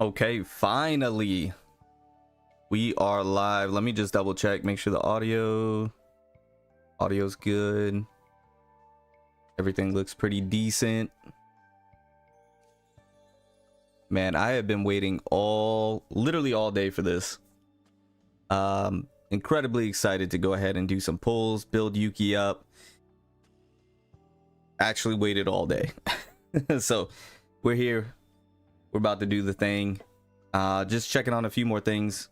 Okay, finally we are live. Let me just double check, make sure the audio's good. Everything looks pretty decent. Man, I have been waiting literally all day for this. Incredibly excited to go ahead and do some pulls, build Yuki up. Actually waited all day. So we're here. We're about to do the thing. Just checking on a few more things,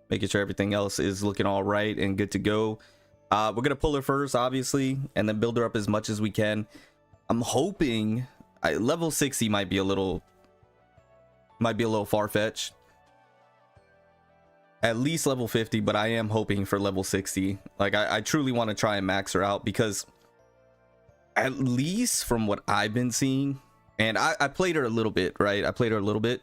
making sure everything else is looking all right and good to go. We're gonna pull her first, obviously, and then build her up as much as we can. I'm hoping level 60 might be a little far-fetched. At least level 50, but I am hoping for level 60. Like I truly want to try and max her out, because at least from what I've been seeing, and I played her a little bit, right? I played her a little bit,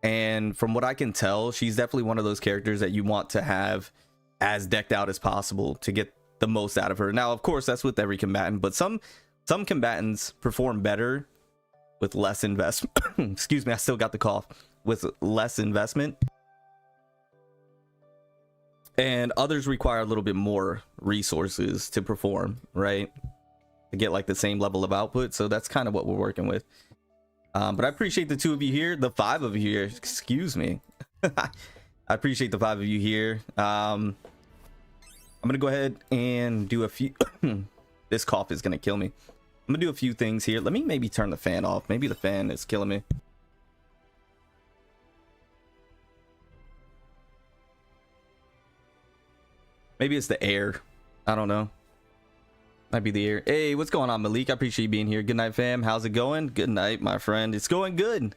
and from what I can tell, she's definitely one of those characters that you want to have as decked out as possible to get the most out of her. Now, of course, that's with every combatant, but some combatants perform better with less investment. Excuse me, I still got the cough. With less investment, and others require a little bit more resources to perform, right? To get like the same level of output. So that's kind of what we're working with. But I appreciate the 2 of you here, the 5 of you here, excuse me. I appreciate the 5 of you here. I'm gonna go ahead and do a few this cough is gonna kill me. I'm gonna do a few things here. Let me maybe turn the fan off. Maybe the fan is killing me. Maybe it's the air, I don't know. Might be the air. Hey, what's going on, Malik? I appreciate you being here. Good night, fam. How's it going? Good night, my friend. It's going good.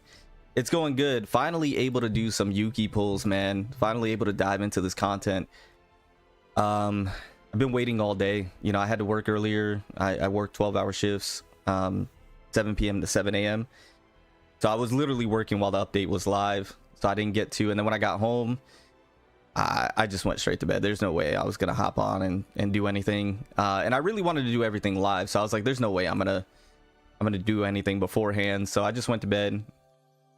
It's going good. Finally able to do some Yuki pulls, man. Finally able to dive into this content. I've been waiting all day. You know, I had to work earlier. I worked 12-hour shifts, 7 p.m. to 7 a.m. So I was literally working while the update was live. So I didn't get to. And then when I got home, I just went straight to bed. There's no way I was gonna hop on and do anything, and I really wanted to do everything live, so I was like, there's no way I'm gonna do anything beforehand. So I just went to bed, and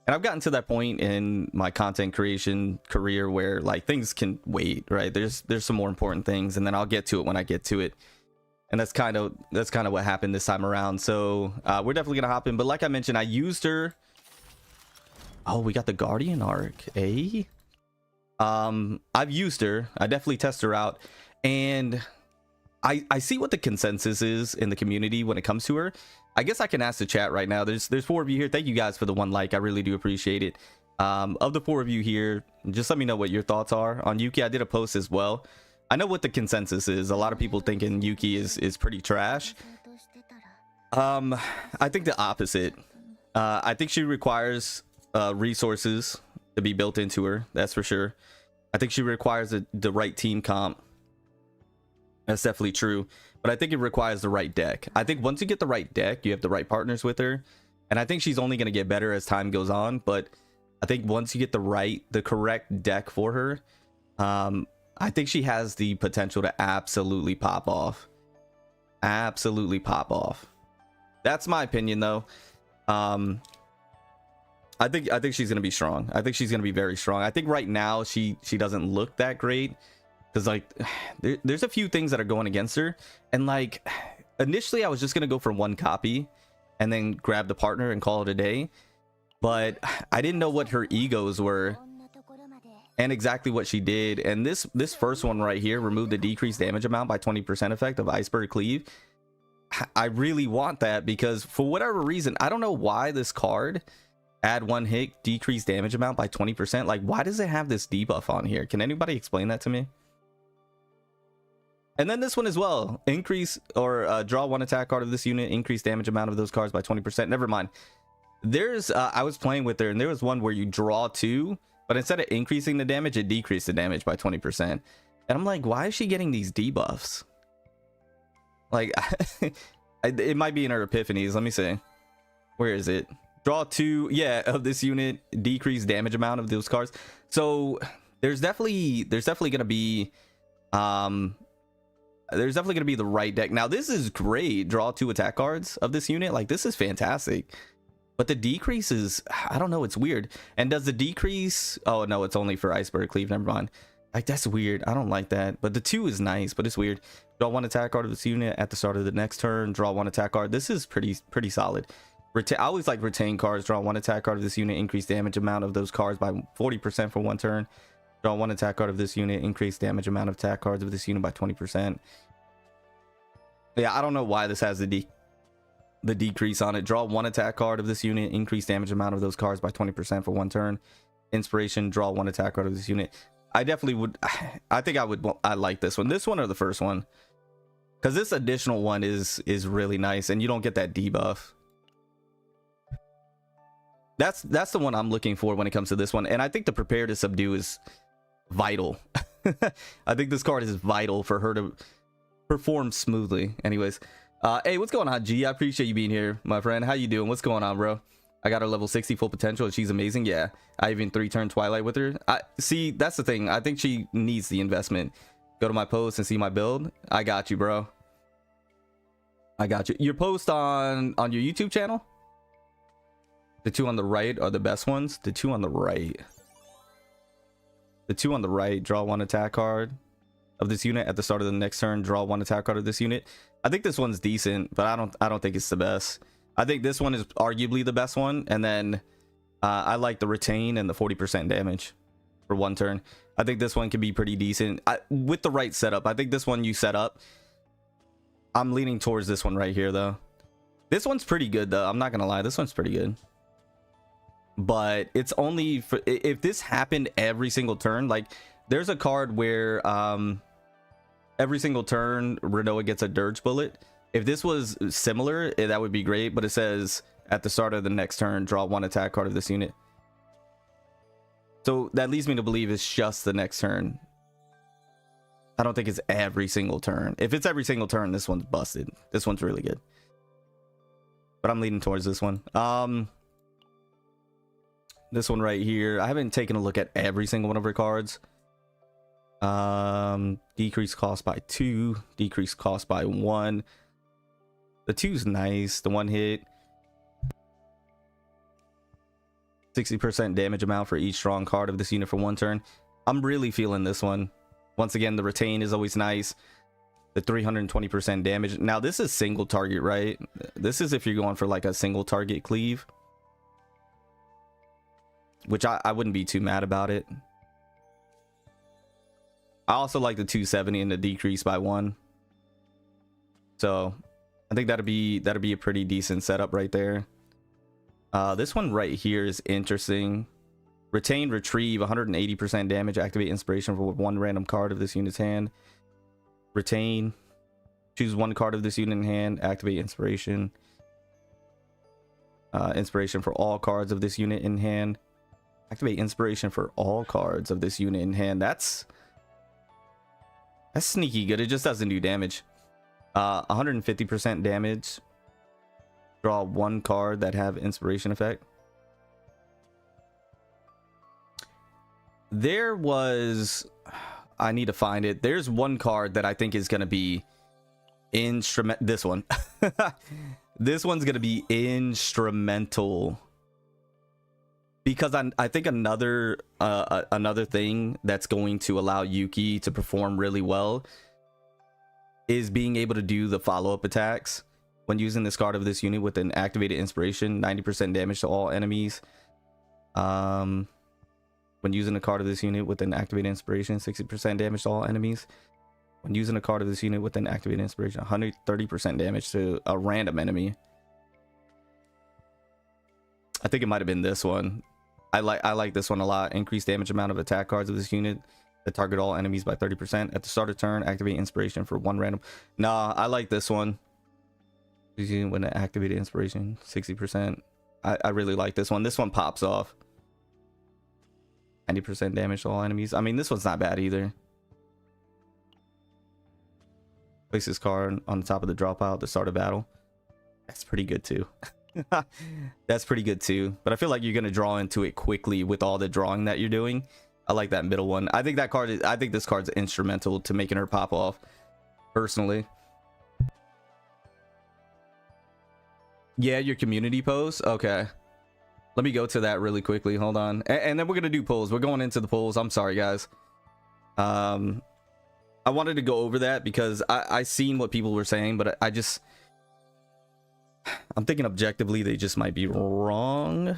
I've gotten to that point in my content creation career where like things can wait, right? There's some more important things, and then I'll get to it when I get to it. And that's kind of what happened this time around. So we're definitely gonna hop in, but like I mentioned, I used her. Oh, we got the Guardian arc, eh? I've used her. I definitely test her out, and I see what the consensus is in the community when it comes to her. I guess I can ask the chat right now. There's 4 of you here. Thank you guys for the 1 like. I really do appreciate it. Of the 4 of you here, just let me know what your thoughts are on Yuki. I did a post as well. I know what the consensus is. A lot of people thinking Yuki is pretty trash. I think the opposite. I think she requires resources to be built into her, that's for sure. I think she requires the right team comp. That's definitely true, but I think it requires the right deck. I think once you get the right deck, you have the right partners with her, and I think she's only going to get better as time goes on. But I think once you get the correct deck for her, I think she has the potential to absolutely pop off. Absolutely pop off. That's my opinion, though. I think she's gonna be strong. I think she's gonna be very strong. I think right now she doesn't look that great, because like there's a few things that are going against her. And like initially I was just gonna go for 1 copy and then grab the partner and call it a day, but I didn't know what her egos were and exactly what she did. And this first one right here, remove the decreased damage amount by 20% effect of Iceberg Cleave. I really want that, because for whatever reason, I don't know why this card, add 1 hit, decrease damage amount by 20%. Like, why does it have this debuff on here? Can anybody explain that to me? And then this one as well, increase or draw 1 attack card of this unit, increase damage amount of those cards by 20%. Never mind. There's I was playing with her, and there was one where you draw 2, but instead of increasing the damage, it decreased the damage by 20%. And I'm like, why is she getting these debuffs? Like it might be in her epiphanies. Let me see, where is it? Draw 2, yeah, of this unit, decrease damage amount of those cards. So there's definitely gonna be the right deck. Now this is great. Draw 2 attack cards of this unit. Like, this is fantastic. But the decrease is, I don't know, it's weird. And does the decrease, oh no, it's only for Iceberg Cleave, never mind. Like, that's weird. I don't like that. But the 2 is nice, but it's weird. Draw 1 attack card of this unit at the start of the next turn. Draw 1 attack card. This is pretty solid. I always like retain cards. Draw 1 attack card of this unit. Increase damage amount of those cards by 40% for 1 turn. Draw 1 attack card of this unit. Increase damage amount of attack cards of this unit by 20%. Yeah, I don't know why this has the decrease on it. Draw 1 attack card of this unit. Increase damage amount of those cards by 20% for 1 turn. Inspiration. Draw 1 attack card of this unit. I definitely would. I think I like this one. This one or the first one, because this additional one is really nice, and you don't get that debuff. That's the one I'm looking for when it comes to this one, and I think the prepare to subdue is vital. I think this card is vital for her to perform smoothly. Anyways, hey, what's going on, G? I appreciate you being here, my friend. How you doing? What's going on, bro? I got her level 60 full potential and she's amazing. Yeah, I even 3-turn Twilight with her. I see, that's the thing. I think she needs the investment. Go to my post and see my build. I got you, bro. I got you. Your post on your YouTube channel? The 2 on the right are the best ones. The 2 on the right. The 2 on the right, draw 1 attack card of this unit at the start of the next turn. Draw 1 attack card of this unit. I think this one's decent, but I don't think it's the best. I think this one is arguably the best one, and then I like the retain and the 40% damage for 1 turn. I think this one can be pretty decent with the right setup. I think this one you set up. I'm leaning towards this one right here, though. This one's pretty good, though. I'm not gonna lie, this one's pretty good. But it's only for if this happened every single turn. Like, there's a card where every single turn Renoa gets a dirge bullet. If this was similar, that would be great, but it says at the start of the next turn, draw 1 attack card of this unit. So that leads me to believe it's just the next turn. I don't think it's every single turn. If it's every single turn, this one's busted. This one's really good. But I'm leaning towards this one. This one right here. I haven't taken a look at every single one of her cards. Decrease cost by 2. Decrease cost by 1. The 2's nice. The 1 hit. 60% damage amount for each strong card of this unit for 1 turn. I'm really feeling this one. Once again, the retain is always nice. The 320% damage. Now, this is single target, right? This is if you're going for like a single target cleave. Which I wouldn't be too mad about it. I also like the 270 and the decrease by 1. So I think that'd be a pretty decent setup right there. This one right here is interesting. Retain, retrieve, 180% damage. Activate inspiration for 1 random card of this unit's hand. Retain. Choose 1 card of this unit in hand. Activate inspiration. Inspiration for all cards of this unit in hand. Activate inspiration for all cards of this unit in hand. That's sneaky good. It just doesn't do damage. 150% damage. Draw 1 card that have inspiration effect. There was, I need to find it. There's 1 card that I think is going to be instrument. This one. This one's going to be instrumental. Because I think another thing that's going to allow Yuki to perform really well is being able to do the follow-up attacks when using this card of this unit with an activated inspiration. 90% damage to all enemies. When using a card of this unit with an activated inspiration, 60% damage to all enemies. When using a card of this unit with an activated inspiration, 130% damage to a random enemy. I think it might have been this one. I like this one a lot. Increase damage amount of attack cards of this unit that target all enemies by 30%. At the start of turn, activate inspiration for 1 random. Nah, I like this one. When an activated inspiration, 60%. I really like this one. This one pops off. 90% damage to all enemies. I mean, this one's not bad either. Place this card on the top of the drop pile at the start of battle. That's pretty good too. That's pretty good too, but I feel like you're gonna draw into it quickly with all the drawing that you're doing. I like that middle one. I think this card's instrumental to making her pop off, personally. Yeah, your community post. Okay, Let me go to that really quickly. Hold on. And then we're going to do polls. We're going into the polls. I'm sorry, guys. I wanted to go over that because I seen what people were saying, but I'm thinking objectively they just might be wrong.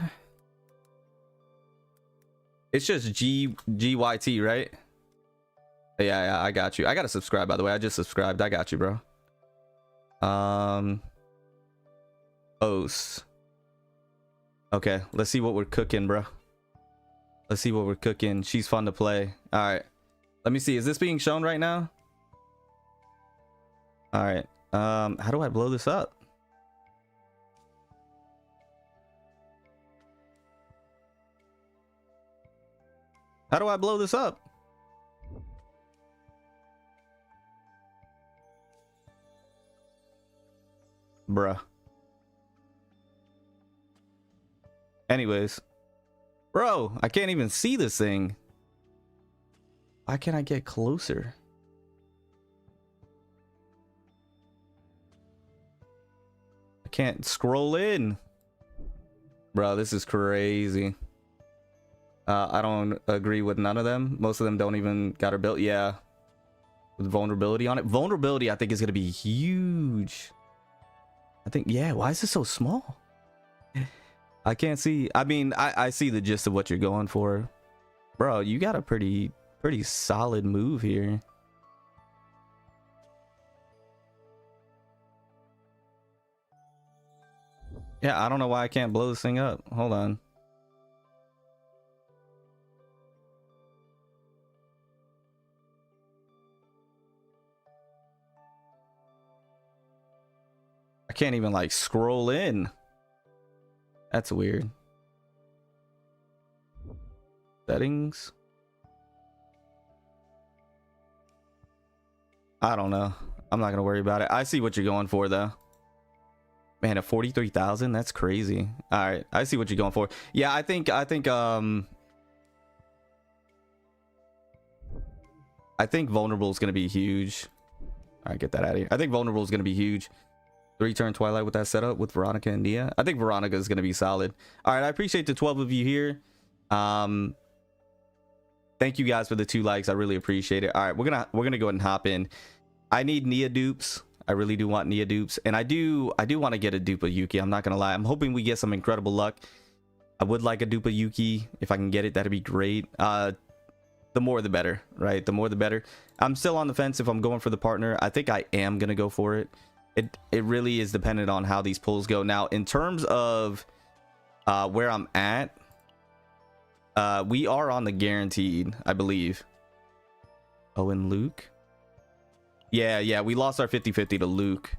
It's just GYT, right? Yeah, I got you. I gotta subscribe, by the way. I just subscribed. I got you, bro. Post. Okay, let's see what we're cooking, bro. Let's see what we're cooking. She's fun to play. All right, let me see. Is this being shown right now? All right. How do I blow this up? How do I blow this up? Bruh. Anyways. Bro, I can't even see this thing. Why can't I get closer? I can't scroll in. Bro, this is crazy. I don't agree with none of them. Most of them don't even got her built. Yeah. With vulnerability on it. Vulnerability, I think, is going to be huge. I think, yeah. Why is this so small? I can't see. I mean, I see the gist of what you're going for. Bro, you got a pretty solid move here. Yeah, I don't know why I can't blow this thing up. Hold on. I can't even like scroll in. That's weird. Settings. I don't know. I'm not gonna worry about it. I see what you're going for though. Man, at 43,000, that's crazy. All right, I see what you're going for. Yeah, I think vulnerable is gonna be huge. All right, get that out of here. I think vulnerable is gonna be huge. 3-turn Twilight with that setup with Veronica and Nia. I think Veronica is gonna be solid. All right, I appreciate the 12 of you here. Thank you guys for the 2 likes. I really appreciate it. All right, we're gonna go ahead and hop in. I need Nia dupes. I really do want Nia dupes, and I do want to get a dupe of Yuki. I'm not gonna lie. I'm hoping we get some incredible luck. I would like a dupe of Yuki. If I can get it, that'd be great. The more the better, right? The more the better. I'm still on the fence if I'm going for the partner. I think I am gonna go for it. It really is dependent on how these pulls go. Now, in terms of where I'm at, we are on the guaranteed, I believe. Oh, and Luke? Yeah, we lost our 50-50 to Luke.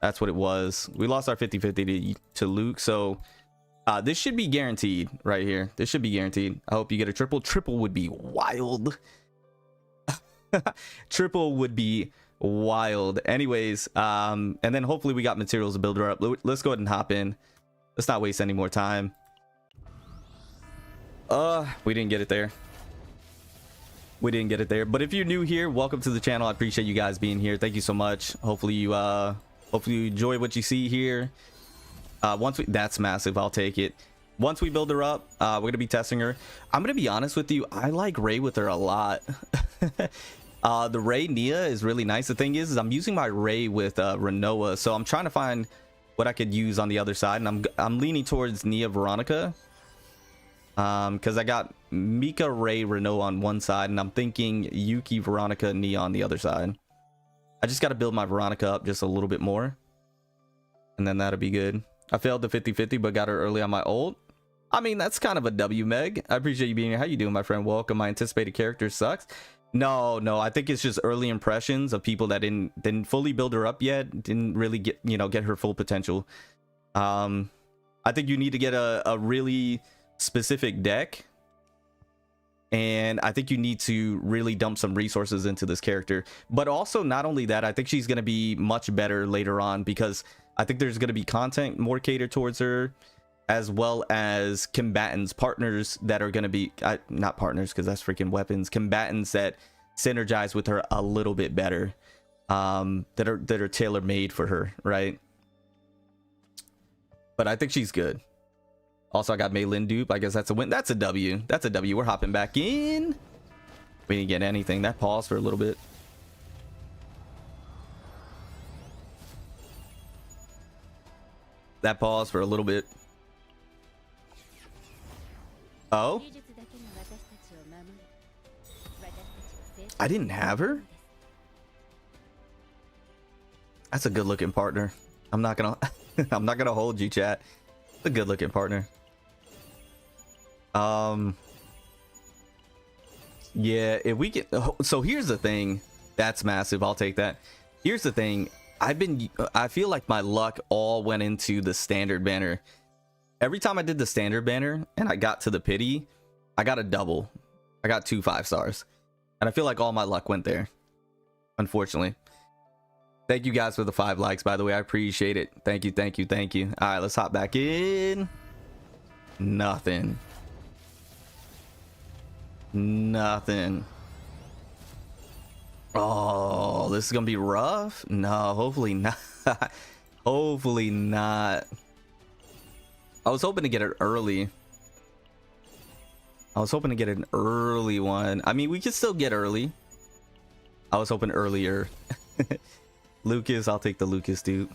That's what it was. We lost our 50-50 to Luke, so this should be guaranteed right here. This should be guaranteed. I hope you get a triple. Triple would be wild. Triple would be wild. Anyways, and then hopefully we got materials to build her up. Let's go ahead and hop in. Let's not waste any more time. We didn't get it there. We didn't get it there. But if you're new here, welcome to the channel. I appreciate you guys being here. Thank you so much. Hopefully you enjoy what you see here. That's massive. I'll take it. Once we build her up, we're gonna be testing her. I'm gonna be honest with you. I like Ray with her a lot. The Ray Nia is really nice. The thing is I'm using my Ray with Renoa, so I'm trying to find what I could use on the other side, and I'm leaning towards Nia Veronica. Because I got Mika, Ray, Renault on one side, and I'm thinking Yuki, Veronica, Nia on the other side. I just got to build my Veronica up just a little bit more, and then that'll be good. I failed the 50-50, but got her early on my ult. I mean, that's kind of a W, Meg. I appreciate you being here. How you doing, my friend? Welcome. My anticipated character sucks. No, I think it's just early impressions of people that didn't fully build her up yet, didn't really get her full potential. I think you need to get a really specific deck, and I think you need to really dump some resources into this character. But also, not only that, I think she's going to be much better later on, because I think there's going to be content more catered towards her, as well as combatants, partners that are going to be not partners, because that's freaking weapons, combatants that synergize with her a little bit better, that are tailor-made for her, right? But I think she's good. Also, I got Meilin dupe. I guess that's a win. That's a W. That's a W. We're hopping back in. We didn't get anything. That paused for a little bit. That paused for a little bit. Oh? I didn't have her? That's a good looking partner. I'm not gonna I'm not gonna hold you, chat. It's a good looking partner. Yeah, if we get, so here's the thing. That's massive. I'll take that. Here's the thing. I feel like my luck all went into the standard banner. Every time I did the standard banner and I got to the pity, I got a double. I got 2 5-stars. And I feel like all my luck went there, unfortunately. Thank you guys for the 5 likes, by the way. I appreciate it. Thank you, thank you, thank you. All right, let's hop back in. Nothing. Nothing. Oh, this is gonna be rough. No, hopefully not. Hopefully not. I was hoping to get it early. I was hoping to get an early one. I mean, we could still get early. I was hoping earlier. Lucas, I'll take the Lucas dude.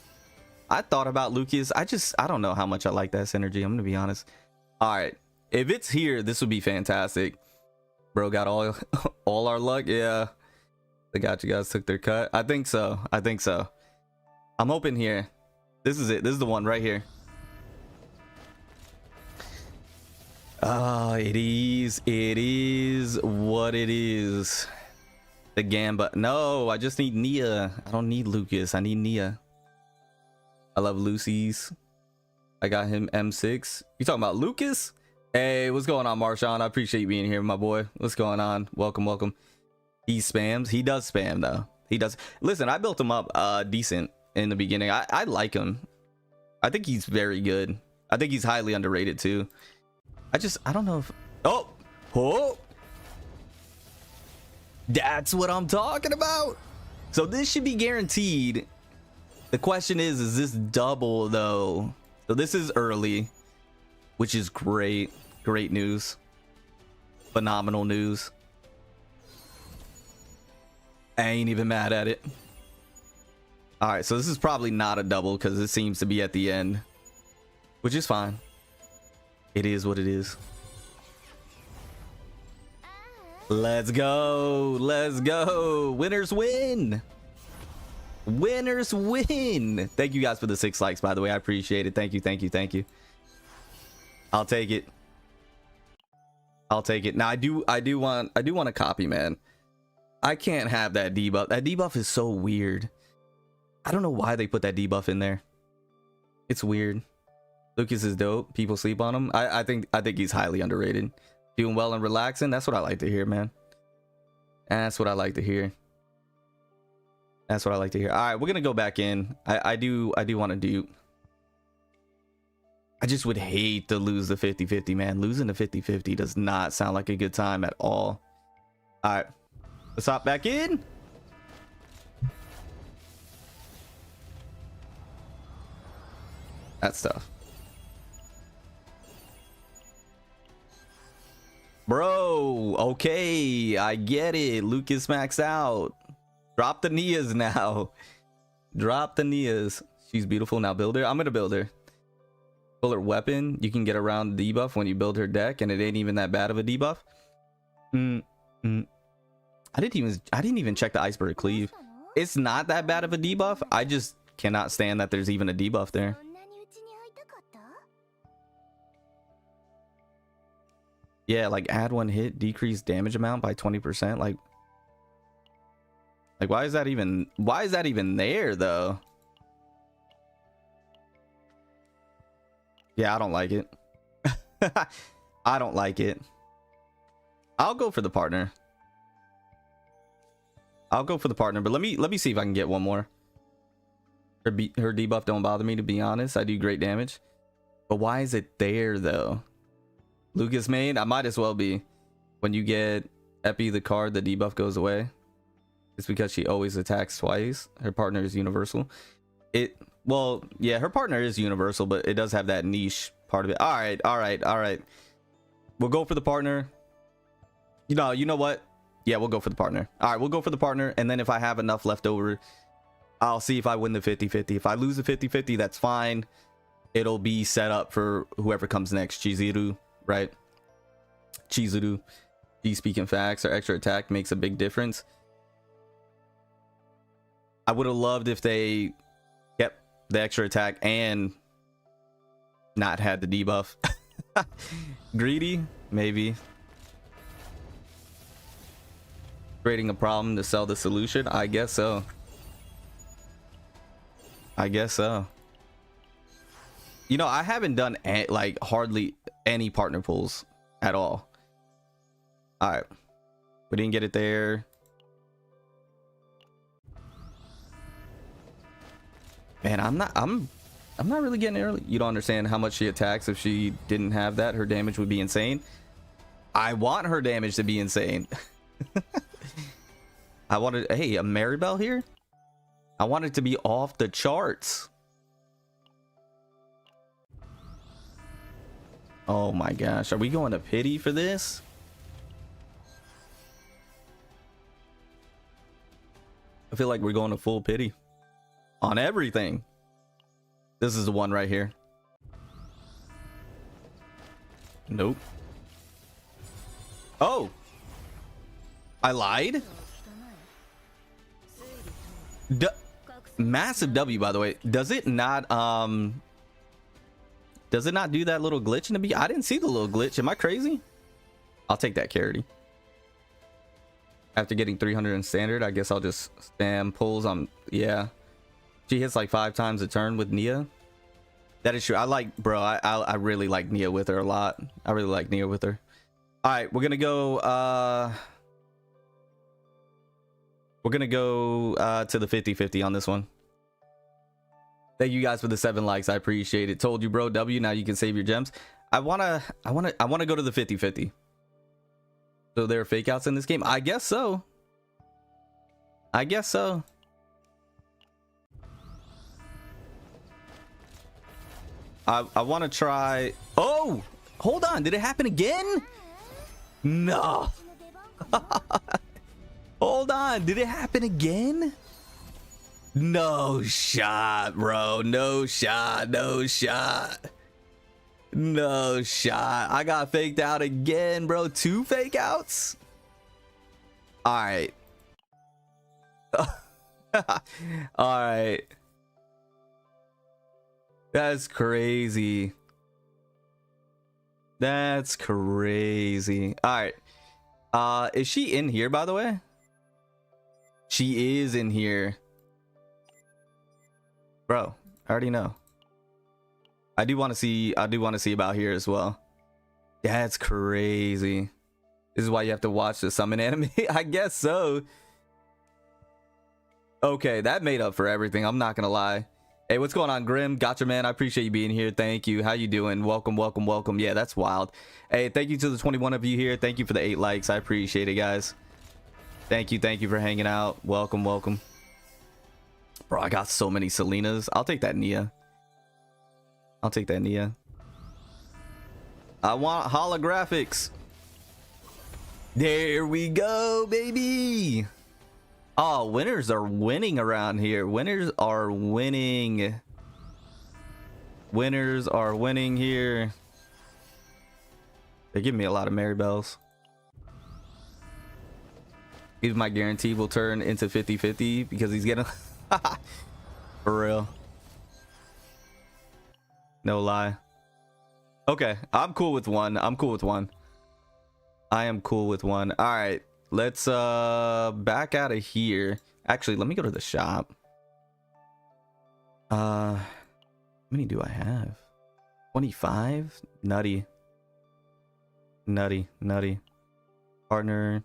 I thought about Lucas. I don't know how much I like that synergy. I'm gonna be honest. All right, if it's here, this would be fantastic. Bro got all our luck. Yeah, they got you guys took their cut. I think so. I think so. I'm hoping here. This is it. This is the one right here. It is what it is. The Gamba. No, I just need Nia. I don't need Lucas. I need Nia. I love Lucy's. I got him M6. You talking about Lucas? Hey, what's going on, Marshawn? I appreciate you being here, my boy. What's going on? Welcome, welcome. He spams. He does spam, though. He does. Listen, I built him up decent in the beginning. I like him. I think he's very good. I think he's highly underrated, too. I don't know if... Oh! That's what I'm talking about. So this should be guaranteed. The question is this double, though? So this is early, which is great. Great news. Phenomenal news. I ain't even mad at it. All right, so this is probably not a double because it seems to be at the end, which is fine. It is what it is. Let's go. Let's go. Winners win. Winners win. Thank you guys for the 6 likes, by the way. I appreciate it. Thank you. Thank you. Thank you. I'll take it. I'll take it. Now I do want a copy, man. I can't have that debuff. That debuff is so weird. I don't know why they put that debuff in there. It's weird. Lucas is dope. People sleep on him. I think he's highly underrated. Doing well and relaxing. That's what I like to hear, man. That's what I like to hear. That's what I like to hear. All right, we're gonna go back in. I do want to dupe. I just would hate to lose the 50-50, man. Losing the 50-50 does not sound like a good time at all. All right, let's hop back in. That's tough. Bro, okay, I get it. Lucas maxed out. Drop the Nias now. Drop the Nias. She's beautiful. Now build her. I'm gonna build her. Pull her weapon. You can get around the debuff when you build her deck, and it ain't even that bad of a debuff. I didn't even check the iceberg cleave. It's not that bad of a debuff. I just cannot stand that there's even a debuff there. Yeah, like add 1 hit, decrease damage amount by 20%. Like why is that even there though? Yeah, I don't like it. I don't like it. I'll go for the partner. I'll go for the partner, but let me see if I can get one more. Her debuff don't bother me, to be honest. I do great damage. But why is it there though? Lucas main, I might as well be. When you get Epi the card, the debuff goes away. It's because she always attacks twice. Her partner is universal. Well, yeah, her partner is universal, but it does have that niche part of it. All right, all right, all right. We'll go for the partner. You know what? Yeah, we'll go for the partner. All right, we'll go for the partner. And then if I have enough left over, I'll see if I win the 50-50. If I lose the 50-50, that's fine. It'll be set up for whoever comes next. Chizuru, right? Chizuru. G speaking facts. Our extra attack makes a big difference. I would have loved if they kept the extra attack and not had the debuff. Greedy, maybe. Creating a problem to sell the solution. I guess so. I guess so. You know, I haven't done like hardly any partner pulls at all. All right, we didn't get it there. Man, I'm not really getting it early. You don't understand how much she attacks. If she didn't have that, her damage would be insane. I want her damage to be insane. I wanted, hey, a Maribel here. I want it to be off the charts. Oh my gosh, are we going to pity for this? I feel like we're going to full pity on everything. This is the one right here. Nope. Oh, I lied. Massive W, by the way. Does it not do that little glitch in the beginning? I didn't see the little glitch. Am I crazy? I'll take that carry. After getting 300 in standard, I guess I'll just spam pulls on. Yeah, she hits like 5 times a turn with Nia. That is true. I like, bro, I really like Nia with her a lot. I really like Nia with her. All right, we're gonna go to the 50-50 on this one. Thank you guys for the 7 likes. I appreciate it. Told you, bro. W, now you can save your gems. I wanna go to the 50-50. So there are fake outs in this game? I guess so. I guess so. I want to try. Oh, hold on. Did it happen again? No. Hold on. Did it happen again? No shot, bro. No shot. No shot. No shot. I got faked out again, bro. 2 fake outs. All right. All right. That's crazy. That's crazy. All right. Is she in here, by the way? She is in here. Bro, I already know. I do want to see about here as well. That's crazy. This is why you have to watch the summon anime. I guess so. Okay, that made up for everything. I'm not gonna lie. Hey, what's going on, Grim? Gotcha, man. I appreciate you being here. Thank you. How you doing? Welcome, welcome, welcome. Yeah, that's wild. Hey, thank you to the 21 of you here. Thank you for the 8 likes. I appreciate it, guys. Thank you for hanging out. Welcome, welcome. Bro, I got so many Selenas. I'll take that Nia. I'll take that Nia. I want holographics. There we go, baby. Oh, winners are winning around here. Winners are winning. Winners are winning here. They give me a lot of Maribels. Even my guarantee will turn into 50-50 because he's getting... For real. No lie. Okay, I'm cool with one. I'm cool with one. I am cool with one. All right, let's back out of here. Actually, let me go to the shop. How many do I have? 25? Nutty. Partner.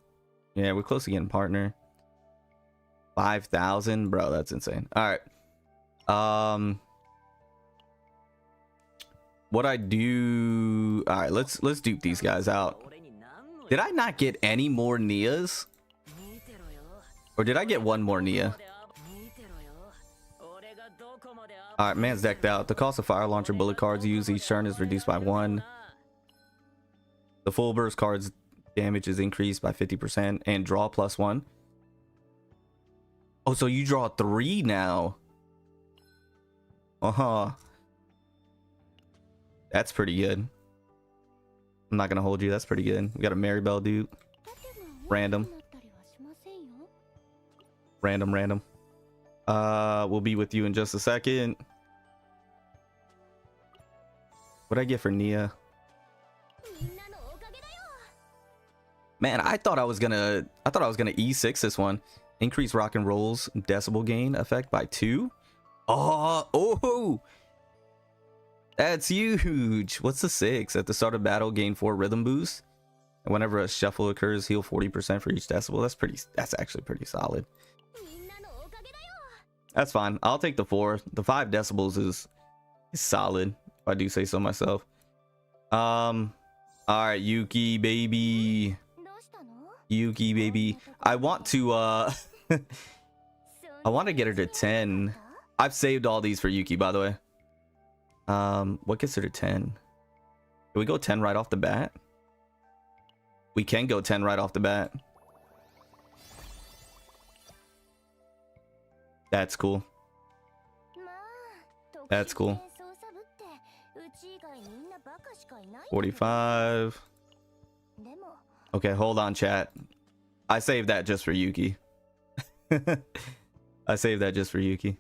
Yeah, we're close to getting partner. 5,000, bro, that's insane. All right. What I do? All right, let's dupe these guys out. Did I not get any more Nias? Or did I get one more Nia? All right, man's decked out. The cost of fire launcher bullet cards used each turn is reduced by 1. The full burst cards damage is increased by 50% and draw +1. Oh, so you draw 3 now. That's pretty good. I'm not gonna hold you. That's pretty good. We got a Maribel dude. Random. We'll be with you in just a second. What'd I get for Nia? Man, I thought I was gonna E6 this one. Increase rock and roll's decibel gain effect by 2. Oh, that's huge. What's the 6? At the start of battle, gain 4 rhythm boost. And whenever a shuffle occurs, heal 40% for each decibel. That's actually pretty solid. That's fine. I'll take the 4. The 5 decibels is solid, if I do say so myself. All right, Yuki baby. I want to I want to get her to 10. I've saved all these for Yuki, by the way. What gets her to 10? Can we go 10 right off the bat? We can go 10 right off the bat. That's cool. That's cool. 45. Okay, hold on, chat. I saved that just for Yuki. I saved that just for Yuki.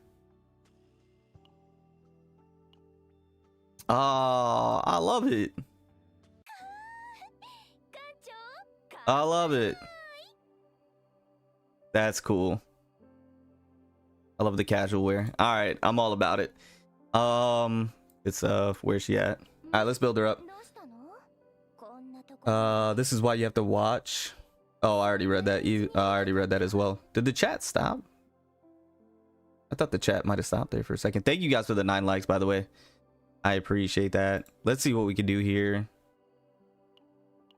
Oh, I love it. I love it. That's cool. I love the casual wear. All right, I'm all about it. It's where's she at? All right, let's build her up. This is why you have to watch. Oh, I already read that. I already read that as well. Did the chat stop? I thought the chat might have stopped there for a second. Thank you guys for the 9 likes, by the way. I appreciate that. Let's see what we can do here.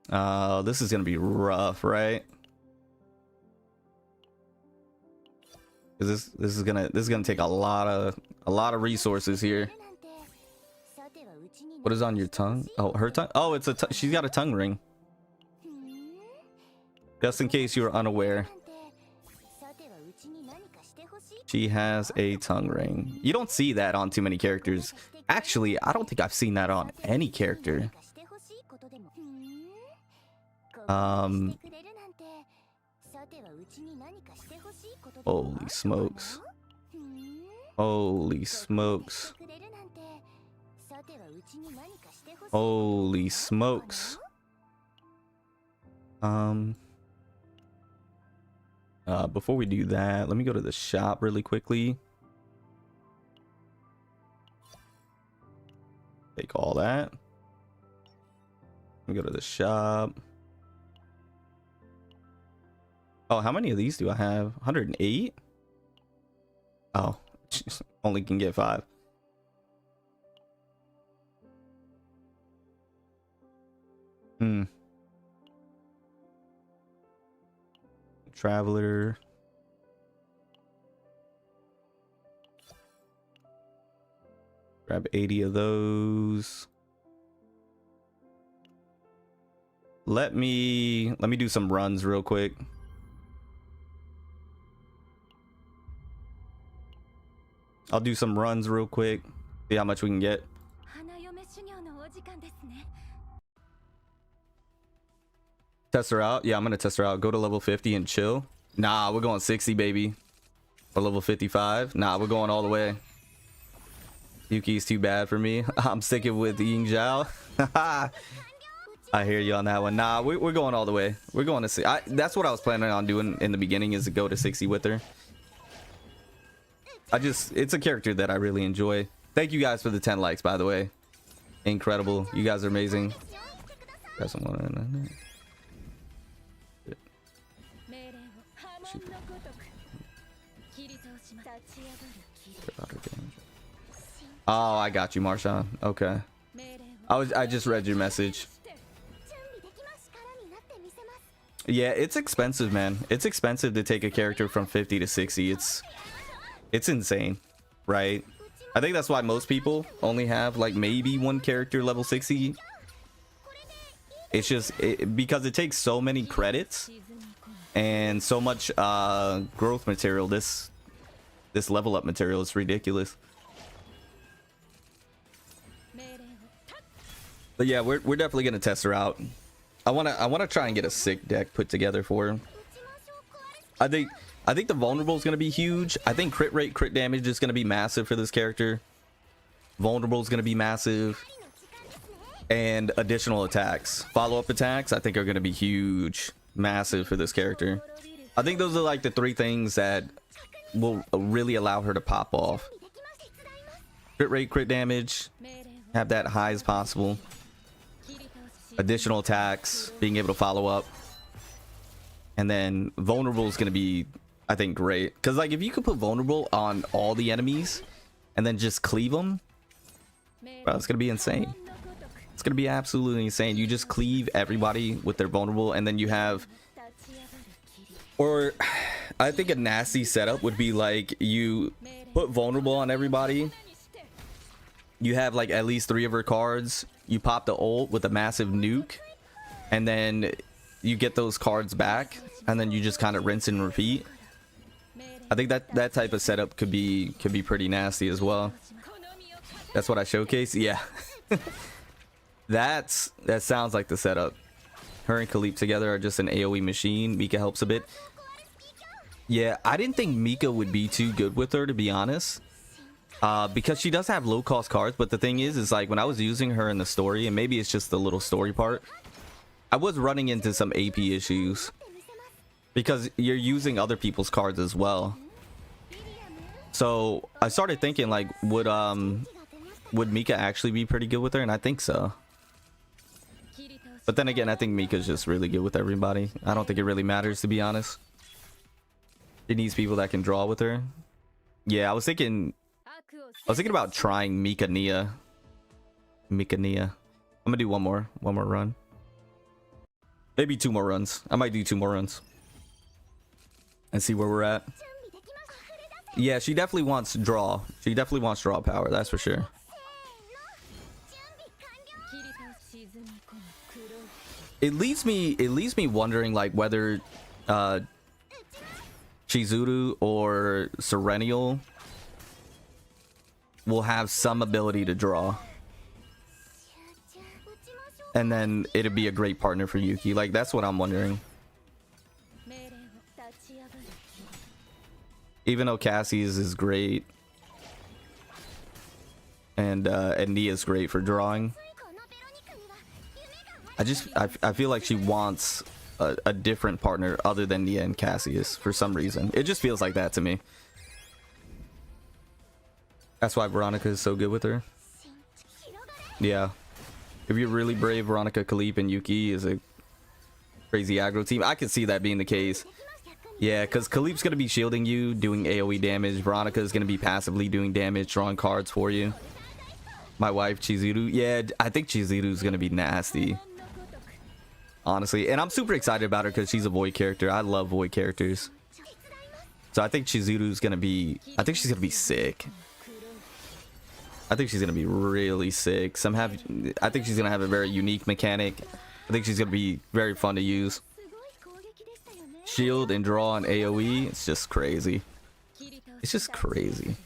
This is gonna be rough, right? This is gonna take a lot of resources here. What is on your tongue? Oh, her tongue. Oh, it's a she's got a tongue ring. Just in case you were unaware, she has a tongue ring. You don't see that on too many characters. Actually, I don't think I've seen that on any character. Holy smokes. Holy smokes. Holy smokes. Before we do that, let me go to the shop really quickly. Take all that. Let me go to the shop. Oh, how many of these do I have? 108? Oh, only can get 5. Traveler. Grab 80 of those. Let me do some runs real quick. I'll do some runs real quick. See how much we can get. Test her out. Yeah, I'm gonna test her out. Go to level 50 and chill. Nah, we're going 60, baby. Or level 55. Nah, we're going all the way. Yuki's too bad for me. I'm sticking with Ying Zhao. I hear you on that one. Nah, we're going all the way. We're going to see. That's what I was planning on doing in the beginning, is to go to 60 with her. It's a character that I really enjoy. Thank you guys for the 10 likes, by the way. Incredible. You guys are amazing. Got someone. Oh, I got you, Marshawn. Okay. I just read your message. Yeah, it's expensive, man. It's expensive to take a character from 50 to 60. It's insane, right? I think that's why most people only have like maybe one character level 60. It's just because it takes so many credits and so much growth material. This level up material is ridiculous. But yeah, we're definitely gonna test her out. I wanna try and get a sick deck put together for her. I think the vulnerable is gonna be huge. I think crit rate, crit damage is gonna be massive for this character. Vulnerable is gonna be massive, and additional attacks, follow-up attacks, I think are gonna be huge, massive for this character. I think those are like the three things that will really allow her to pop off. Crit rate, crit damage, have that high as possible. Additional attacks, being able to follow up. And then vulnerable is going to be, I think, great. Because like if you could put vulnerable on all the enemies and then just cleave them, bro, it's going to be insane. It's going to be absolutely insane. You just cleave everybody with their vulnerable, and then you have... Or I think a nasty setup would be like you put vulnerable on everybody. You have like at least 3 of her cards. You pop the ult with a massive nuke, and then you get those cards back, and then you just kind of rinse and repeat. I think that type of setup could be pretty nasty as well. That's what I showcase. Yeah. that sounds like the setup. Her and Khalif together are just an AoE machine. Mika helps a bit. Yeah, I didn't think Mika would be too good with her, to be honest. Because she does have low cost cards, but the thing is like when I was using her in the story, and maybe it's just the little story part, I was running into some AP issues because you're using other people's cards as well. So I started thinking like, would Mika actually be pretty good with her? And I think so. But then again, I think Mika's just really good with everybody. I don't think it really matters, to be honest. She needs people that can draw with her. Yeah, I was thinking about trying Mika Nia. I'm gonna do one more run. Maybe 2 more runs. I might do 2 more runs and see where we're at. Yeah, she definitely wants draw. She definitely wants draw power, that's for sure. It leaves me wondering like whether Chizuru or Serenial will have some ability to draw, and then it'd be a great partner for Yuki. Like that's what I'm wondering. Even though Cassie's is great, and Nia's great for drawing, I feel like she wants a different partner other than Nia and Cassius for some reason. It just feels like that to me. That's why Veronica is so good with her. Yeah. If you're really brave, Veronica, Khalif, and Yuki is a crazy aggro team. I could see that being the case. Yeah, because Khalif's going to be shielding you, doing AoE damage. Veronica is going to be passively doing damage, drawing cards for you. My wife, Chizuru. Yeah, I think Chizuru is going to be nasty, honestly. And I'm super excited about her because she's a Void character. I love Void characters. So I think Chizuru's going to be... I think she's going to be sick. I think she's going to be really sick. I think she's going to have a very unique mechanic. I think she's going to be very fun to use. Shield and draw and AoE. It's just crazy. It's just crazy.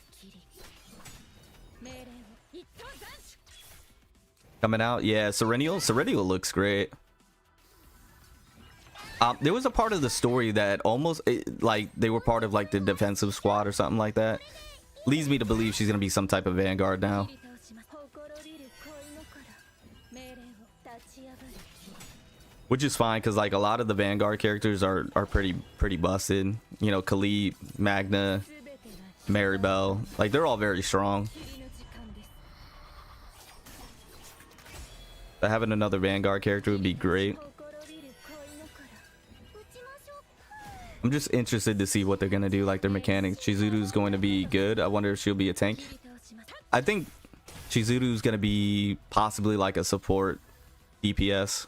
Coming out. Yeah, Serenial looks great. There was a part of the story that almost like they were part of like the defensive squad or something like that. Leads me to believe she's gonna be some type of Vanguard now, which is fine because like a lot of the Vanguard characters are pretty busted. You know, Khalid, Magna, Maribel, like they're all very strong. But having another Vanguard character would be great. I'm just interested to see what they're gonna do, like their mechanics. Chizuru's going to be good. I wonder if she'll be a tank. I think Chizuru's gonna be possibly like a support DPS.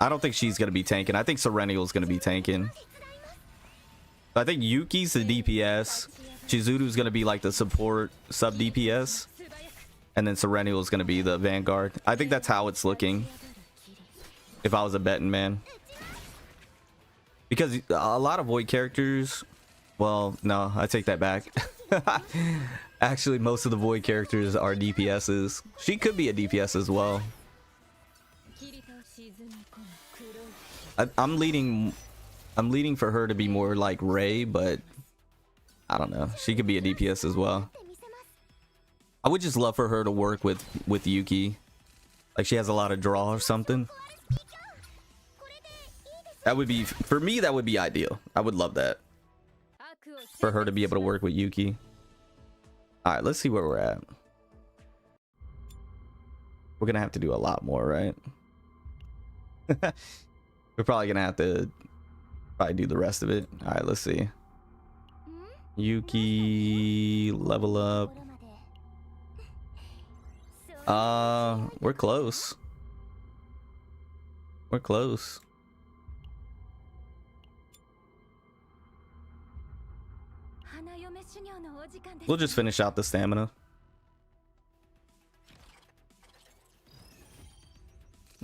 I don't think she's gonna be tanking. I think Serenial's gonna be tanking. I think Yuki's the DPS, Chizuru's gonna be like the support sub DPS, and then Serenial is gonna be the Vanguard. I think that's how it's looking if I was a betting man, because a lot of Void characters, well, no, I take that back. Actually, most of the Void characters are DPSs. She could be a DPS as well. I'm leading for her to be more like Ray, but I don't know. She could be a DPS as well. I would just love for her to work with Yuki. Like she has a lot of draw or something. That would be, for me, that would be ideal. I would love that. For her to be able to work with Yuki. Alright, let's see where we're at. We're gonna have to do a lot more, right? We're probably gonna have to do the rest of it. Alright, let's see. Yuki, level up. We're close. We're close. We'll just finish out the stamina.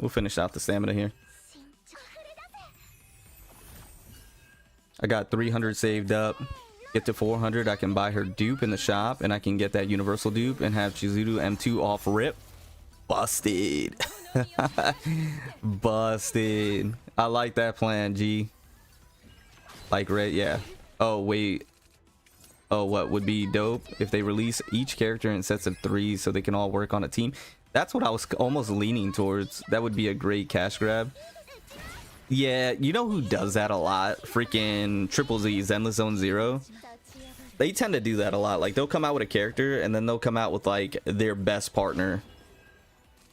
We'll finish out the stamina here. I got 300 saved up. Get to 400, I can buy her dupe in the shop, and I can get that universal dupe and have Chizuru M2 off rip. Busted. Busted. I like that plan, G. Like red, yeah. Oh wait. Oh, what would be dope if they release each character in sets of 3 so they can all work on a team? That's what I was almost leaning towards. That would be a great cash grab. Yeah, you know who does that a lot? Freaking Triple Z, Zenless Zone Zero. They tend to do that a lot. Like they'll come out with a character and then they'll come out with like their best partner,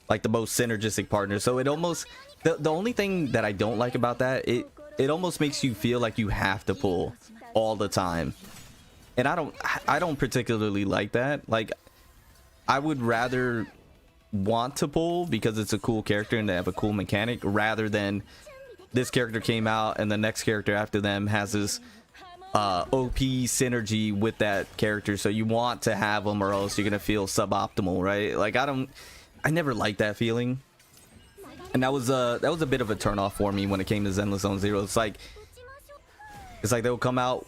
like the most synergistic partner. So it almost, the only thing that I don't like about that, it almost makes you feel like you have to pull all the time. And I don't particularly like that. Like I would rather want to pull because it's a cool character and they have a cool mechanic, rather than this character came out and the next character after them has this OP synergy with that character, so you want to have them or else you're gonna feel suboptimal, right? Like I never liked that feeling, and that was a bit of a turn off for me when it came to Zenless Zone Zero. It's like they'll come out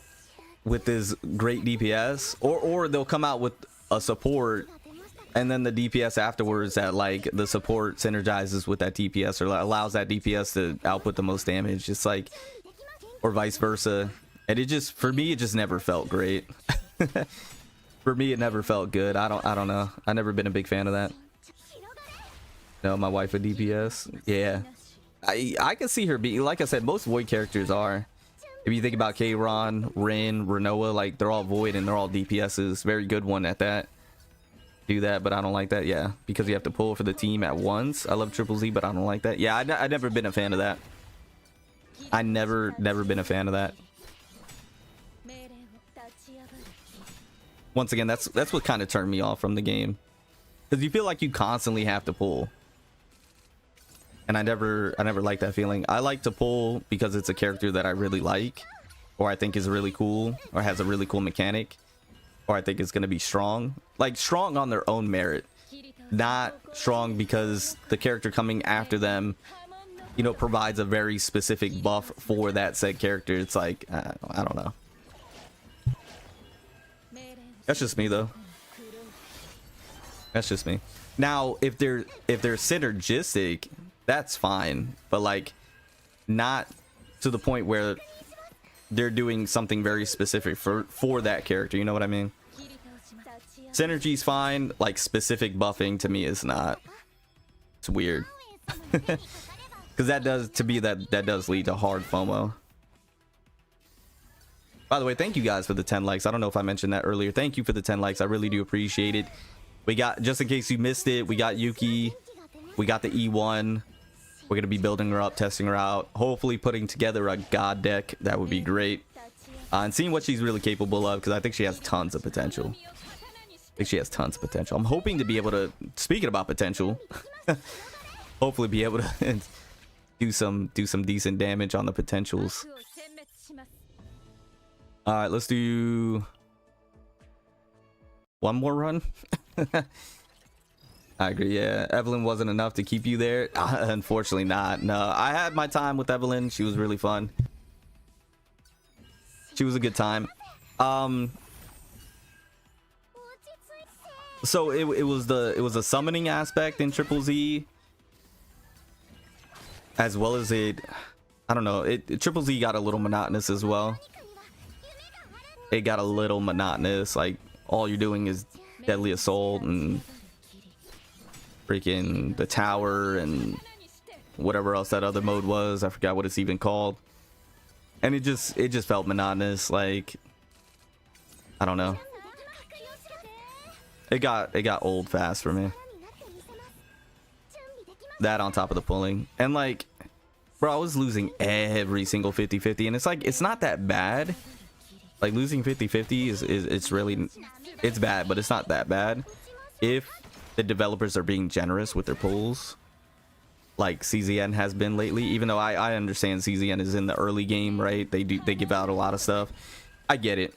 with this great DPS, or they'll come out with a support and then the DPS afterwards that like the support synergizes with that DPS or allows that DPS to output the most damage. It's like, or vice versa. And it just, for me, it just never felt great. For me, it never felt good. I don't know. I've never been a big fan of that. No, my wife a DPS. Yeah. I can see her being, like I said, most Void characters are. If you think about K-Ron, Rin, Renoa, like they're all Void and they're all DPSs. Very good one at that. Do that, but I don't like that. Yeah, because you have to pull for the team at once. I love Triple Z, but I don't like that. Yeah, I never been a fan of that. I never been a fan of that. Once again, that's what kind of turned me off from the game, because you feel like you constantly have to pull, and I never like that feeling. I like to pull because it's a character that I really like, or I think is really cool, or has a really cool mechanic, or I think it's going to be strong. Like strong on their own merit, not strong because the character coming after them, you know, provides a very specific buff for that said character. It's like, I don't know. That's just me though. That's just me. Now, if they're synergistic, that's fine, but like not to the point where they're doing something very specific for that character, you know what I mean? Synergy's fine, like specific buffing to me is not. It's weird. Because that does, to me, that does lead to hard FOMO. By the way, thank you guys for the 10 likes. I don't know if I mentioned that earlier. Thank you for the 10 likes. I really do appreciate it. We got, just in case you missed it, we got Yuki. We got the E1. We're going to be building her up, testing her out. Hopefully putting together a god deck. That would be great. And seeing what she's really capable of, because I think she has tons of potential. I think she has tons of potential. I'm hoping to be able to, speaking about potential, hopefully be able to do some decent damage on the potentials. All right, let's do one more run. I agree. Yeah, Evelyn wasn't enough to keep you there. Unfortunately not. No, I had my time with Evelyn. She was really fun. She was a good time. So it was a summoning aspect in Triple Z, as well as I don't know, Triple Z got a little monotonous as well. It got a little monotonous, like all you're doing is Deadly Assault and freaking the tower and whatever else that other mode was. I forgot what it's even called. And it just felt monotonous. Like, I don't know. It got old fast for me. That on top of the pulling. And like, bro, I was losing every single 50-50, and it's like, it's not that bad. Like, losing 50-50 is it's really, it's bad, but it's not that bad if the developers are being generous with their pulls, like CZN has been lately. Even though I understand CZN is in the early game, right? They give out a lot of stuff. I get it.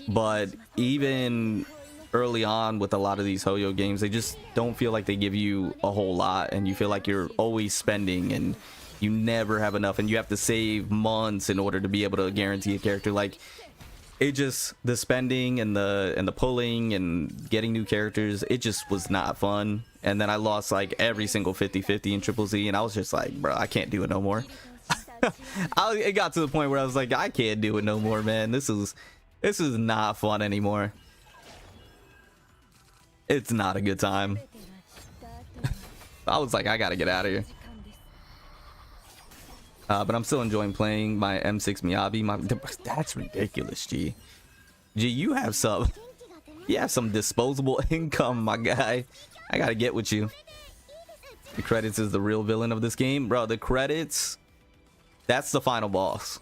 But even early on with a lot of these Hoyo games, they just don't feel like they give you a whole lot, and you feel like you're always spending and you never have enough, and you have to save months in order to be able to guarantee a character. Like, it just, the spending and the pulling and getting new characters, it just was not fun. And then I lost like every single 50-50 in Triple Z, and I was just like, bro, I can't do it no more. It got to the point where I was like, I can't do it no more, man. This is not fun anymore. It's not a good time. I was like, I gotta get out of here. But I'm still enjoying playing my M6 Miyabi. That's ridiculous, G. You have some disposable income, my guy. I gotta get with you. The credits is the real villain of this game, bro. The credits, that's the final boss.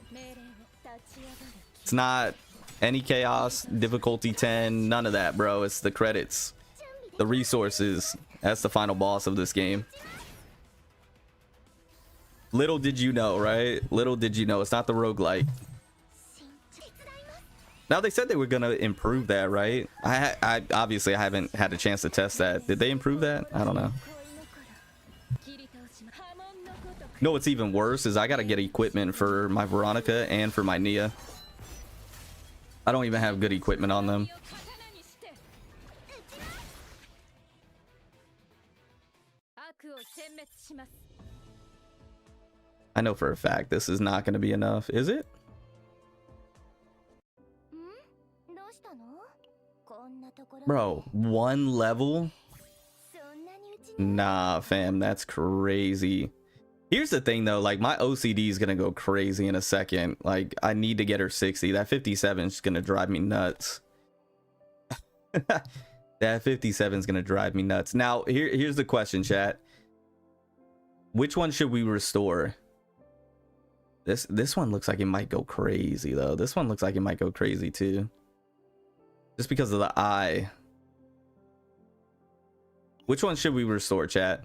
It's not any chaos, difficulty 10, none of that, bro. It's the credits, the resources. That's the final boss of this game. Little did you know, right? Little did you know. It's not the roguelike. Now, they said they were gonna improve that, right? I obviously I haven't had a chance to test that. Did they improve that? I don't know. No, what's even worse is I gotta get equipment for my Veronica and for my Nia. I don't even have good equipment on them. I know for a fact this is not going to be enough, is it? Bro, one level? Nah, fam, that's crazy. Here's the thing though, like, my OCD is going to go crazy in a second. Like, I need to get her 60. That 57 is going to drive me nuts. That 57 is going to drive me nuts. Now, here's the question, chat. Which one should we restore? This one looks like it might go crazy though. This one looks like it might go crazy too. Just because of the eye. Which one should we restore, chat?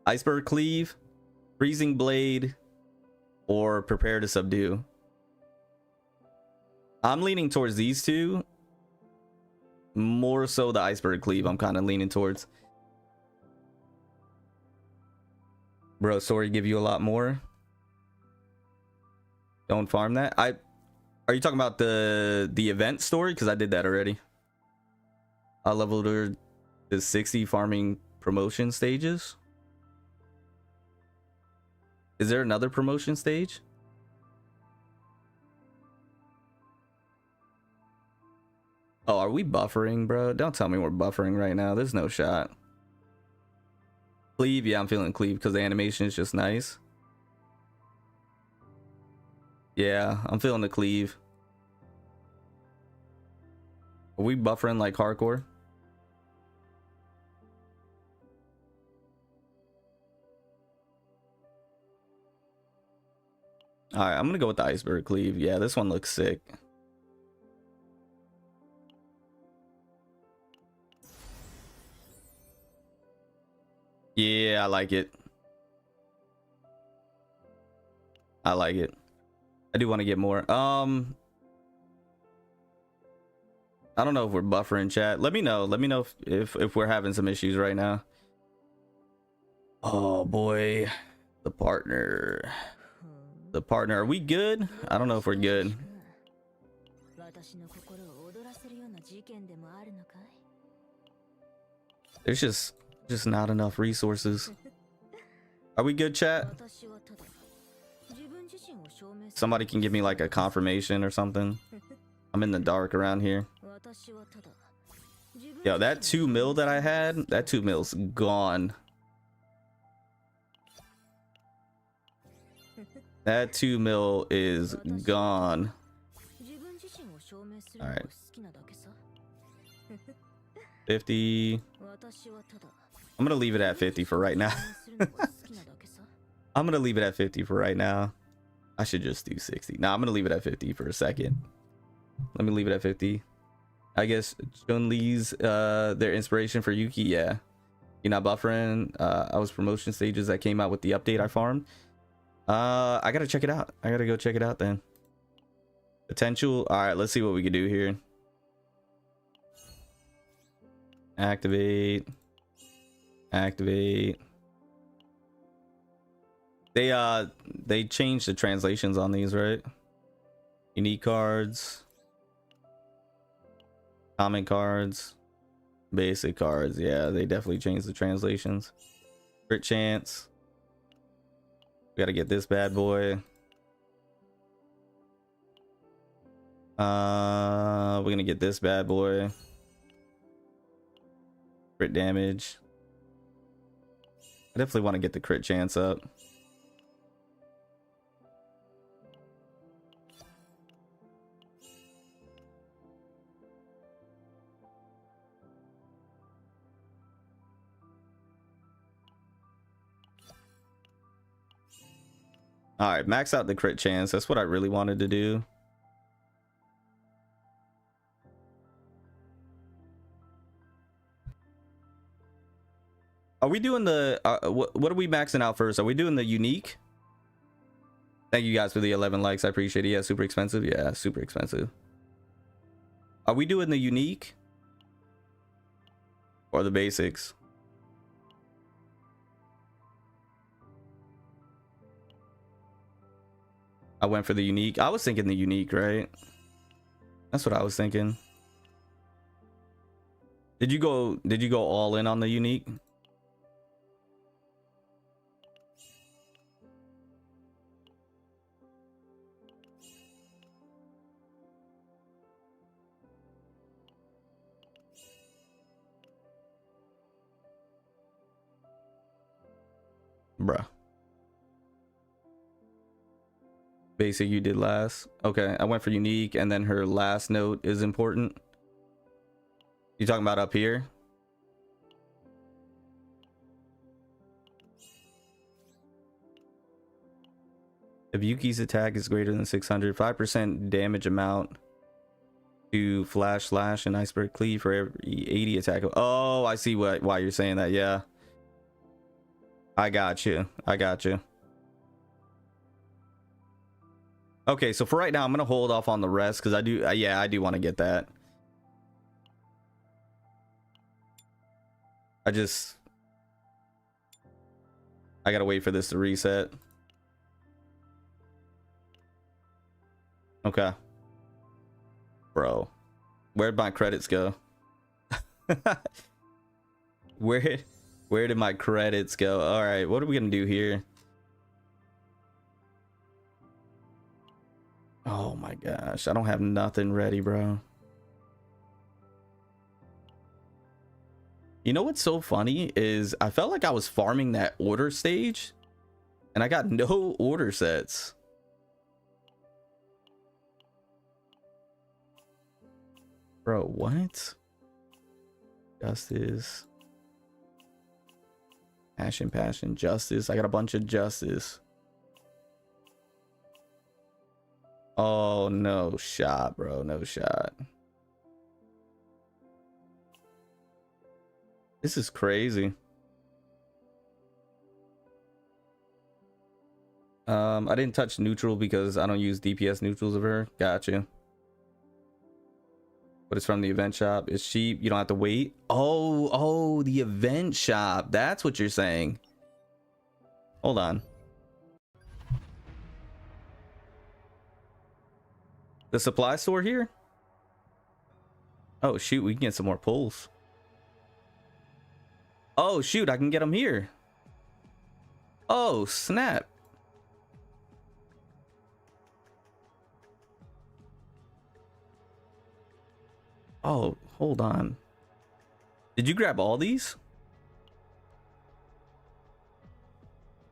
Iceberg Cleave, Freezing Blade, or Prepare to Subdue? I'm leaning towards these two. More so the Iceberg Cleave I'm kind of leaning towards. Bro, sorry, give you a lot more. Don't farm that. Are you talking about the event story? Because I did that already. I leveled her to 60 farming promotion stages. Is there another promotion stage? Oh, are we buffering, bro? Don't tell me we're buffering right now. There's no shot. Cleave, yeah, I'm feeling Cleave because the animation is just nice. Yeah, I'm feeling the Cleave. Are we buffering like hardcore? Alright, I'm gonna go with the Iceberg Cleave. Yeah, this one looks sick. Yeah, I like it. I like it. I do want to get more. I don't know if we're buffering, chat. Let me know. Let me know if we're having some issues right now. Oh boy, the partner. The partner. Are we good? I don't know if we're good. There's just not enough resources. Are we good, chat? Somebody can give me like a confirmation or something. I'm in the dark around here. Yo, that 2 mil that I had, that 2 mil's gone. That 2 mil is gone. All right. 50. I'm gonna leave it at 50 for right now. I'm gonna leave it at 50 for right now. I should just do 60. Nah, I'm gonna leave it at 50 for a second. Let me leave it at 50. I guess Chun-Li's their inspiration for Yuki. Yeah, you're not buffering. I was promotion stages that came out with the update I farmed. I gotta check it out. I gotta go check it out then. Potential. All right, let's see what we can do here. Activate. They changed the translations on these, right? Unique cards, common cards, basic cards. Yeah, they definitely changed the translations. Crit chance. We gotta get this bad boy. We're gonna get this bad boy. Crit damage. I definitely want to get the crit chance up. All right, max out the crit chance. That's what I really wanted to do. Are we doing the what are we maxing out first? Are we doing the unique? Thank you guys for the 11 likes. I appreciate it. Yeah, super expensive. Yeah, super expensive. Are we doing the unique or the basics? I went for the unique. I was thinking the unique, right? That's what I was thinking. Did you go all in on the unique? Bruh. Basic you did last. Okay, I went for unique, and then her last note is important. You talking about up here? If Yuki's attack is greater than 600, 5% damage amount to flash, slash, and iceberg cleave for every 80 attack. Oh, I see why you're saying that. Yeah, I got you. Okay, so for right now, I'm gonna hold off on the rest because I do want to get that. I gotta wait for this to reset. Okay, bro, where'd my credits go? where did my credits go? All right, what are we gonna do here? Oh my gosh, I don't have nothing ready, bro. You know what's so funny is I felt like I was farming that order stage and I got no order sets. Bro, what? Justice. Passion, justice. I got a bunch of justice. Oh, no shot, bro. No shot. This is crazy. I didn't touch neutral because I don't use DPS neutrals of her. Gotcha. but it's from the event shop. It's cheap. You don't have to wait. Oh, the event shop. That's what you're saying. Hold on. The supply store here? Oh, shoot. We can get some more pulls. Oh, shoot. I can get them here. Oh, snap. Oh, hold on. Did you grab all these?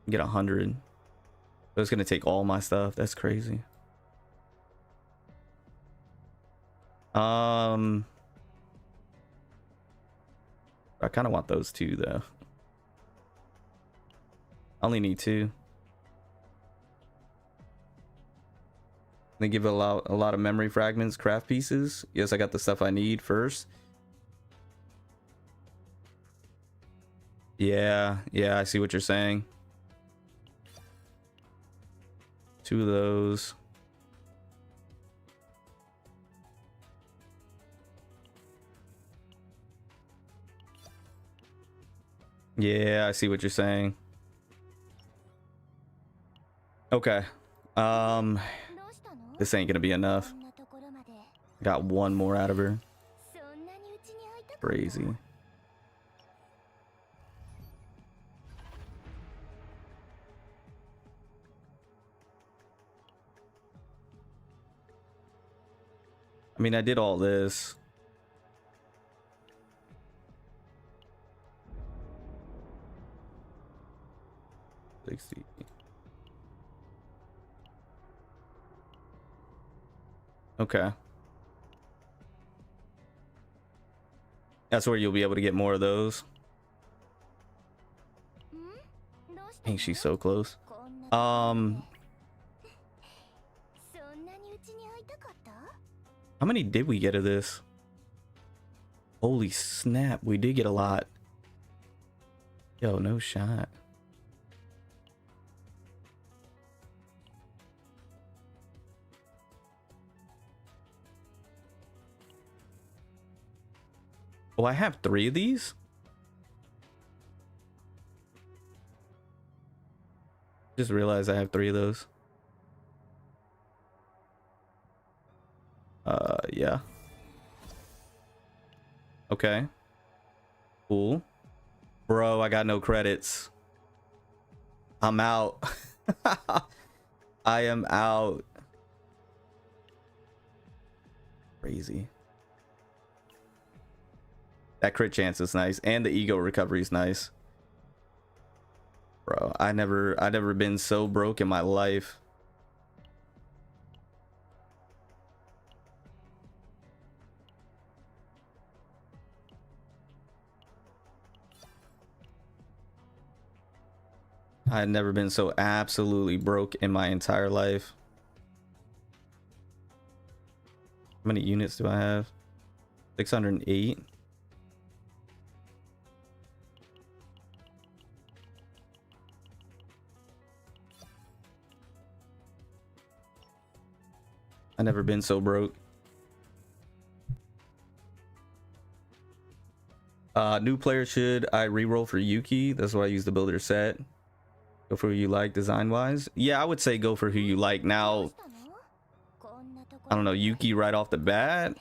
Get 100. It's gonna take all my stuff. That's crazy. I kind of want those two though. I only need 2. They give a lot of memory fragments, craft pieces. Yes, I got the stuff I need first. Yeah, I see what you're saying. 2 of those. Yeah, I see what you're saying. Okay. This ain't gonna be enough. Got 1 more out of her. Crazy. I mean, I did all this. Okay. That's where you'll be able to get more of those. Dang, she's so close. How many did we get of this? Holy snap, we did get a lot. Yo, no shot. Oh, I have 3 of these? Just realized I have 3 of those. Yeah. Okay. Cool. Bro, I got no credits. I'm out. I am out. Crazy. That crit chance is nice, and the ego recovery is nice. Bro, I never been so broke in my life. I had never been so absolutely broke in my entire life. How many units do I have? 608. I never been so broke. New player, should I reroll for Yuki? That's why I use the builder set. Go for who you like design wise. Yeah, I would say go for who you like. Now, I don't know, Yuki right off the bat.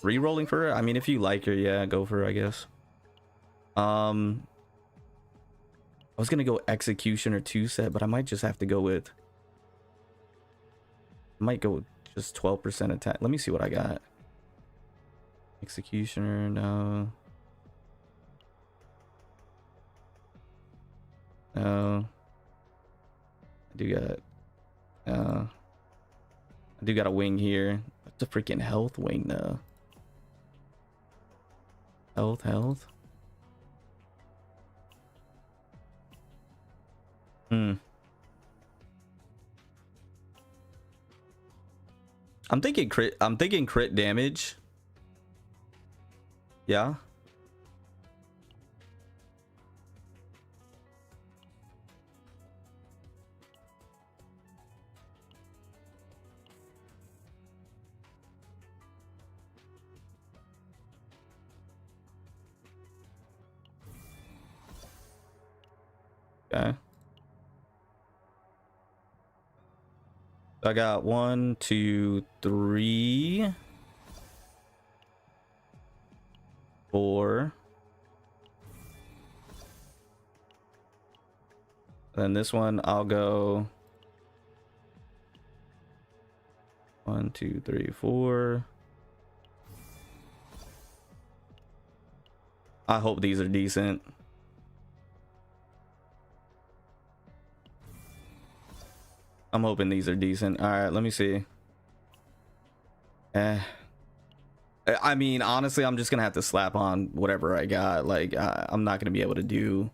Rerolling for her? I mean, if you like her, yeah, go for her, I guess. I was gonna go executioner 2 set, but I might just have to go with, might go with just 12% attack. Let me see what I got. Executioner, no. No. I do got a wing here. What's a freaking health wing though? Health. I'm thinking crit damage. Yeah. Okay. I got 1, 2, 3, 4. Then this one I'll go 1, 2, 3, 4. I hope these are decent. I'm hoping these are decent. All right, let me see. I mean, honestly, I'm just gonna have to slap on whatever I got. Like, I'm not gonna be able to do.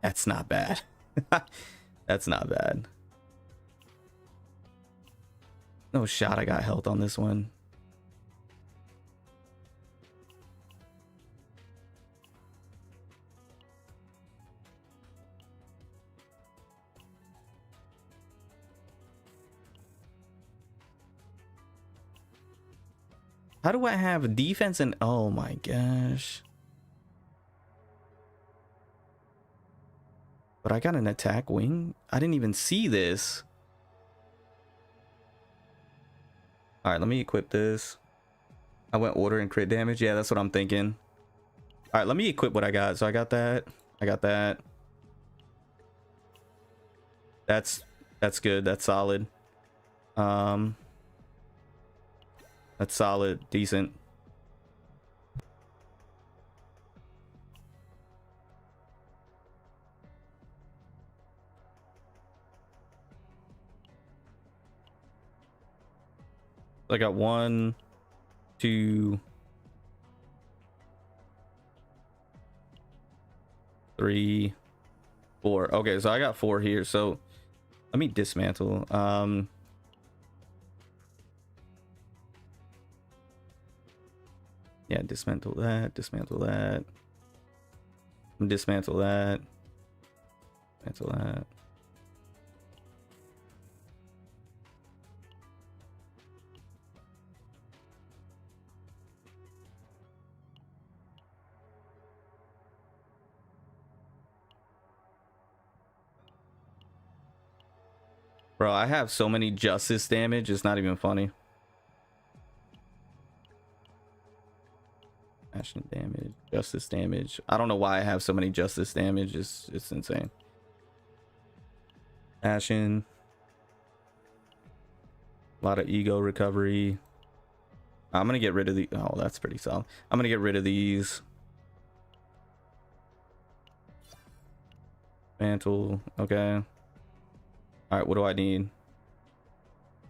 That's not bad. That's not bad. No shot I got health on this one. How do I have defense and oh my gosh. But I got an attack wing. I didn't even see this. All right, let me equip this. I went order and crit damage. Yeah, that's what I'm thinking. All right, let me equip what I got. So I got that. I got that. That's good. That's solid. That's solid, decent. I got 1, 2, 3, 4. Okay, so I got 4 here. So let me dismantle. Yeah, dismantle that, dismantle that, dismantle that, dismantle that. Bro, I have so many justice damage, it's not even funny. Passion damage, justice damage. I don't know why I have so many justice damage. It's insane. Passion. A lot of ego recovery. I'm gonna get rid of the. Oh, that's pretty solid. I'm gonna get rid of these. Mantle. Okay. All right. What do I need?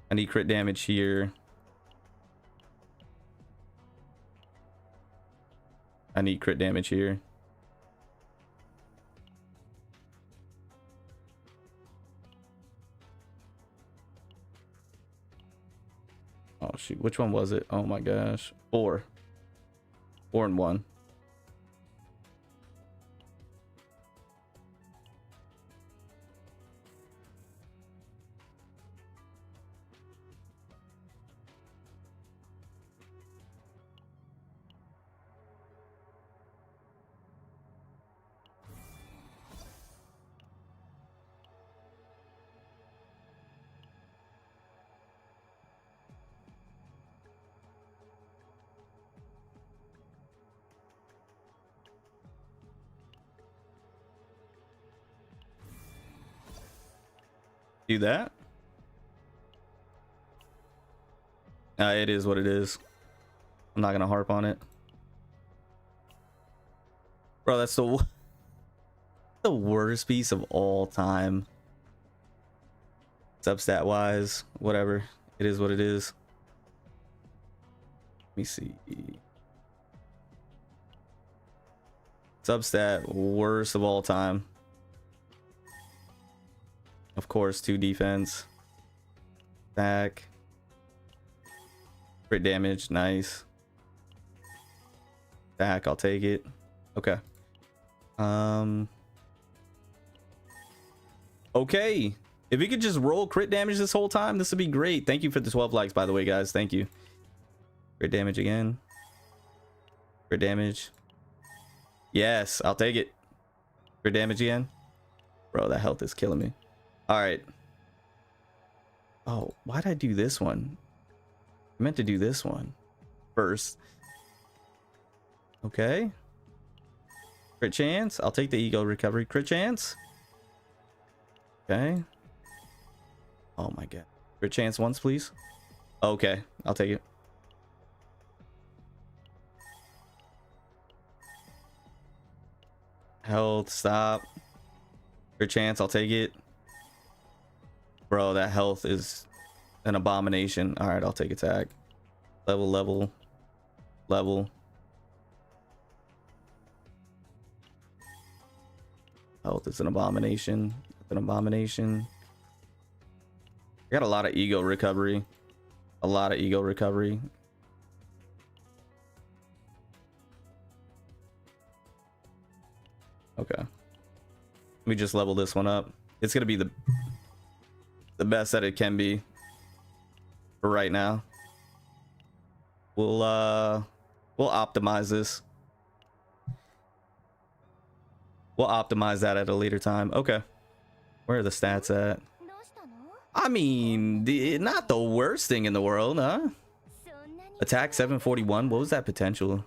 I need crit damage here. I need crit damage here. Oh shoot, which one was it? Oh my gosh. 4 and 1. Do that. It is what it is. I'm not gonna harp on it, bro. That's the worst piece of all time. Substat wise, whatever. It is what it is. Let me see. Substat worst of all time. Of course, 2 defense. Back. Crit damage, nice. Back, I'll take it. Okay. Okay. If we could just roll crit damage this whole time, this would be great. Thank you for the 12 likes, by the way, guys. Thank you. Crit damage again. Crit damage. Yes, I'll take it. Crit damage again. Bro, that health is killing me. All right. Oh, why'd I do this one? I meant to do this one first. Okay. Crit chance. I'll take the ego recovery. Crit chance. Okay. Oh my god. Crit chance once, please. Okay, I'll take it. Health, stop. Crit chance, I'll take it. Bro, that health is an abomination. All right, I'll take attack. Level, level, level. Health is an abomination. An abomination. I got a lot of ego recovery. A lot of ego recovery. Okay. Let me just level this one up. It's gonna be the best that it can be for right now. We'll optimize this. We'll optimize that at a later time. Okay. Where are the stats at? I mean, not the worst thing in the world, huh? Attack 741. What was that potential?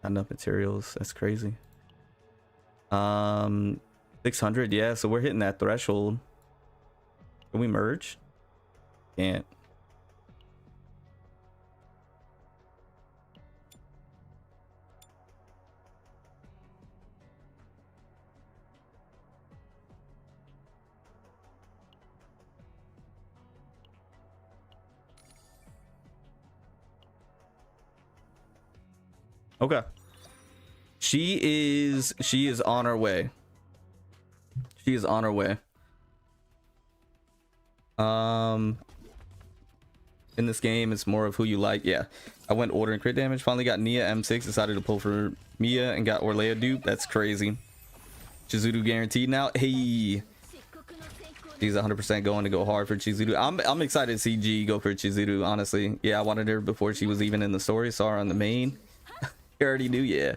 Not enough materials. That's crazy. 600. Yeah, so we're hitting that threshold. Can we merge? Can't. Okay. She is on her way. She is on her way. In this game, it's more of who you like. Yeah. I went order and crit damage. Finally got Nia M6. Decided to pull for Mia and got Orlea dupe. That's crazy. Chizuru guaranteed now. Hey. She's 100% going to go hard for Chizuru. I'm excited to see G go for Chizuru, honestly. Yeah, I wanted her before she was even in the story. Saw her on the main. You already knew, yeah.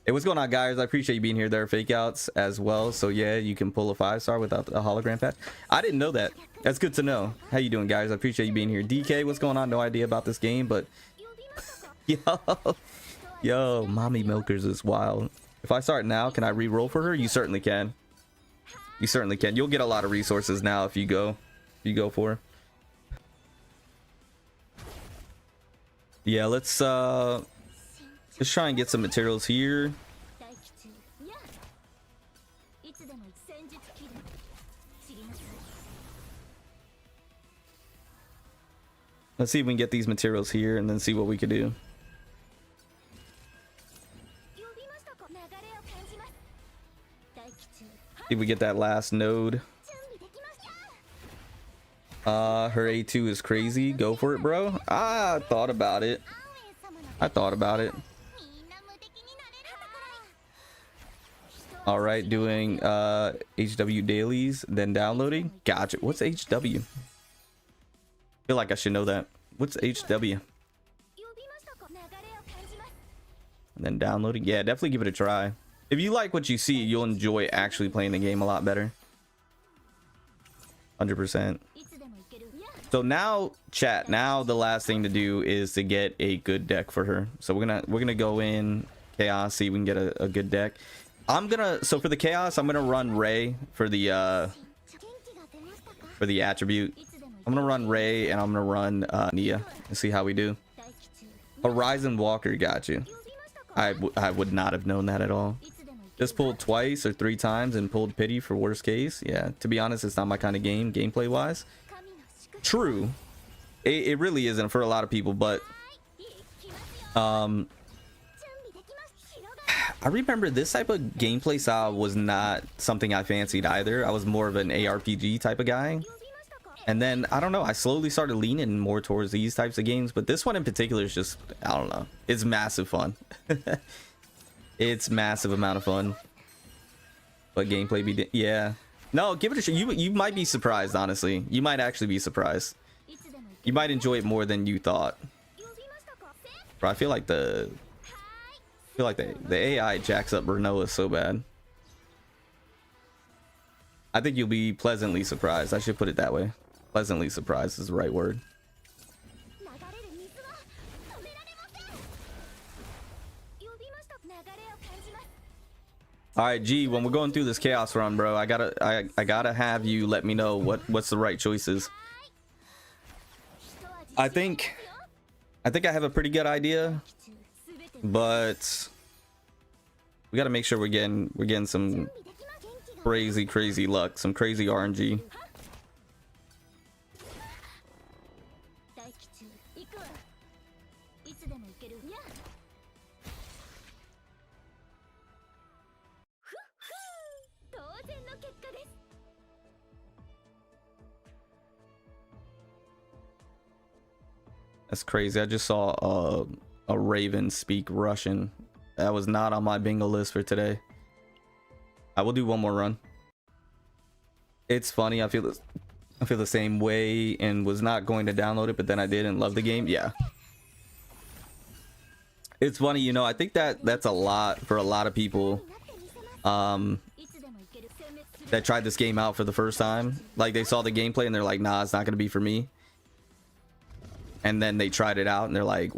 Hey, what's going on, guys? I appreciate you being here. There are fake outs as well, so yeah, you can pull a 5-star without a hologram pack. I didn't know that. That's good to know. How you doing, guys? I appreciate you being here. DK, what's going on? No idea about this game, but yo, mommy milkers is wild. If I start now, can I re-roll for her? You certainly can. You certainly can. You'll get a lot of resources now if you go for her. Yeah, let's try and get some materials here. Let's see if we can get these materials here and then see what we could do. See if we get that last node. Her A2 is crazy. Go for it, bro. I thought about it. All right, doing HW dailies, then downloading. Gotcha. What's HW? Feel like I should know that. What's HW? And then downloading. Yeah, definitely give it a try. If you like what you see, you'll enjoy actually playing the game a lot better. 100%. So now, chat. Now the last thing to do is to get a good deck for her. So we're gonna go in chaos, see if we can get a good deck. So for the chaos, I'm gonna run Ray for the attribute. I'm gonna run Ray and I'm gonna run Nia and see how we do. Horizon Walker, got you. I would not have known that at all. Just pulled twice or 3 times and pulled pity for worst case. Yeah, to be honest, it's not my kind of game, gameplay wise. True, it really isn't for a lot of people, but I remember this type of gameplay style was not something I fancied either. I was more of an ARPG type of guy, and then I don't know, I slowly started leaning more towards these types of games, but this one in particular is just, I don't know, it's massive fun. It's massive amount of fun, but gameplay be yeah. No, give it a shot. You might be surprised, honestly. You might actually be surprised. You might enjoy it more than you thought. Bro, I feel like the AI jacks up Renoa so bad. I think you'll be pleasantly surprised. I should put it that way. Pleasantly surprised is the right word. All right, G, when we're going through this chaos run, bro, I gotta have you let me know what's the right choices. I think I have a pretty good idea, but we gotta make sure we're getting some crazy luck, some crazy RNG. That's crazy. I just saw a Raven speak Russian. That was not on my bingo list for today. I will do one more run. It's funny. I feel the same way and was not going to download it, but then I did and loved the game. Yeah. It's funny, you know, I think that's a lot for a lot of people that tried this game out for the first time. Like, they saw the gameplay and they're like, nah, it's not going to be for me. And then they tried it out and they're like,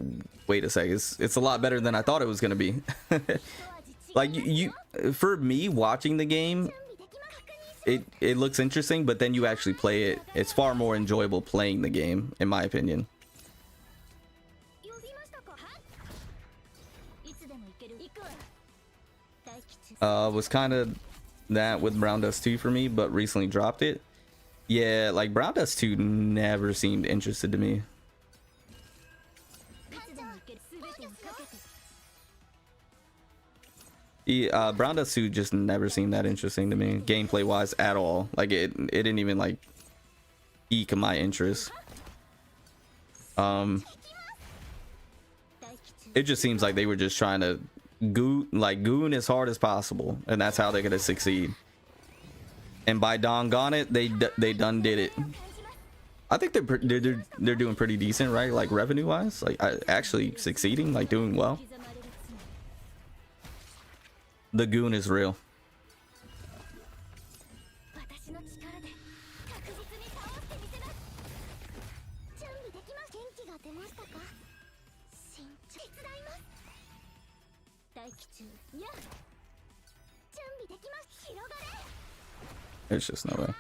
wait a second, it's a lot better than I thought it was going to be. Like, for me watching the game, it looks interesting, but then you actually play it, it's far more enjoyable playing the game, in my opinion. Was kind of that with Brown Dust 2 for me, but recently dropped it. Yeah, like Brown Dust 2 never seemed interested to me. Brown Dust 2 just never seemed that interesting to me, gameplay wise at all. Like it didn't even like pique my interest. It just seems like they were just trying to goon as hard as possible, and that's how they're gonna succeed. And by doggone it, they done did it. I think they're doing pretty decent, right? Like revenue wise, like actually succeeding, like doing well. The goon is real. There's just no way.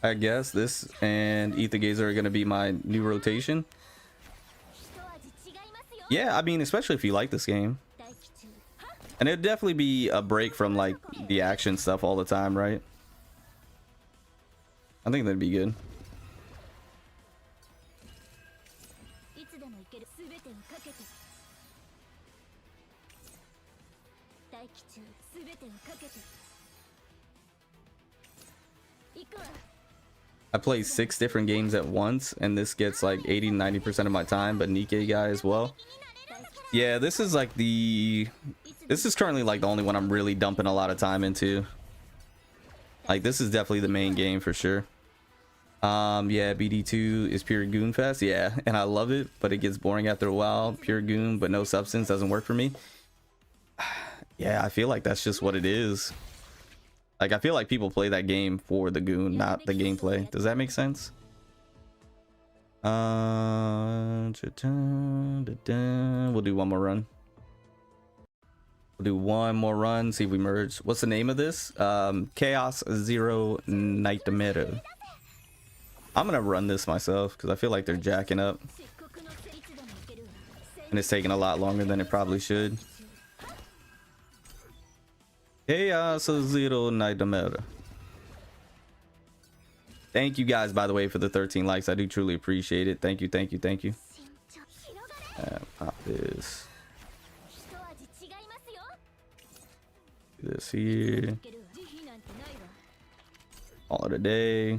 I guess this and Ether Gazer are going to be my new rotation. Yeah, I mean, especially if you like this game. And it'd definitely be a break from like the action stuff all the time, right? I think that'd be good. I play 6 different games at once, and this gets like 80-90% of my time, but Nikkei guy as well. Yeah, this is like this is currently like the only one I'm really dumping a lot of time into. Like, this is definitely the main game for sure. Yeah, BD2 is pure goon fest. Yeah, and I love it, but it gets boring after a while. Pure goon, but no substance doesn't work for me. Yeah, I feel like that's just what it is. Like, I feel like people play that game for the goon, not the gameplay. Does that make sense? We'll do one more run. We'll do one more run, see if we merge. What's the name of this? Chaos Zero Nightmare. I'm gonna run this myself because I feel like they're jacking up. And it's taking a lot longer than it probably should. Chaos Zero Nightmare. Thank you guys, by the way, for the 13 likes. I do truly appreciate it. Thank you, thank you, thank you. Pop this. Do this here. Call it a day.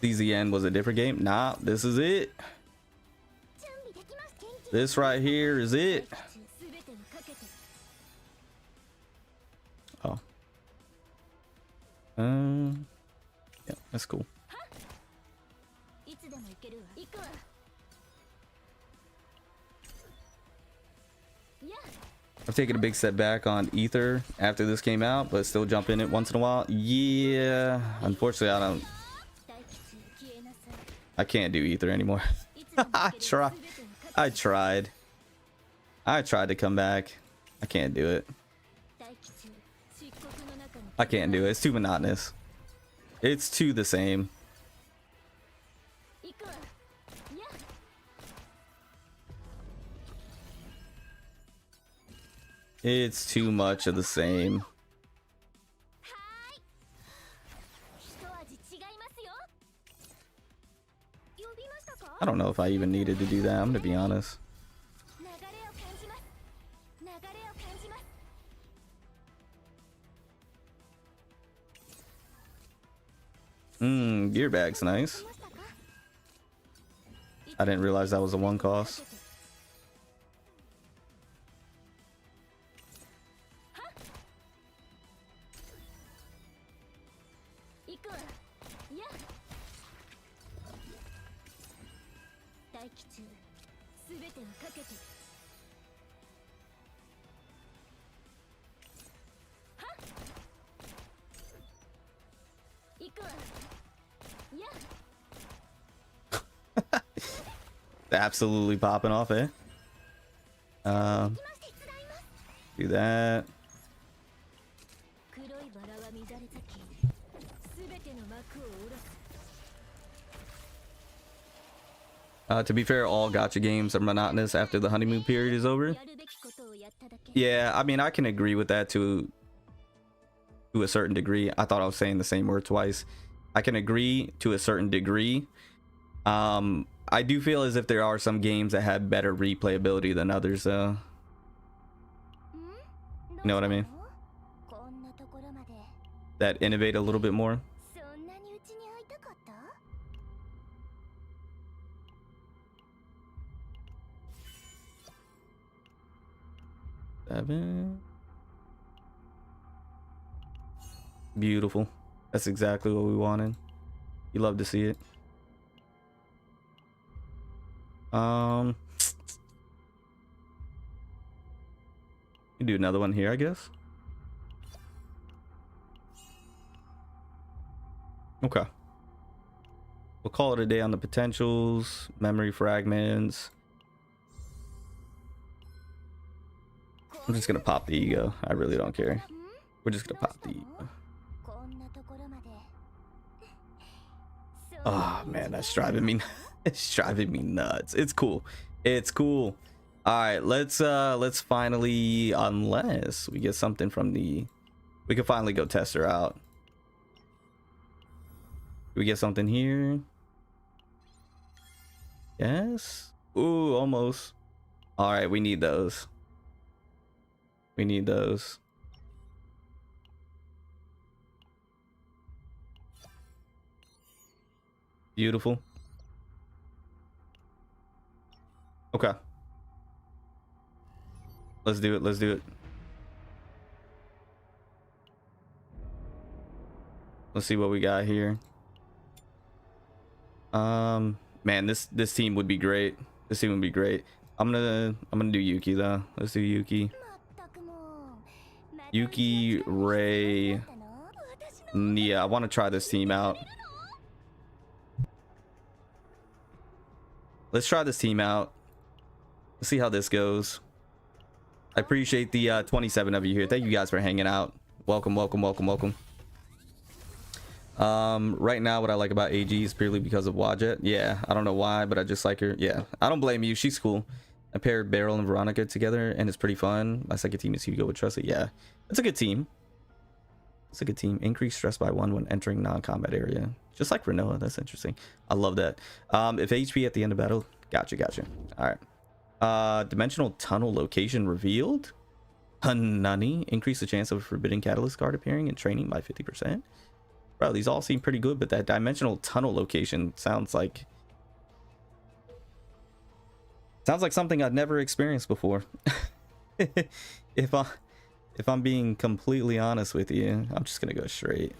CZN was a different game. Nah, this is it. This right here is it. Oh. Yeah, that's cool. I've taken a big step back on Ether after this came out, but still jump in it once in a while. Yeah, unfortunately, I can't do Ether anymore. I tried to come back. I can't do it. I can't do it. It's too monotonous. It's too the same. It's too much of the same. I don't know if I even needed to do that. I'm gonna be honest. Gear bag's nice. I didn't realize that was a one cost. Absolutely popping off, eh? Do that. To be fair, all gacha games are monotonous after the honeymoon period is over. Yeah, I mean, I can agree with that to a certain degree. I thought I was saying the same word twice. I can agree to a certain degree. I do feel as if there are some games that have better replayability than others, though. You know what I mean? That innovate a little bit more. Seven. Beautiful. That's exactly what we wanted. You love to see it. You do another one here, I guess. Okay. We'll call it a day on the potentials, memory fragments. I'm just gonna pop the ego. I really don't care. We're just gonna pop the ego. Oh man, that's driving me. It's driving me nuts. It's cool. It's cool. All right, let's finally, unless we get something from the, we can finally go test her out. Do we get something here? Yes. Ooh, almost. All right, we need those. We need those. Beautiful. Okay. Let's do it. Let's do it. Let's see what we got here. Man, this team would be great. This team would be great. I'm gonna do Yuki though. Let's do Yuki. Yuki, Ray. Yeah, I want to try this team out. Let's try this team out. Let's see how this goes. I appreciate the 27 of you here. Thank you guys for hanging out. Welcome, welcome, welcome, welcome. Right now, what I like about AG is purely because of Wadjet. Yeah, I don't know why, but I just like her. Yeah, I don't blame you. She's cool. I paired Beryl and Veronica together, and it's pretty fun. My second team is Hugo with Trusted. Yeah, it's a good team. It's a good team. Increase stress by 1 when entering non-combat area. Just like Renoa. That's interesting. I love that. If HP at the end of battle. Gotcha, gotcha. All right. Dimensional tunnel location revealed. Hanani. Increase the chance of a forbidden catalyst card appearing in training by 50%. Bro, these all seem pretty good, but that dimensional tunnel location sounds like something I'd never experienced before. if I'm being completely honest with you, I'm just gonna go straight.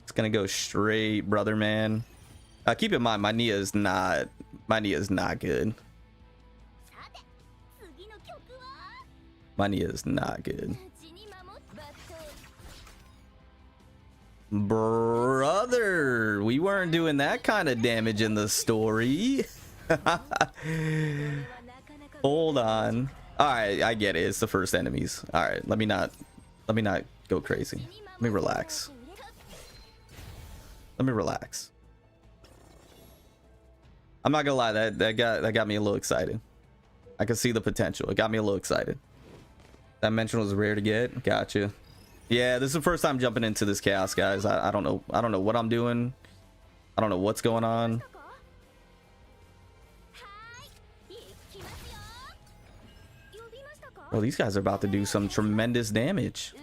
It's gonna go straight, brother, man. Keep in mind, my Nia is not good. My Nia is not good. Brother, we weren't doing that kind of damage in the story. Hold on. All right, I get it. It's the first enemies. All right, let me not go crazy. Let me relax. Let me relax. I'm not gonna lie, that got me a little excited. I can see the potential. It got me a little excited. That mention was rare to get. Gotcha. Yeah, this is the first time jumping into this chaos, guys. I don't know what I'm doing. I don't know what's going on. Well, these guys are about to do some tremendous damage.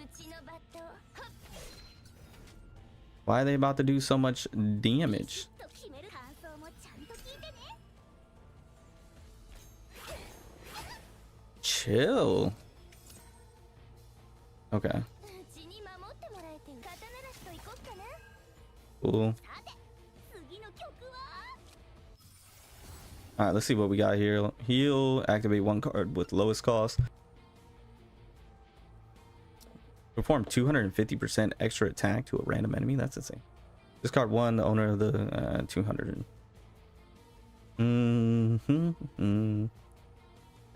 Why are they about to do so much damage? Chill. Okay. Cool. All right, let's see what we got here. Heal, activate one card with lowest cost. Perform 250% extra attack to a random enemy. That's insane. Discard one, the owner of the 200.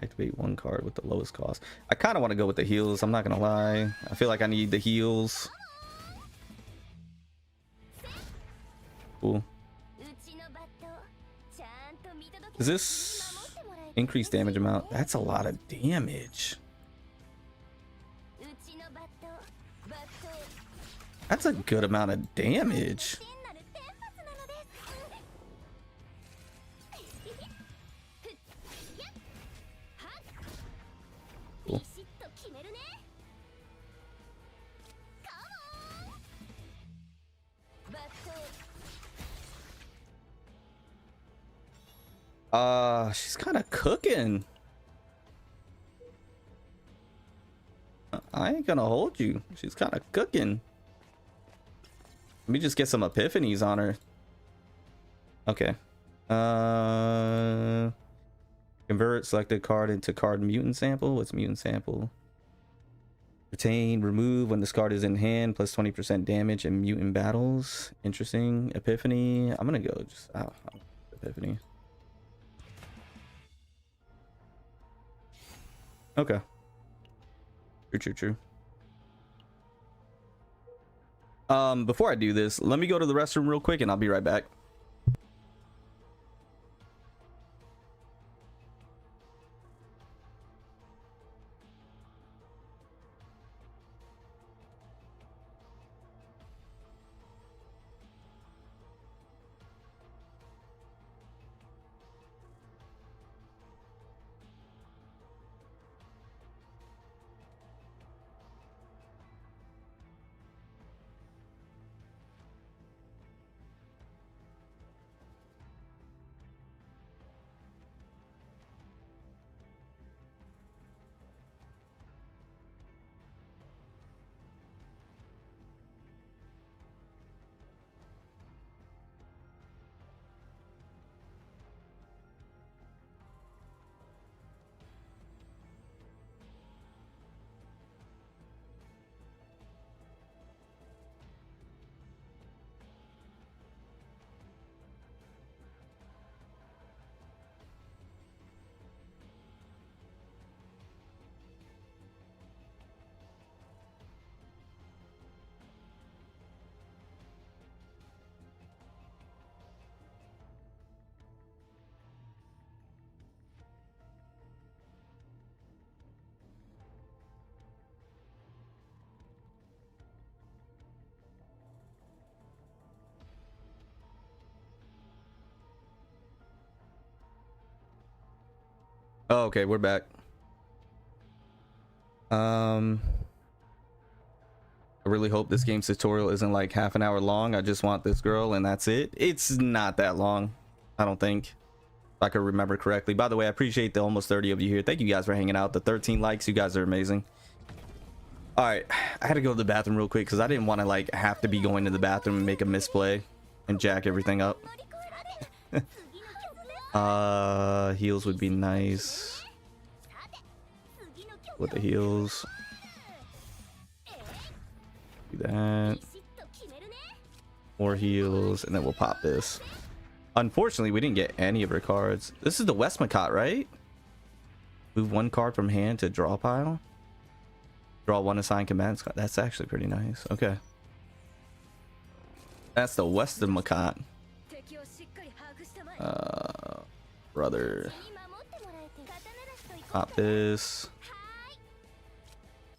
Activate one card with the lowest cost. I kind of want to go with the heals. I'm not gonna lie. I feel like I need the heals. Cool. Is this increased damage amount? That's a lot of damage. That's a good amount of damage. Cool. She's kind of cooking. I ain't gonna hold you. She's kind of cooking. Let me just get some epiphanies on her. Okay. Convert selected card into card mutant sample. What's mutant sample? Retain, remove when this card is in hand, plus 20% damage in mutant battles. Interesting. Epiphany. I'm gonna go just epiphany. Okay. True. Before I do this, let me go to the restroom real quick and I'll be right back. Oh, okay, we're back. I really hope this game's tutorial isn't like half an hour long. I just want this girl and that's it. It's not that long, I don't think, if I could remember correctly. By the way, I appreciate the almost 30 of you here. Thank you guys for hanging out. The 13 likes, you guys are amazing. All right, I had to go to the bathroom real quick because I didn't want to like have to be going to the bathroom and make a misplay and jack everything up. Heals would be nice with the heals. Do that. More heals, and then we'll pop this. Unfortunately, we didn't get any of her cards. This is the Westmacott, right? Move one card from hand to draw pile. Draw one assigned commands card. That's actually pretty nice. Okay. That's the Westmacott. Brother. Pop this.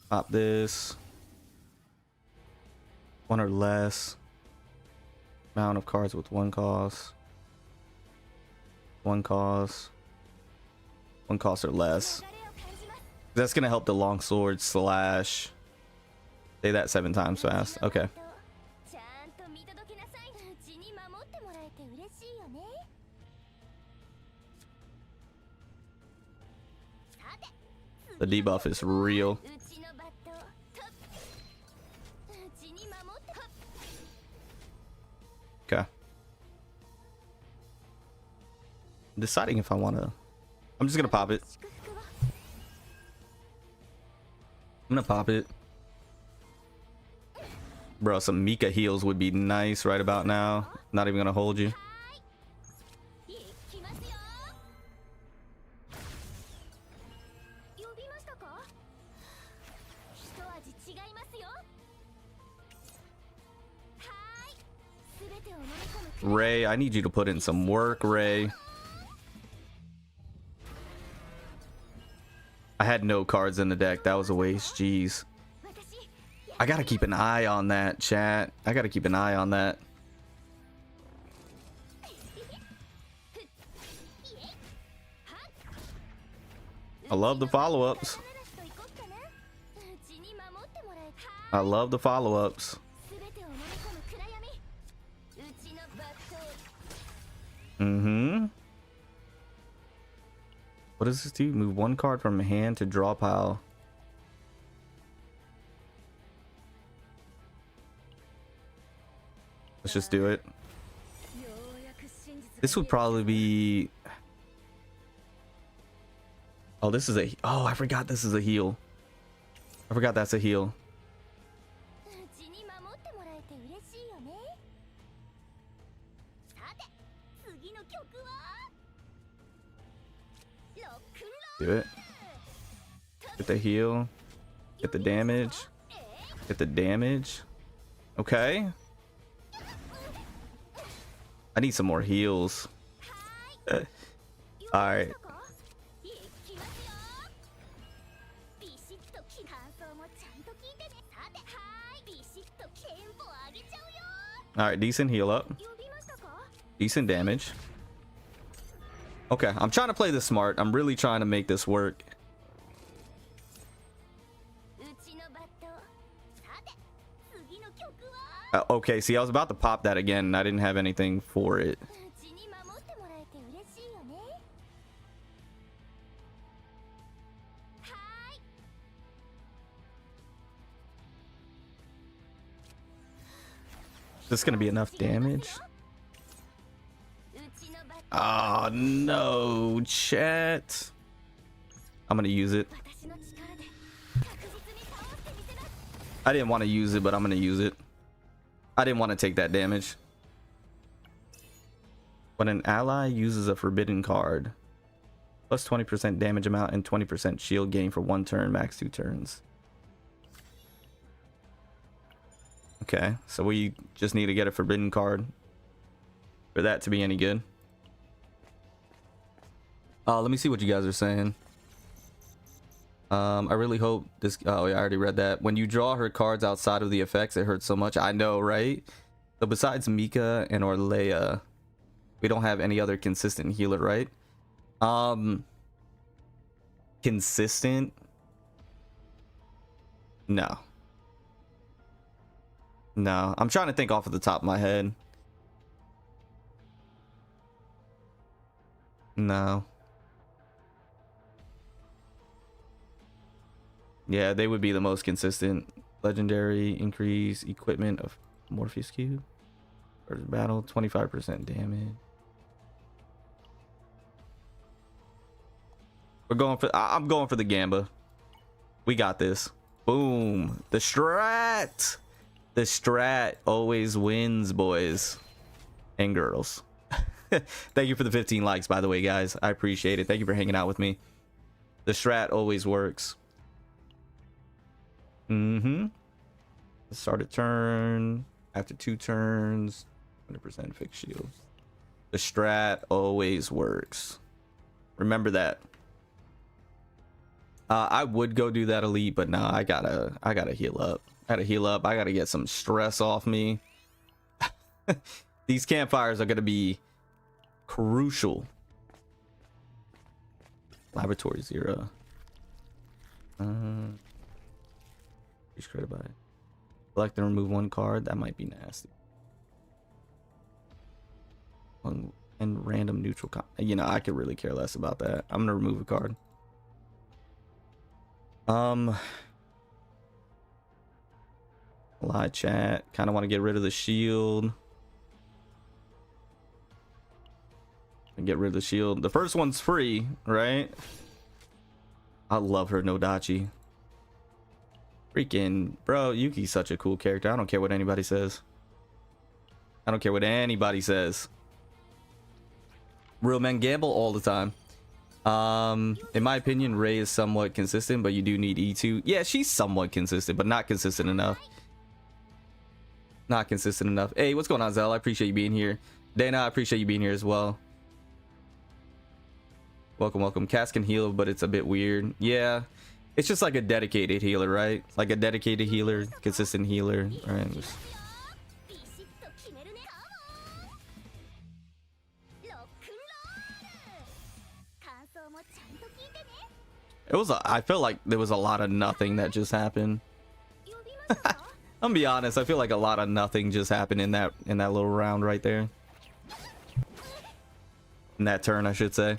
Pop this. One or less. Amount of cards with one cost. One cost. One cost or less. That's gonna help the longsword slash. Say that 7 times fast. Okay. The debuff is real. Okay. I'm deciding if I want to. I'm just gonna pop it. I'm gonna pop it. Bro, some Mika heals would be nice right about now. Not even gonna hold you. Ray, I need you to put in some work, Ray. I had no cards in the deck. That was a waste. Jeez. I gotta keep an eye on that, chat. I gotta keep an eye on that. I love the follow-ups. I love the follow-ups. What does this do? Move one card from hand to draw pile. Let's just do it. This would probably be... Oh, this is a... Oh, I forgot this is a heal. I forgot that's a heal. Do it. Get the heal. Get the damage. Get the damage. Okay. I need some more heals. Alright. Alright, decent heal up. Decent damage. Okay, I'm trying to play this smart. I'm really trying to make this work. Okay, see, I was about to pop that again, and I didn't have anything for it. Is this gonna be enough damage? Oh no, chat. I'm gonna use it. I didn't want to use it, but I'm gonna use it. I didn't want to take that damage. When an ally uses a forbidden card, plus 20% damage amount and 20% shield gain for 1 turn, max 2 turns. Okay, so we just need to get a forbidden card for that to be any good. Let me see what you guys are saying. I really hope this... Oh, yeah, I already read that. When you draw her cards outside of the effects, it hurts so much. I know, right? So besides Mika and Orlea, we don't have any other consistent healer, right? Consistent? No. No, I'm trying to think off of the top of my head. No. Yeah, they would be the most consistent. Legendary increase equipment of Morpheus Cube. First battle, 25% damage. We're going for. I'm going for the Gamba. We got this. Boom. The strat. The strat always wins, boys and girls. Thank you for the 15 likes, by the way, guys. I appreciate it. Thank you for hanging out with me. The strat always works. Start a turn. After 2 turns, 100% fixed shield. The strat always works. Remember that. I would go do that elite, but nah, I gotta heal up. I gotta get some stress off me. These campfires are gonna be crucial. Laboratory 0. He's credit by. Select and remove 1 card. That might be nasty. And random neutral. You know, I could really care less about that. I'm gonna remove a card. Live chat. Kind of want to get rid of the shield. And get rid of the shield. The first one's free, right? I love her Nodachi. Freaking bro, Yuki's such a cool character. I don't care what anybody says. I don't care what anybody says. Real men gamble all the time. In my opinion, Ray is somewhat consistent, but you do need E2. Yeah, she's somewhat consistent, but not consistent enough. Not consistent enough. Hey, what's going on, Zell? I appreciate you being here. Dana, I appreciate you being here as well. Welcome, welcome. Cass can heal, but it's a bit weird. Yeah, it's just like a dedicated healer, right? Like a dedicated healer, consistent healer. All right. It was I feel like there was a lot of nothing that just happened. I'm gonna be honest, I feel like a lot of nothing just happened in that little round right there. In that turn, I should say.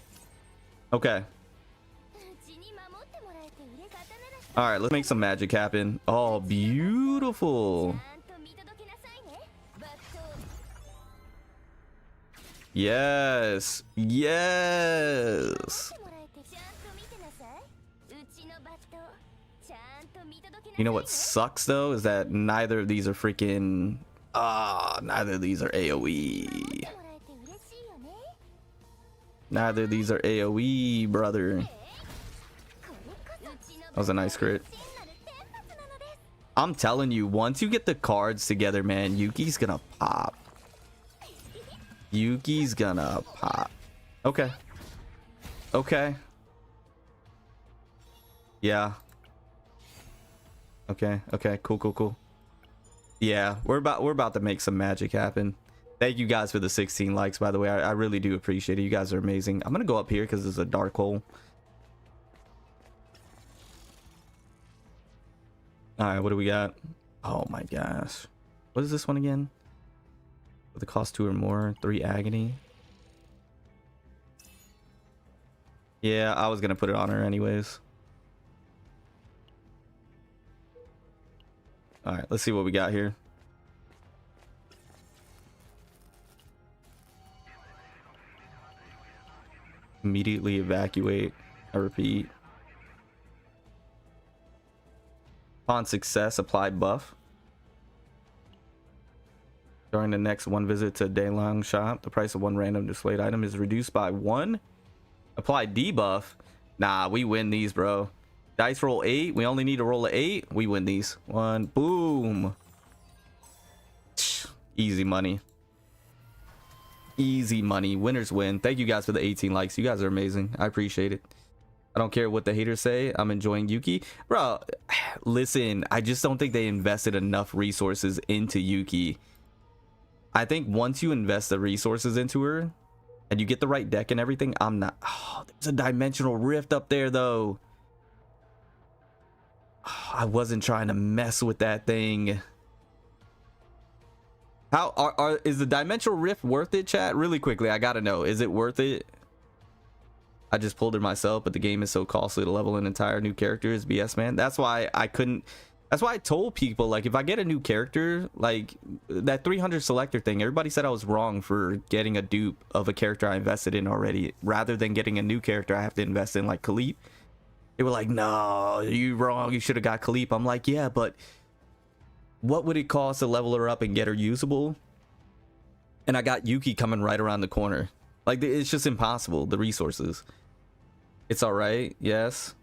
Okay. All right, let's make some magic happen. Oh, beautiful. Yes. Yes. You know what sucks though is that neither of these are freaking neither of these are AoE. Neither of these are AoE, brother. That was a nice crit. I'm telling you, once you get the cards together, man, Yuki's gonna pop. Yuki's gonna pop. Okay. Okay. Yeah. Okay, okay, cool. Yeah, we're about to make some magic happen. Thank you guys for the 16 likes, by the way. I really do appreciate it. You guys are amazing. I'm gonna go up here because there's a dark hole. All right, what do we got? Oh my gosh, what is this one again? With the cost 2 or more, 3 agony. Yeah, I was gonna put it on her anyways. All right, let's see what we got here. Immediately evacuate. I repeat. Upon success, apply buff. During the next 1 visit to Daylong shop, the price of 1 random displayed item is reduced by 1. Apply debuff. Nah, we win these, bro. Dice roll 8. We only need to roll an 8. We win these. 1. Boom. Easy money. Easy money. Winners win. Thank you guys for the 18 likes. You guys are amazing. I appreciate it. I don't care what the haters say. I'm enjoying Yuki. Bro, listen, I just don't think they invested enough resources into Yuki. I think once you invest the resources into her and you get the right deck and everything, I'm not... Oh, there's a dimensional rift up there, though. I wasn't trying to mess with that thing. How is the dimensional rift worth it, chat? Really quickly, I gotta know, is it worth it? I just pulled it myself, but the game is so costly to level an entire new character is BS, man. That's why I couldn't. That's why I told people, like, if I get a new character, like that 300 selector thing, everybody said I was wrong for getting a dupe of a character I invested in already, rather than getting a new character I have to invest in, like Khalid. They were like, no, you wrong. You should have got Khalid. I'm like, yeah, but what would it cost to level her up and get her usable? And I got Yuki coming right around the corner. Like, it's just impossible, the resources. It's all right, yes.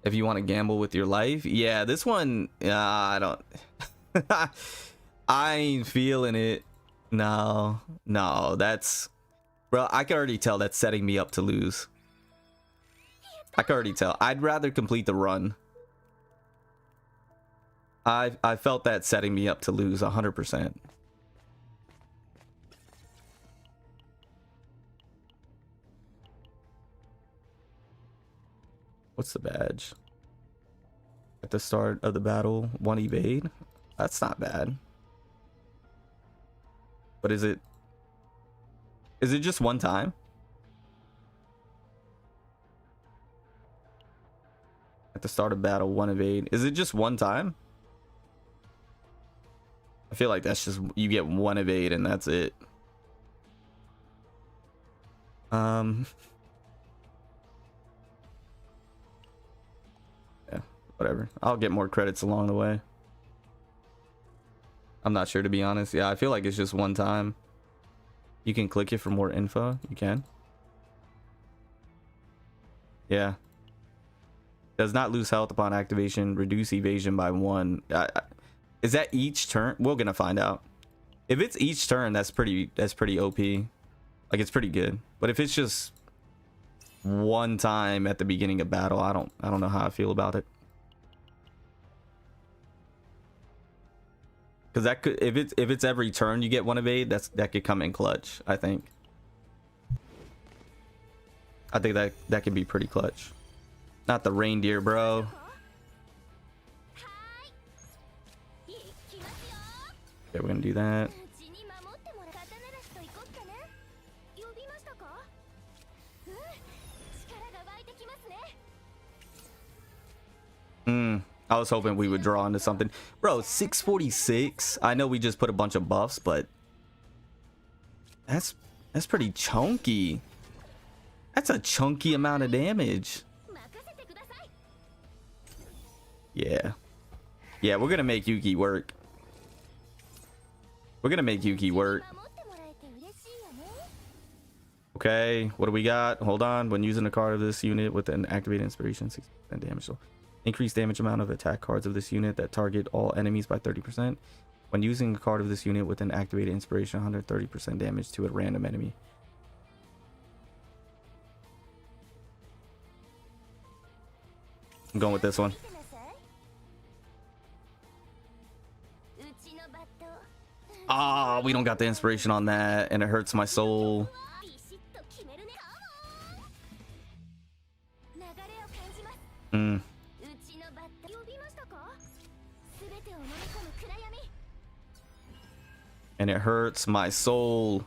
If you want to gamble with your life. Yeah, this one, I don't... I ain't feeling it. No, that's... Bro, I can already tell that's setting me up to lose. I can already tell. I'd rather complete the run. I felt that setting me up to lose 100%. What's the badge? At the start of the battle, 1 evade. That's not bad. But is it just one time? At the start of battle, 1 evade. Is it just one time? I feel like that's just, you get 1 evade and that's it. Yeah, whatever. I'll get more credits along the way. I'm not sure, to be honest. Yeah, I feel like it's just one time. You can click it for more info. You can. Yeah. Does not lose health upon activation. Reduce evasion by 1. Is that each turn? We're gonna find out. If it's each turn, that's pretty OP. Like, it's pretty good. But if it's just one time at the beginning of battle, I don't know how I feel about it. Because that could, if it's every turn you get 1 evade, that could come in clutch. I think that could be pretty clutch. Not the reindeer, bro. Okay, we're gonna do that. I was hoping we would draw into something. Bro, 646. I know we just put a bunch of buffs, but that's pretty chunky. That's a chunky amount of damage. Yeah. Yeah, we're gonna make Yuki work. We're gonna make Yuki work. Okay, what do we got? Hold on. When using a card of this unit with an activated inspiration, 60% damage. So increase damage amount of attack cards of this unit that target all enemies by 30%. When using a card of this unit with an activated inspiration, 130% damage to a random enemy. I'm going with this one. Ah, we don't got the inspiration on that, and it hurts my soul. And it hurts my soul.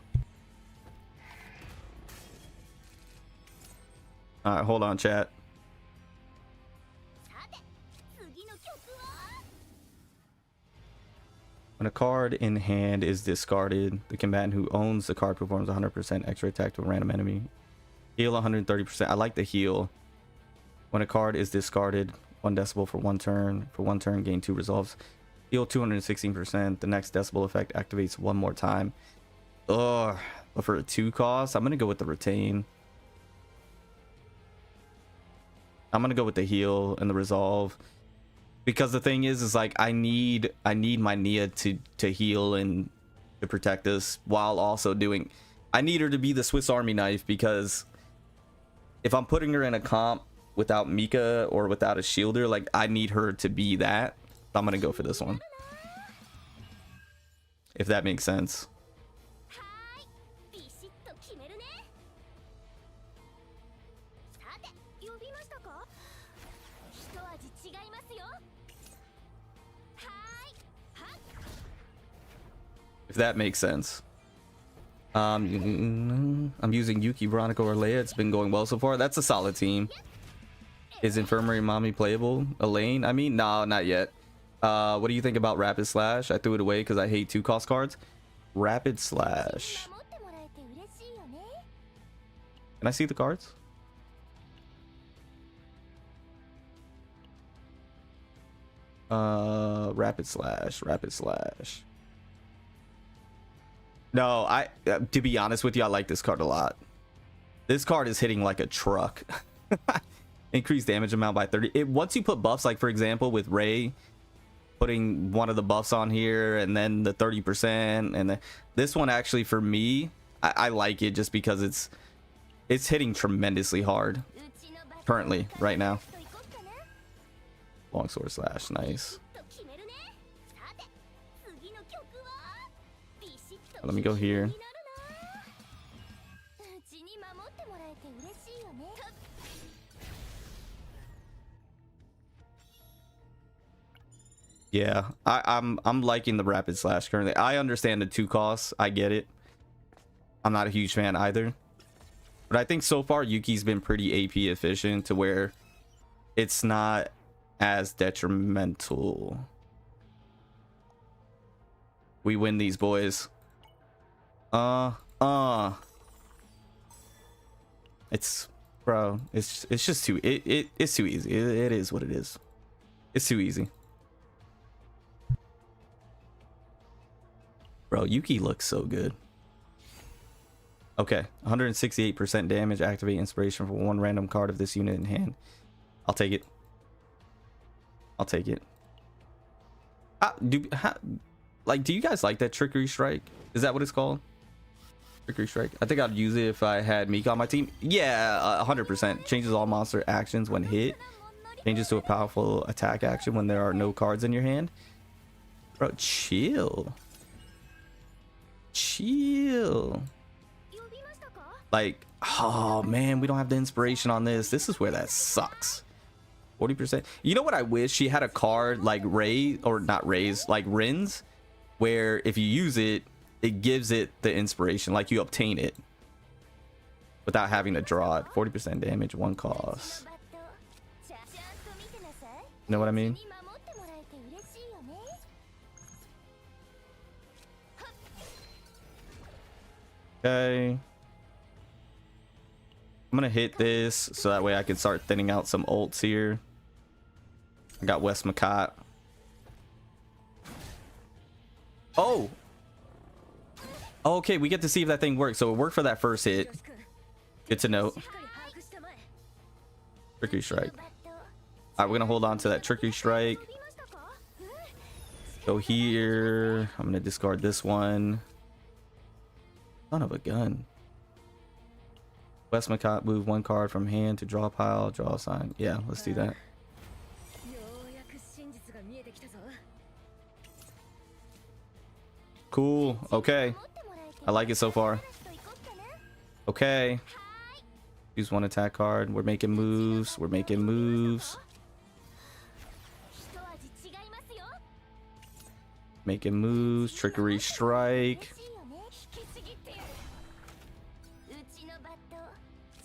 All right, hold on, chat. When a card in hand is discarded, the combatant who owns the card performs 100% extra attack to a random enemy. Heal 130%. I like the heal. When a card is discarded, 1 decibel for 1 turn. For 1 turn, gain 2 resolves. Heal 216%. The next decibel effect activates 1 more time. Ugh. But for a 2 cost, I'm going to go with the retain. I'm going to go with the heal and the resolve. Because the thing is like I need my Nia to heal and to protect us while also doing. I need her to be the Swiss Army knife, because if I'm putting her in a comp without Mika or without a shielder, like I need her to be that. I'm gonna go for this one, if that makes sense. That makes sense. I'm using Yuki, Veronica, or Leia. It's been going well so far. That's a solid team. Is Infirmary Mommy playable? Elaine? I mean, no, not yet. What do you think about Rapid Slash? I threw it away because I hate 2-cost cards. Rapid Slash. Can I see the cards? Rapid Slash. No, to be honest with you, I like this card a lot. This card is hitting like a truck. Increased damage amount by 30. Once you put buffs, like for example with Ray, putting one of the buffs on here and then the 30%, and this one actually for me, I like it just because it's hitting tremendously hard currently right now. Longsword Slash, nice. Let me go here. Yeah, I'm liking the Rapid Slash currently. I understand the 2 costs. I get it. I'm not a huge fan either. But I think so far Yuki's been pretty AP efficient to where it's not as detrimental. We win these boys. It's bro, it's just too it's too easy. It is what it is. It's too easy. Bro, Yuki looks so good. Okay, 168% damage. Activate inspiration for 1 random card of this unit in hand. I'll take it. I'll take it. Do you guys like that Trickery Strike? Is that what it's called? Trickery Strike. I think I'd use it if I had Mika on my team. Yeah, 100%. Changes all monster actions when hit. Changes to a powerful attack action when there are no cards in your hand. Bro, chill. Chill. Like, oh man, we don't have the inspiration on this. This is where that sucks. 40%. You know what I wish? She had a card like Ray, or not Ray's, like Rin's, where if you use it, it gives it the inspiration, like you obtain it without having to draw it. 40% damage, 1 cost. You know what I mean? Okay. I'm gonna hit this so that way I can start thinning out some ults here. I got West Macott. Oh! Okay, we get to see if that thing works. So it worked for that first hit. Good to know. Trickery Strike. Alright, we're gonna hold on to that Trickery Strike. Go here. I'm gonna discard this one. Son of a gun. West Macott, move 1 card from hand to draw pile, draw a sign. Yeah, let's do that. Cool. Okay. I like it so far. Okay. Use 1 attack card. We're making moves. We're making moves. Making moves. Trickery Strike.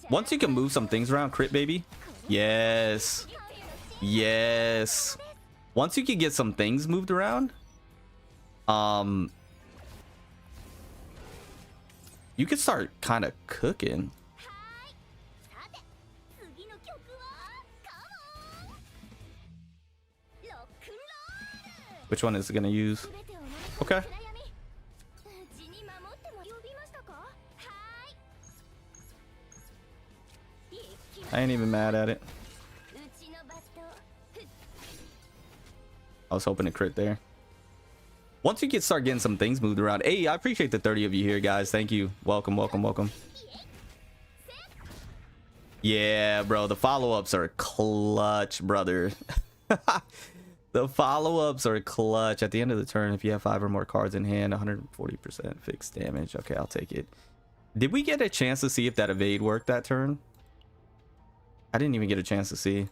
Once you can move some things around, crit baby. Yes. Yes. Once you can get some things moved around, you can start kind of cooking. Which one is it gonna use? Okay. I ain't even mad at it. I was hoping to crit there. Once you start getting some things moved around. Hey, I appreciate the 30 of you here, guys. Thank you. Welcome, welcome, welcome. Yeah, bro. The follow-ups are clutch, brother. The follow-ups are clutch. At the end of the turn, if you have 5 or more cards in hand, 140% fixed damage. Okay, I'll take it. Did we get a chance to see if that evade worked that turn? I didn't even get a chance to see.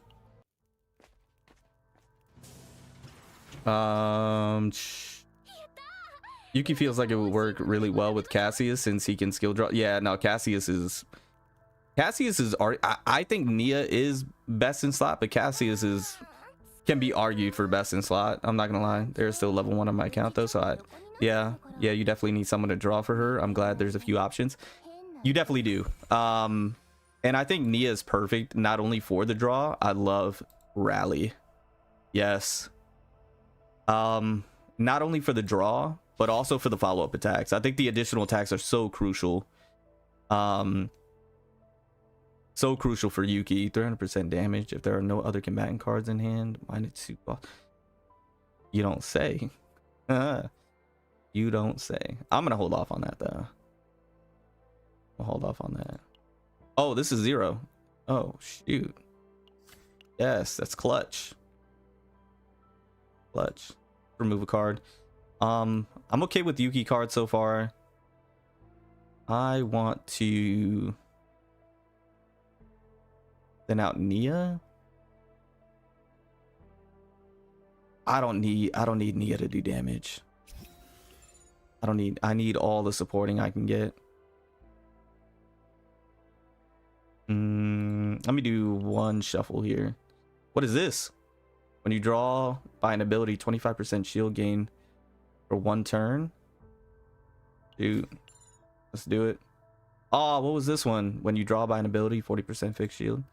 Yuki feels like it would work really well with Cassius since he can skill draw. Yeah, no, Cassius is I think Nia is best in slot, but Cassius is can be argued for best in slot. I'm not gonna lie. There's still level 1 on my account though, so yeah, you definitely need someone to draw for her. I'm glad there's a few options. You definitely do. And I think Nia is perfect not only for the draw. I love rally. Yes. Not only for the draw, but also for the follow-up attacks. I think the additional attacks are so crucial. So crucial for Yuki. 300% damage if there are no other combatant cards in hand. -2. You don't say. You don't say. I'm gonna hold off on that though. I'll hold off on that. Oh, this is 0. Oh shoot. Yes, that's clutch. Clutch. Remove a card. I'm okay with Yuki cards so far. I want to thin out Nia. I don't need Nia to do damage. I need all the supporting I can get. Let me do one shuffle here. What is this? When you draw by an ability, 25% shield gain for 1 turn. Dude, let's do it. Oh, what was this one? When you draw by an ability, 40% fixed shield.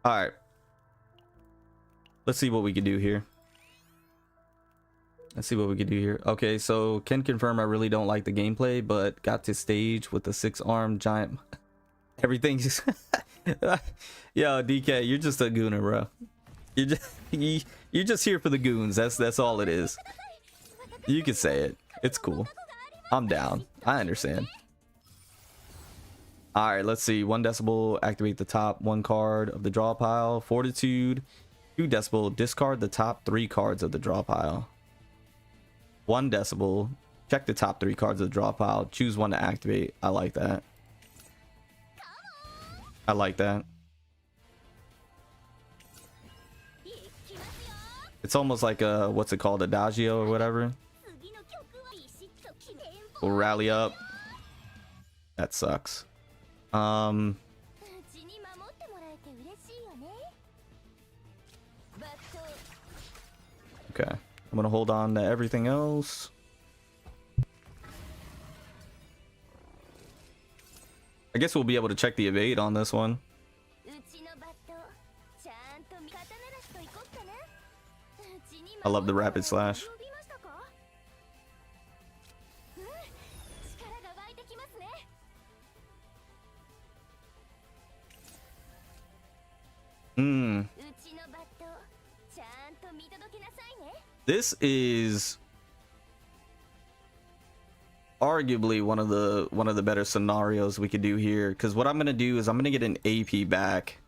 All right. Let's see what we can do here. Okay, so can confirm I really don't like the gameplay, but got to stage with the 6-armed giant. Everything's yo, DK, you're just a gooner, bro. You're just here for the goons. That's all it is. You can say it. It's cool. I'm down. I understand. All right, let's see. 1 decibel, activate the top 1 card of the draw pile. Fortitude. 2 decibel, discard the top 3 cards of the draw pile. 1 decibel, check the top 3 cards of the draw pile. Choose 1 to activate. I like that. I like that. It's almost like a, what's it called, adagio or whatever. We'll rally up. That sucks. Okay, I'm gonna hold on to everything else. I guess we'll be able to check the evade on this one. I love the rapid slash. This is arguably one of the better scenarios we could do here, because what I'm gonna do is I'm gonna get an AP back.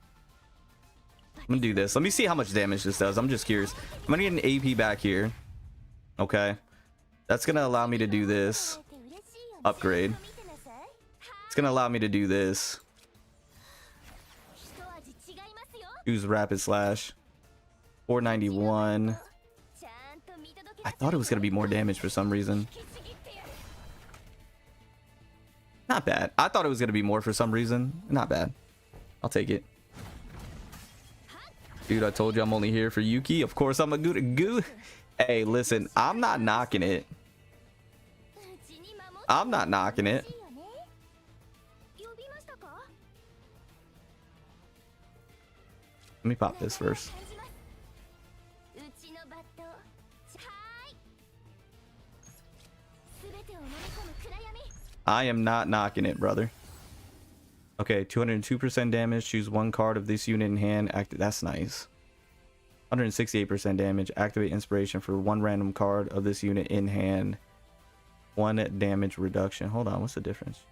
I'm gonna do this. Let me see how much damage this does. I'm just curious. I'm gonna get an AP back here. Okay, that's gonna allow me to do this upgrade. It's gonna allow me to do this. Use rapid slash. 491. I thought it was gonna be more damage for some reason. Not bad. I thought it was gonna be more for some reason. Not bad. I'll take it. Dude, I told you I'm only here for Yuki. Of course I'm a good. Hey, listen, I'm not knocking it. I'm not knocking it. Let me pop this first. I am not knocking it, brother. Okay, 202% damage. Choose 1 card of this unit in hand. That's nice. 168% damage. Activate inspiration for 1 random card of this unit in hand. 1 damage reduction. Hold on, what's the difference?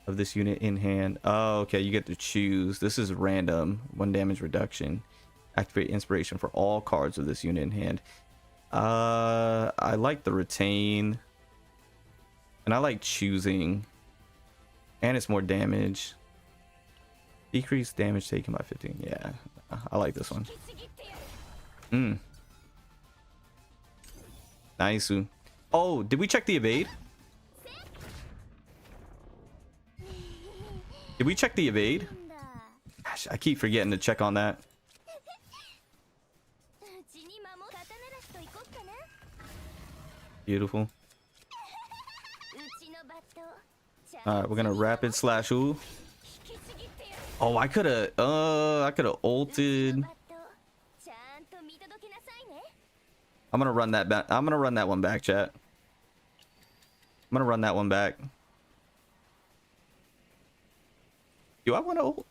Of this unit in hand. Oh, okay, you get to choose. This is random. 1 damage reduction. Activate inspiration for all cards of this unit in hand. I like the retain. And I like choosing. And it's more damage. Decrease damage taken by 15. Yeah, I like this one. Nice. Oh, did we check the evade? Did we check the evade? Gosh, I keep forgetting to check on that. Beautiful. Alright, we're gonna rapid slash ooh. Oh, I could have ulted. I'm gonna run that back. I'm gonna run that one back, chat. I'm gonna run that one back. Do I want to ult?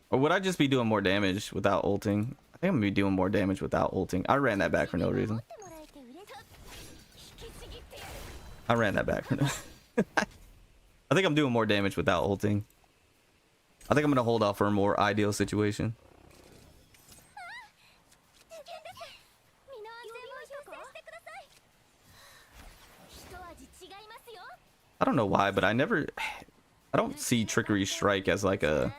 Or would I just be doing more damage without ulting? I think I'm gonna be doing more damage without ulting. I ran that back for no reason. I ran that back for no I think I'm doing more damage without ulting. I think I'm gonna hold off for a more ideal situation. I don't know why, but I don't see Trickery Strike as like a...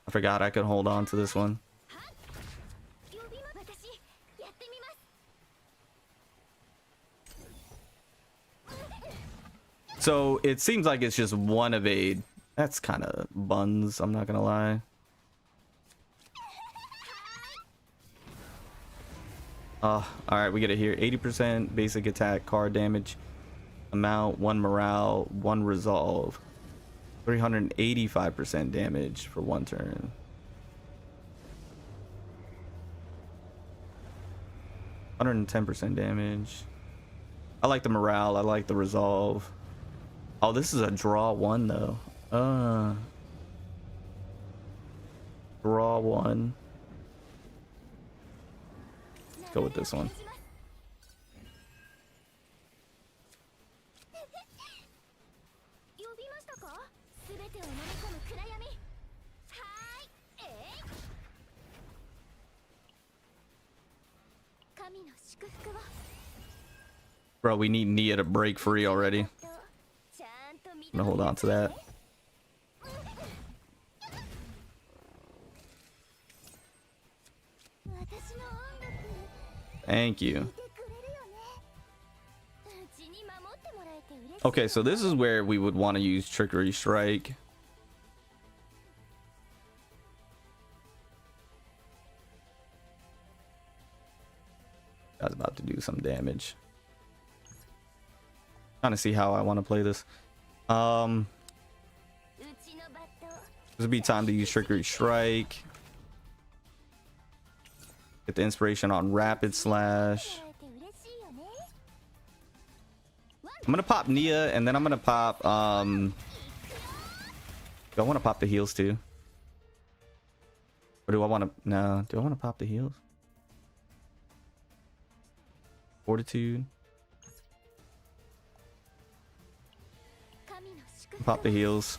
I forgot I could hold on to this one. So it seems like it's just one evade. That's kind of buns, I'm not gonna lie. Alright, we get it here. 80% basic attack, card damage, amount, 1 morale, 1 resolve. 385% damage for 1 turn. 110% damage. I like the morale, I like the resolve. Oh, this is a draw 1 though. Draw 1. Let's go with this one. Bro, we need Nia to break free already. I'm gonna hold on to that. Thank you. Okay, so this is where we would want to use Trickery Strike. I was about to do some damage. Trying to see how I want to play this. This would be time to use Trickery Strike. Get the inspiration on Rapid Slash. I'm gonna pop Nia, and then I'm gonna pop do I want to pop the heals too? Or do I want to... No, do I want to pop the heals? Fortitude. Pop the heals.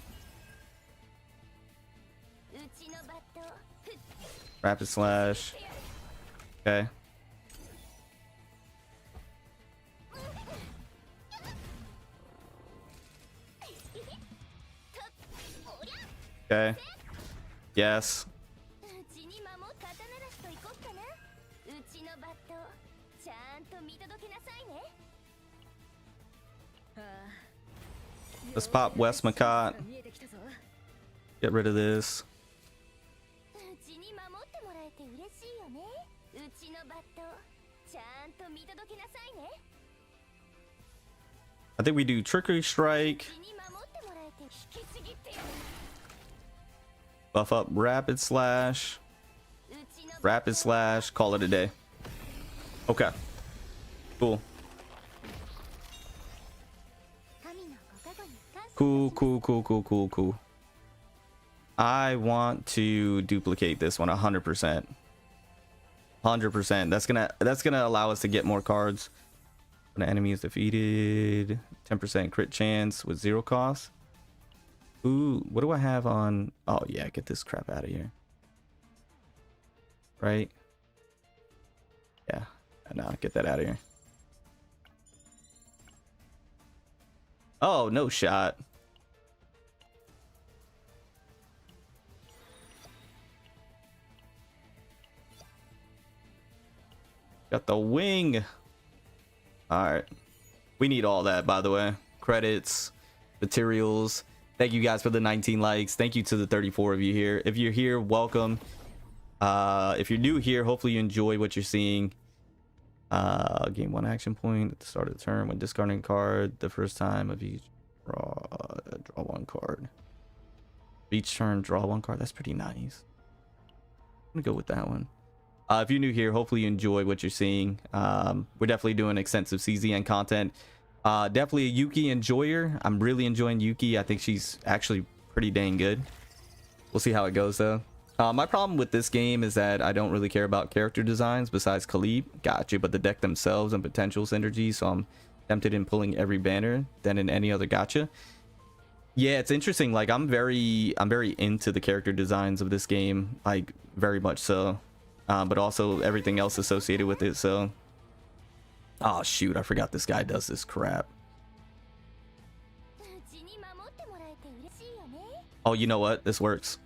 Rapid Slash. Okay. Okay. Yes. Let's pop Westmacott. Get rid of this. I think we do Trickery Strike. Buff up Rapid Slash. Rapid Slash. Call it a day. Okay. Cool. Cool. I want to duplicate this one 100%. 100%. That's gonna allow us to get more cards. When an enemy is defeated, 10% crit chance with 0 cost. Ooh, what do I have on? Oh yeah, get this crap out of here. Right? Yeah. No, get that out of here. Oh, no shot. Got the wing. All right. We need all that, by the way. Credits, materials. Thank you guys for the 19 likes. Thank you to the 34 of you here. If you're here, welcome. If you're new here, hopefully you enjoy what you're seeing. Game 1 action point at the start of the turn when discarding a card the first time of each draw 1 card. Each turn, draw 1 card. That's pretty nice. I'm gonna go with that one. If you're new here, hopefully you enjoy what you're seeing. We're definitely doing extensive CZN content. Definitely a Yuki enjoyer. I'm really enjoying Yuki. I think she's actually pretty dang good. We'll see how it goes though. My problem with this game is that I don't really care about character designs besides Khalib. Gotcha, but the deck themselves and potential synergy, so I'm tempted in pulling every banner than in any other gacha. Yeah, it's interesting. Like I'm very into the character designs of this game, like very much so. But also everything else associated with it. So, oh shoot, I forgot this guy does this crap. Oh, you know what? This works.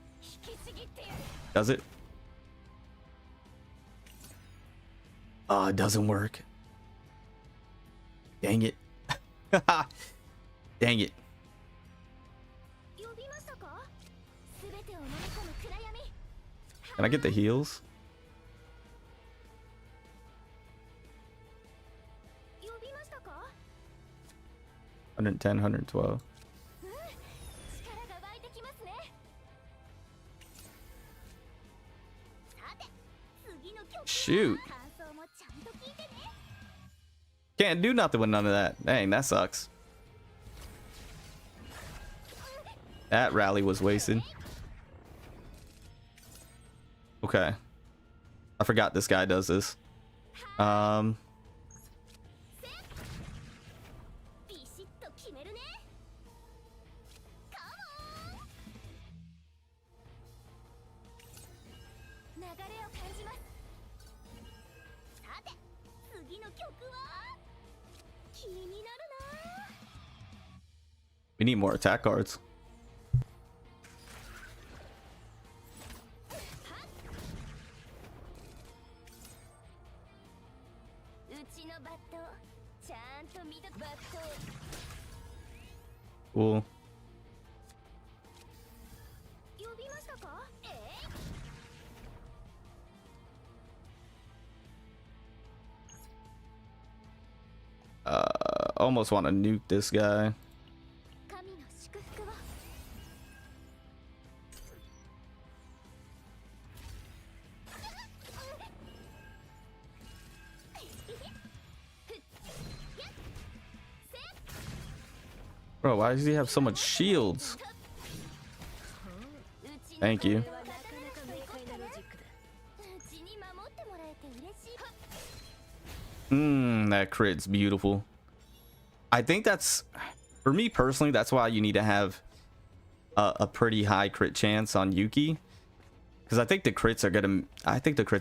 Does it? Oh, it doesn't work. Dang it. Dang it. Can I get the heals? 110, 112. Shoot. Can't do nothing with none of that. Dang, that sucks. That rally was wasted. Okay. I forgot this guy does this. We need more attack cards. Cool. Almost want to nuke this guy. Bro, why does he have so much shields? Thank you. That crit's beautiful. I think that's, for me personally, that's why you need to have a pretty high crit chance on Yuki, because I think the crits are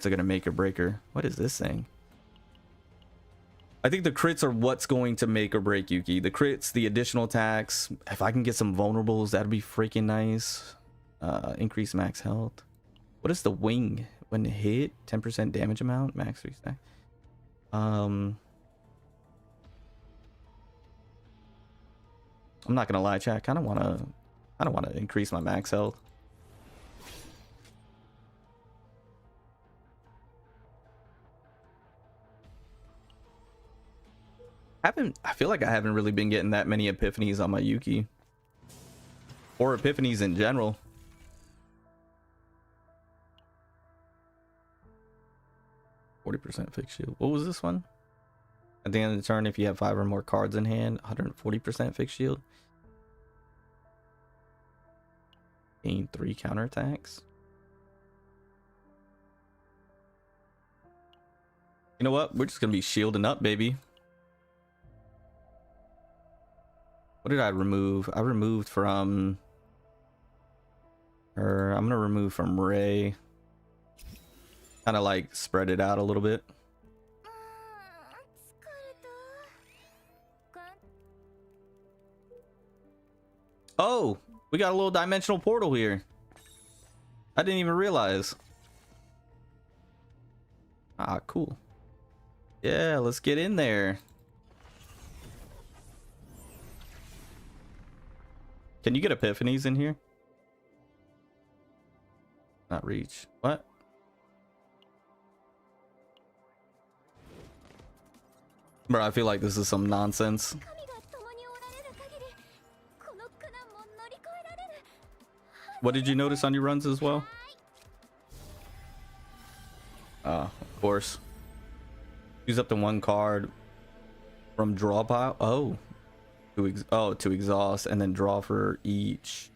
gonna make or break her. What is this thing? I think the crits are what's going to make or break Yuki. The crits, the additional attacks. If I can get some vulnerables, that'd be freaking nice. Increase max health. What is the wing when hit? 10% damage amount, max 3 stack. I'm not gonna lie, chat. I don't wanna increase my max health. I feel like I haven't really been getting that many epiphanies on my Yuki, or epiphanies in general. %40 fixed shield. What was this one? At the end of the turn, if you have 5 or more cards in hand, 140% fixed shield. Gain 3 counterattacks. You know what? We're just gonna be shielding up, baby. What did I remove? I removed from her. I'm gonna remove from Ray. Kind of like spread it out a little bit. Oh, we got a little dimensional portal here. I didn't even realize. Ah, cool. Yeah, let's get in there. Can you get epiphanies in here? Not reach. What? Bro, I feel like this is some nonsense. What did you notice on your runs as well? Of course. Use up to one card from draw pile. Oh, to exhaust and then draw for each.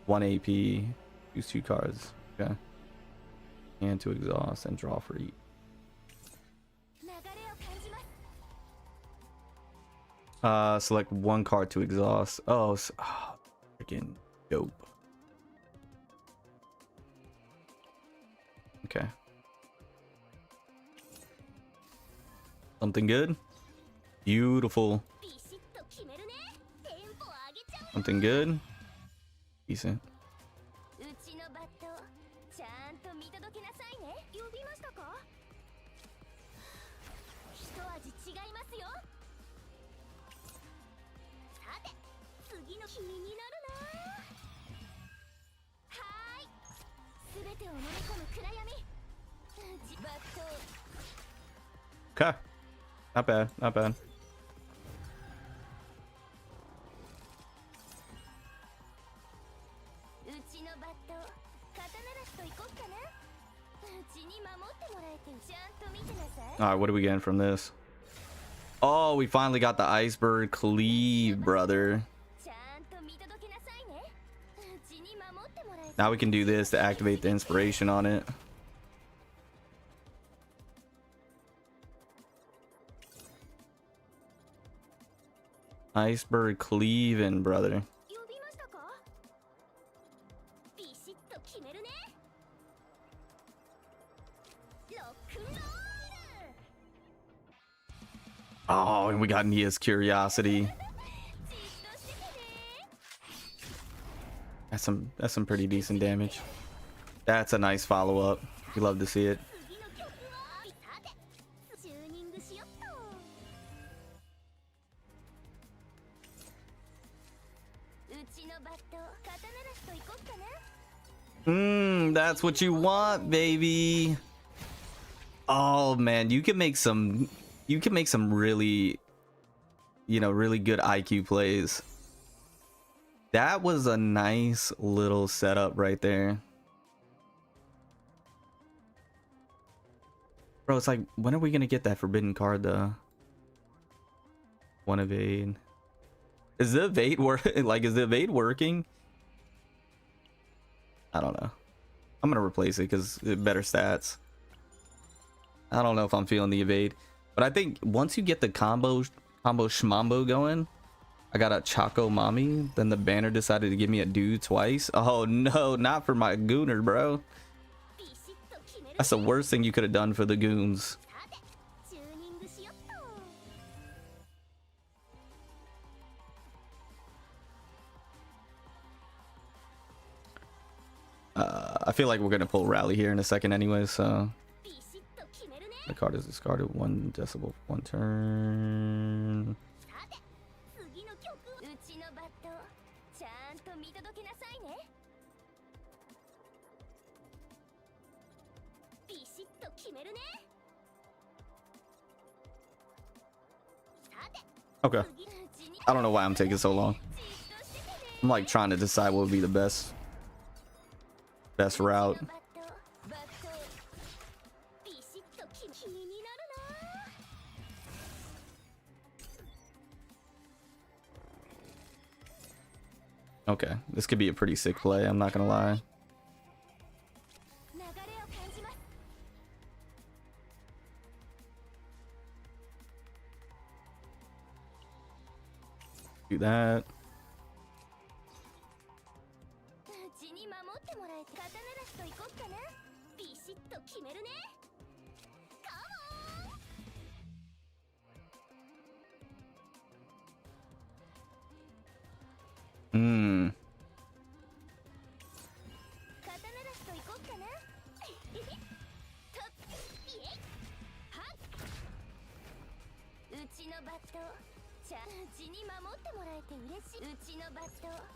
1 AP. Use 2 cards. Okay. And to exhaust and draw for each. Select 1 card to exhaust. Oh, freaking dope. Okay. Something good? Beautiful. Something good? Decent. Okay. Not bad, not bad. Alright, what are we getting from this? Oh, we finally got the iceberg cleave, brother. Now we can do this to activate the inspiration on it. Iceberg cleaving, brother. Oh, and we got Nia's curiosity. That's some pretty decent damage. That's a nice follow-up. We love to see it. That's what you want, baby. Oh man, you can make some really, really good IQ plays. That was a nice little setup right there. Bro, it's like, when are we gonna get that forbidden card though? One evade. Is the evade is the evade working? I don't know. I'm gonna replace it because better stats. I don't know if I'm feeling the evade, but I think once you get the combo shmambo going, I got a Choco Mommy, then the banner decided to give me a dude twice. Oh no, not for my gooner, bro. That's the worst thing you could have done for the goons. I feel like we're gonna pull rally here in a second anyway, so the card is discarded 1 decibel 1 turn. Okay. I don't know why I'm taking so long. I'm like trying to decide what would be the best route. Okay, this could be a pretty sick play, I'm not gonna lie. Do that.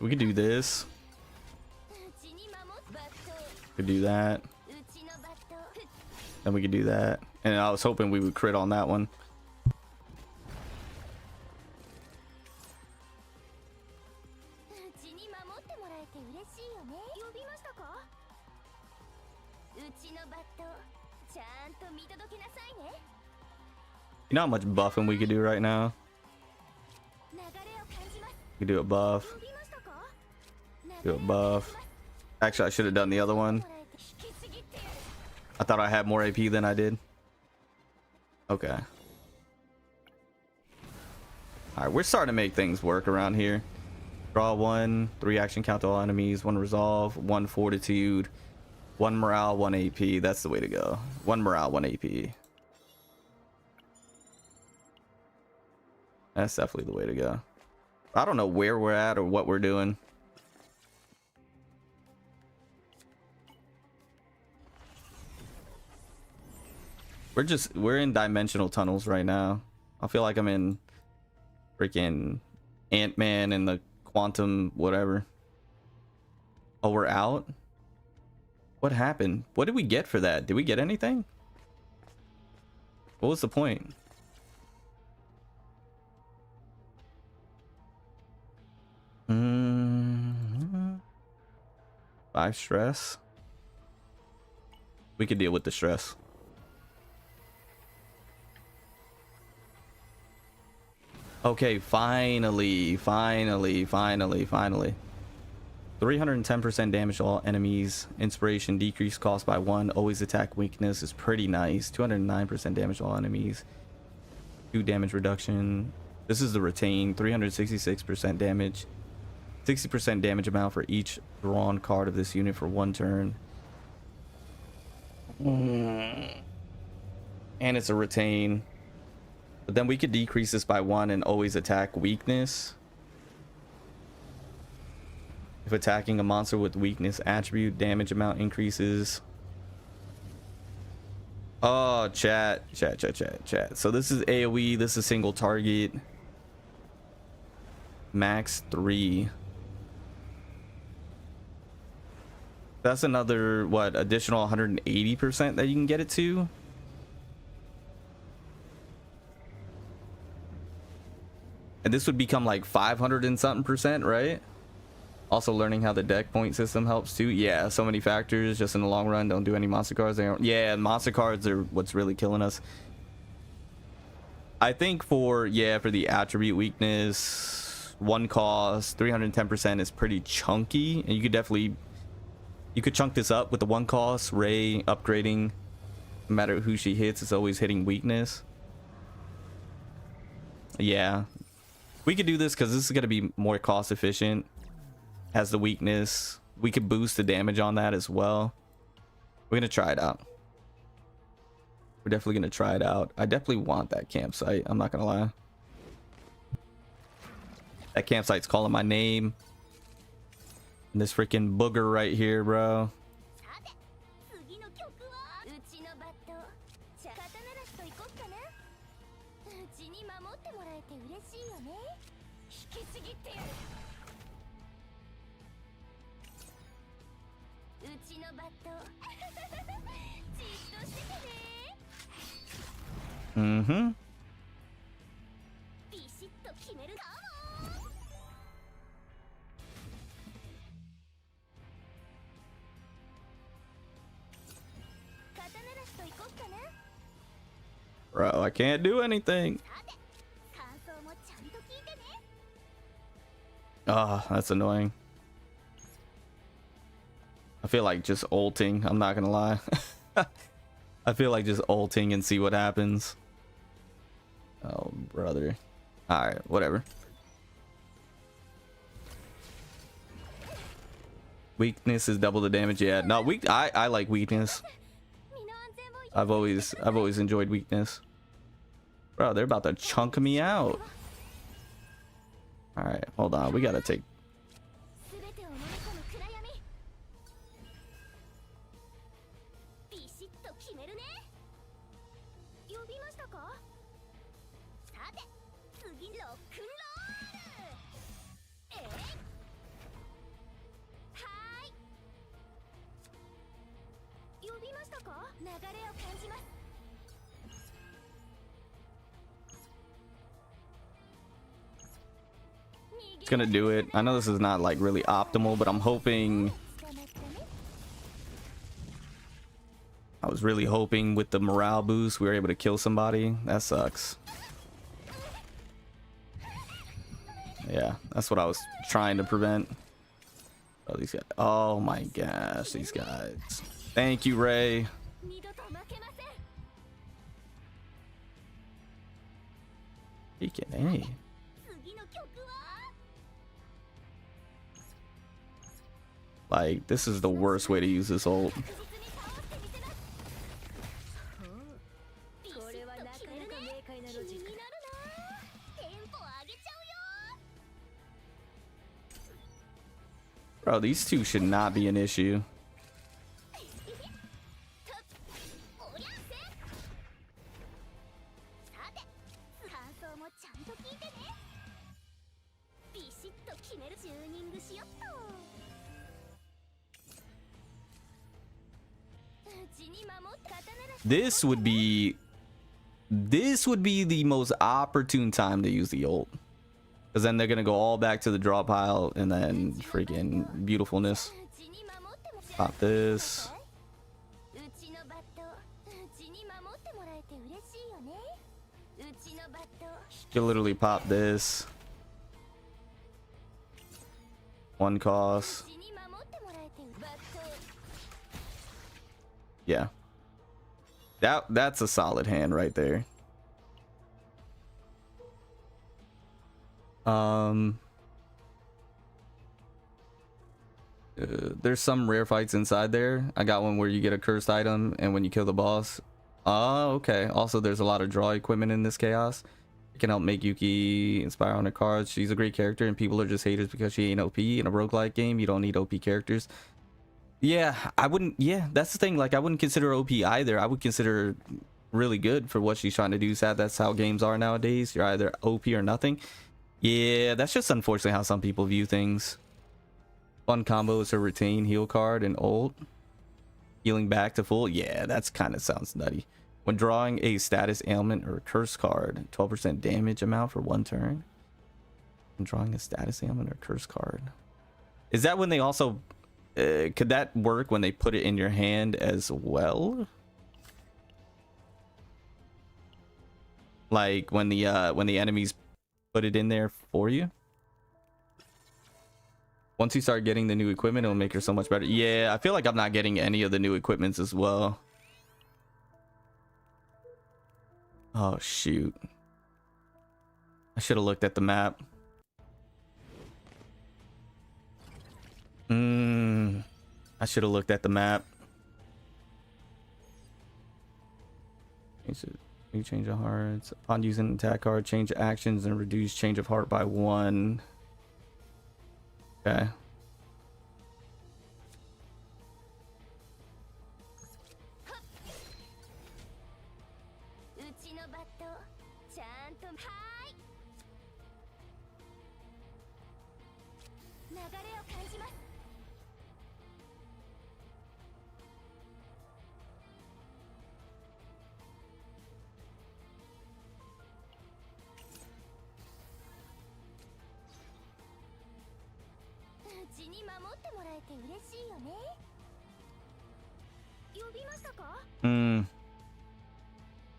We could do this. Could do that. Then we could do that. And I was hoping we would crit on that one. You know how much buffing we could do right now? We could do a buff. Do a buff. Actually, I should have done the other one. I thought I had more AP than I did. Okay. Alright, we're starting to make things work around here. Draw 1, 3 action count to all enemies, 1 resolve, 1 fortitude, 1 morale, 1 AP. That's the way to go. 1 morale, 1 AP. That's definitely the way to go. I don't know where we're at or what we're doing. We're in dimensional tunnels right now. I feel like I'm in freaking Ant-Man and the quantum whatever. Oh, we're out? What happened? What did we get for that? Did we get anything? What was the point? Mm-hmm. 5 stress. We could deal with the stress. Okay, finally. 310% damage to all enemies. Inspiration decrease cost by 1. Always attack weakness is pretty nice. 209% damage to all enemies. 2 damage reduction. This is the retain. 366% damage. 60% damage amount for each drawn card of this unit for 1 turn. And it's a retain. But then we could decrease this by 1 and always attack weakness. If attacking a monster with weakness attribute, damage amount increases. Oh, chat. So this is AoE. This is single target. Max 3. That's another, what, additional 180% that you can get it to? And this would become like 500 and something percent, right? Also learning how the deck point system helps too. Yeah, so many factors just in the long run. Don't do any monster cards. Yeah, monster cards are what's really killing us. I think for the attribute weakness, 1 cost, 310% is pretty chunky. And you could chunk this up with the 1 cost. Ray upgrading, no matter who she hits, it's always hitting weakness. Yeah. We could do this because this is going to be more cost efficient. Has the weakness. We could boost the damage on that as well. We're going to try it out. We're definitely going to try it out. I definitely want that campsite. I'm not going to lie. That campsite's calling my name. And this freaking booger right here, bro. Mm-hmm. Bro, I can't do anything. Ah, that's annoying. I feel like just ulting. I'm not gonna lie. I feel like just ulting and see what happens. Oh, brother. Alright, whatever. Weakness is double the damage. Yeah, no, I like weakness. I've always enjoyed weakness. Bro, they're about to chunk me out. Alright, hold on. We gotta take... It's gonna do it. I know this is not like really optimal, but I'm hoping. I was really hoping with the morale boost we were able to kill somebody. That sucks. Yeah, that's what I was trying to prevent. Oh, these guys. Oh my gosh, these guys. Thank you, Ray. Freaking A. Like, this is the worst way to use this ult. Bro, these two should not be an issue. This would be the most opportune time to use the ult, because then they're gonna go all back to the draw pile and then freaking beautifulness. Pop this. You literally pop this. One cost. Yeah. That's a solid hand right there. There's some rare fights inside there. I got one where you get a cursed item and when you kill the boss. Oh, okay. Also, there's a lot of draw equipment in this chaos. It can help make Yuki inspire on her cards. She's a great character and people are just haters because she ain't OP. In a roguelike game, you don't need OP characters. Yeah, I wouldn't. Yeah, that's the thing. Like, I wouldn't consider OP either. I would consider her really good for what she's trying to do. Sad that's how games are nowadays. You're either OP or nothing. Yeah, that's just unfortunately how some people view things. Fun combo is her retain heal card and ult. Healing back to full. Yeah, that's kind of sounds nutty. When drawing a status ailment or curse card, 12% damage amount for 1 turn. When drawing a status ailment or curse card. Is that when they also... could that work when they put it in your hand as well? Like when the enemies put it in there for you? Once you start getting the new equipment, it'll make her so much better. Yeah, I feel like I'm not getting any of the new equipments as well. Oh, shoot. I should have looked at the map. I should have looked at the map. You change of hearts. Upon using an attack card, change actions and reduce change of heart by 1. Okay.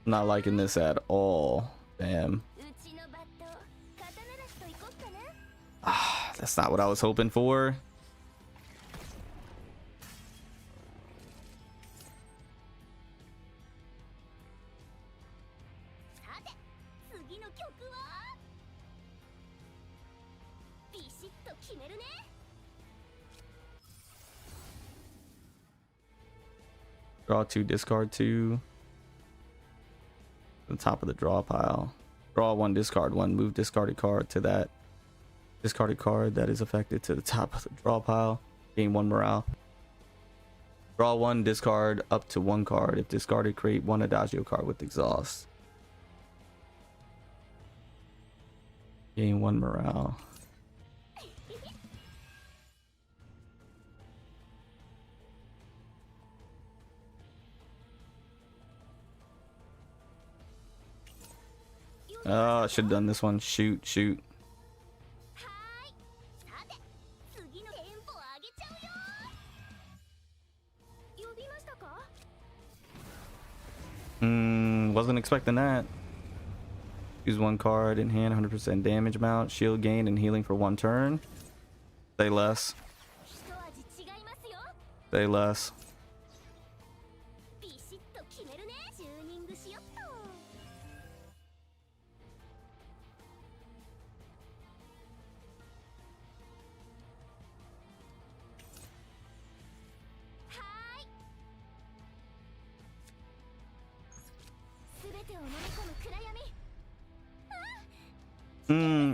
Not liking this at all. Damn. Ah, that's not what I was hoping for. Draw 2, discard 2. The top of the draw pile. Draw 1, discard 1. Move discarded card to that discarded card that is affected to the top of the draw pile. Gain 1 morale. Draw 1, discard up to 1 card. If discarded, create 1 adagio card with exhaust. Gain 1 morale. Oh, I should have done this one. Shoot, shoot. Wasn't expecting that. Use 1 card in hand, 100% damage amount, shield gain, and healing for 1 turn. Say less. Say less.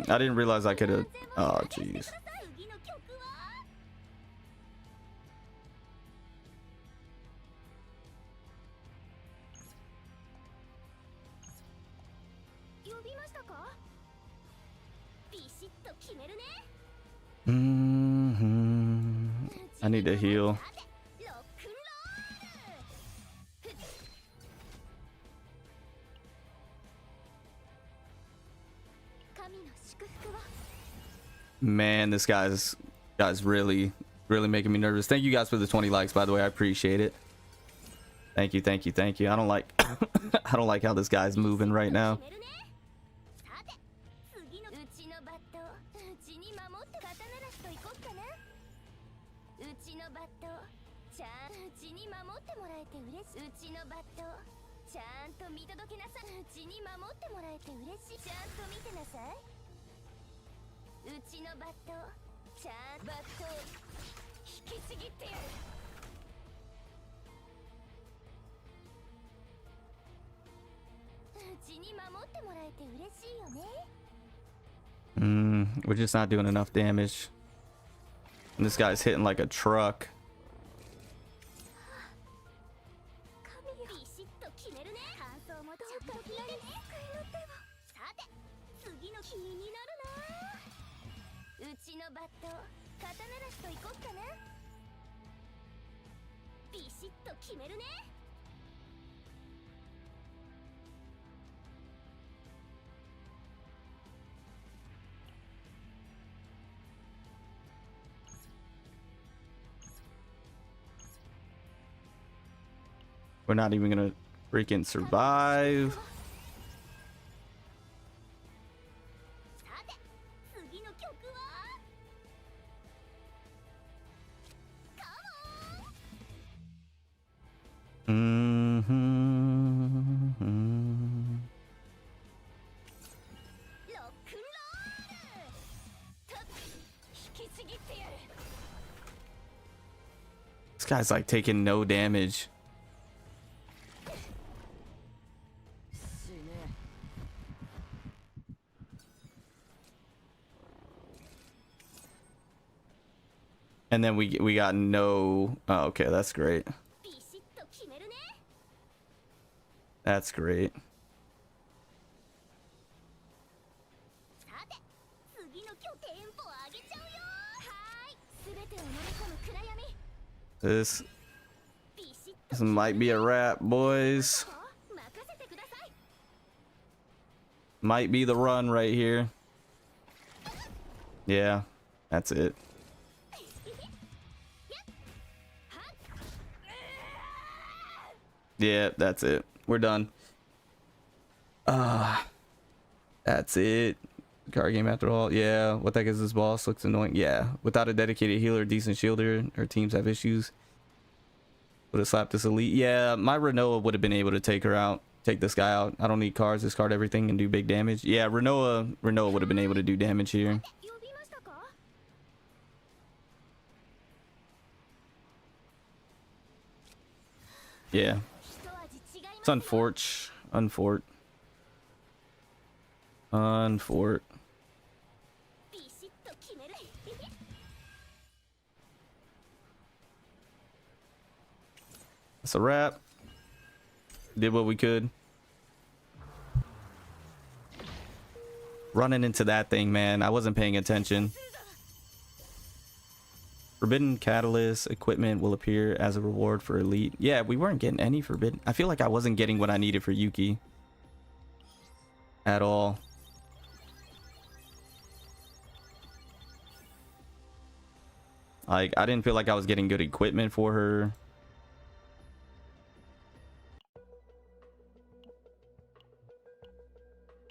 I didn't realize I could have. Oh, jeez. I need to heal. Man, this guy's really making me nervous. Thank you guys for the 20 likes, by the way. I appreciate it. Thank you, thank you, thank you. I don't like I don't like how this guy's moving right now. We're just not doing enough damage. And this guy's hitting like a truck. We're not even gonna freaking survive. This guy's like taking no damage. And then we got no. Oh, okay, that's great. That's great. This might be a wrap, boys. Might be the run right here. Yeah, that's it. Yeah, that's it. We're done. That's it. Card game after all. Yeah, what the heck is this boss? Looks annoying. Yeah, without a dedicated healer, decent shielder, her teams have issues. Would have slapped this elite. Yeah, my Renoa would have been able to take her out. Take this guy out. I don't need cards. Discard everything and do big damage. Yeah, Renoa would have been able to do damage here. Yeah. It's unfort. That's a wrap. Did what we could. running into that thing, man. I wasn't paying attention. Forbidden catalyst equipment will appear as a reward for elite. Yeah, we weren't getting any forbidden. I feel like I wasn't getting what I needed for Yuki at all. Like, I didn't feel like I was getting good equipment for her.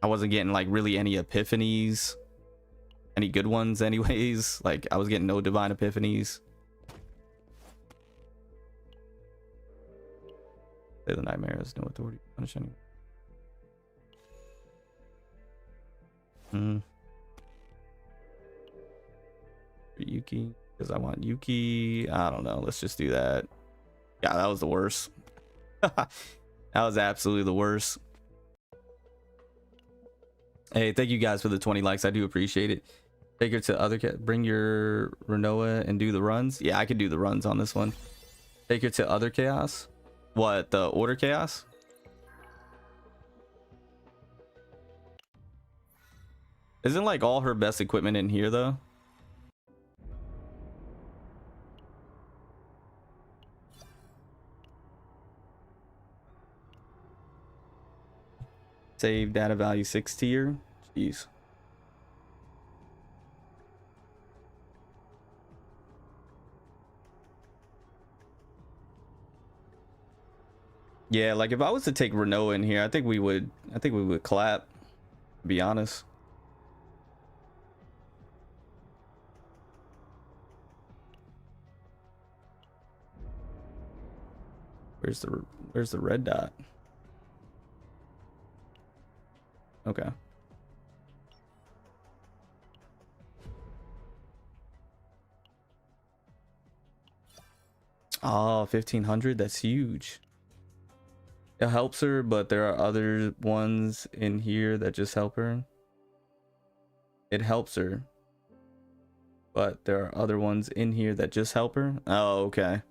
I wasn't getting like really any epiphanies, any good ones anyways. Like, I was getting no divine epiphanies. Say the nightmare has no authority to punish anyone. Yuki, because I want Yuki. I don't know, let's just do that. Yeah, that was the worst. That was absolutely the worst. Hey, thank you guys for the 20 likes. I do appreciate it. Take her to other bring your Renoa and do the runs. Yeah, I could do the runs on this one. Take her to other chaos. What, the order chaos? Isn't like all her best equipment in here though? Save data value 6 tier. Jeez. Yeah, like if I was to take Renault in here, I think we would clap, to be honest. Where's the red dot? Okay. Oh, 1500, that's huge. It helps her, but there are other ones in here that just help her. It helps her, but there are other ones in here that just help her. Oh, okay.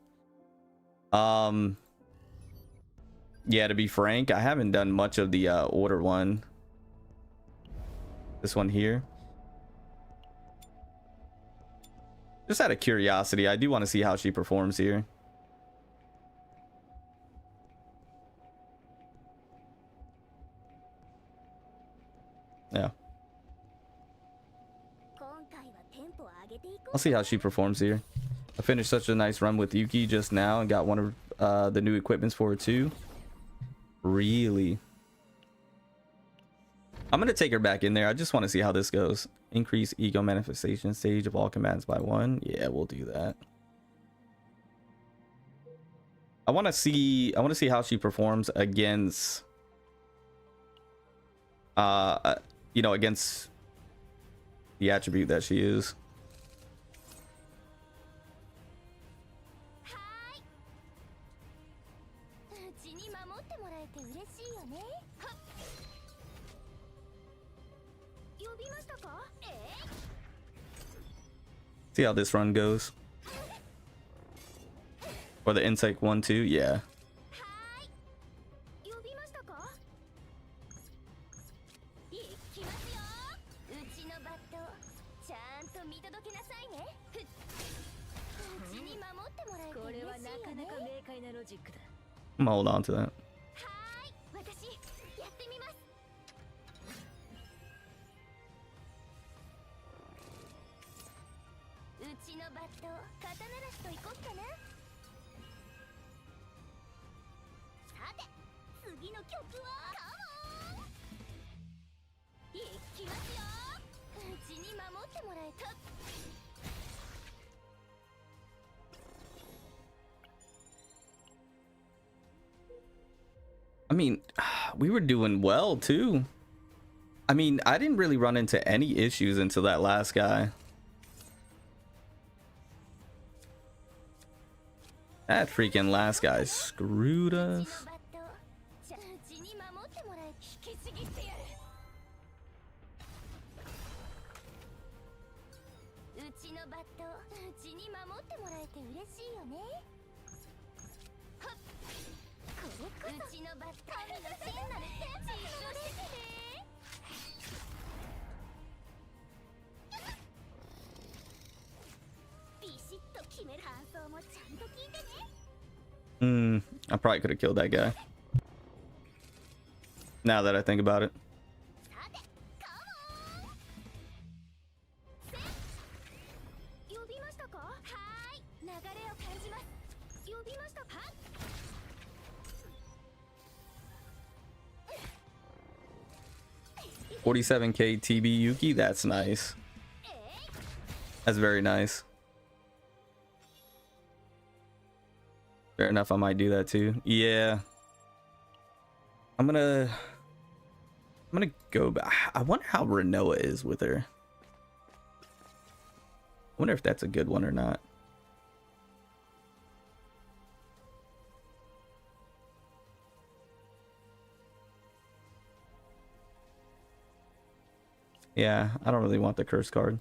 Yeah, to be frank, I haven't done much of the order one. This one here. Just out of curiosity, I do want to see how she performs here. Yeah. I'll see how she performs here. I finished such a nice run with Yuki just now and got one of the new equipments for her too. Really? I'm gonna take her back in there. I just want to see how this goes. Increase ego manifestation stage of all commands by 1. Yeah, we'll do that. I want to see how she performs against you know, against the attribute that she is. See how this run goes. Or the insect 1-2, yeah. I'm gonna hold on to that. I mean, we were doing well too. I mean, I didn't really run into any issues until that last guy. That freaking last guy screwed us. I probably could have killed that guy. Now that I think about it. $47K TB Yuki, that's nice. That's very nice. Fair enough, I might do that too. Yeah. I'm gonna go back. I wonder how Renoa is with her. I wonder if that's a good one or not. Yeah, I don't really want the curse card.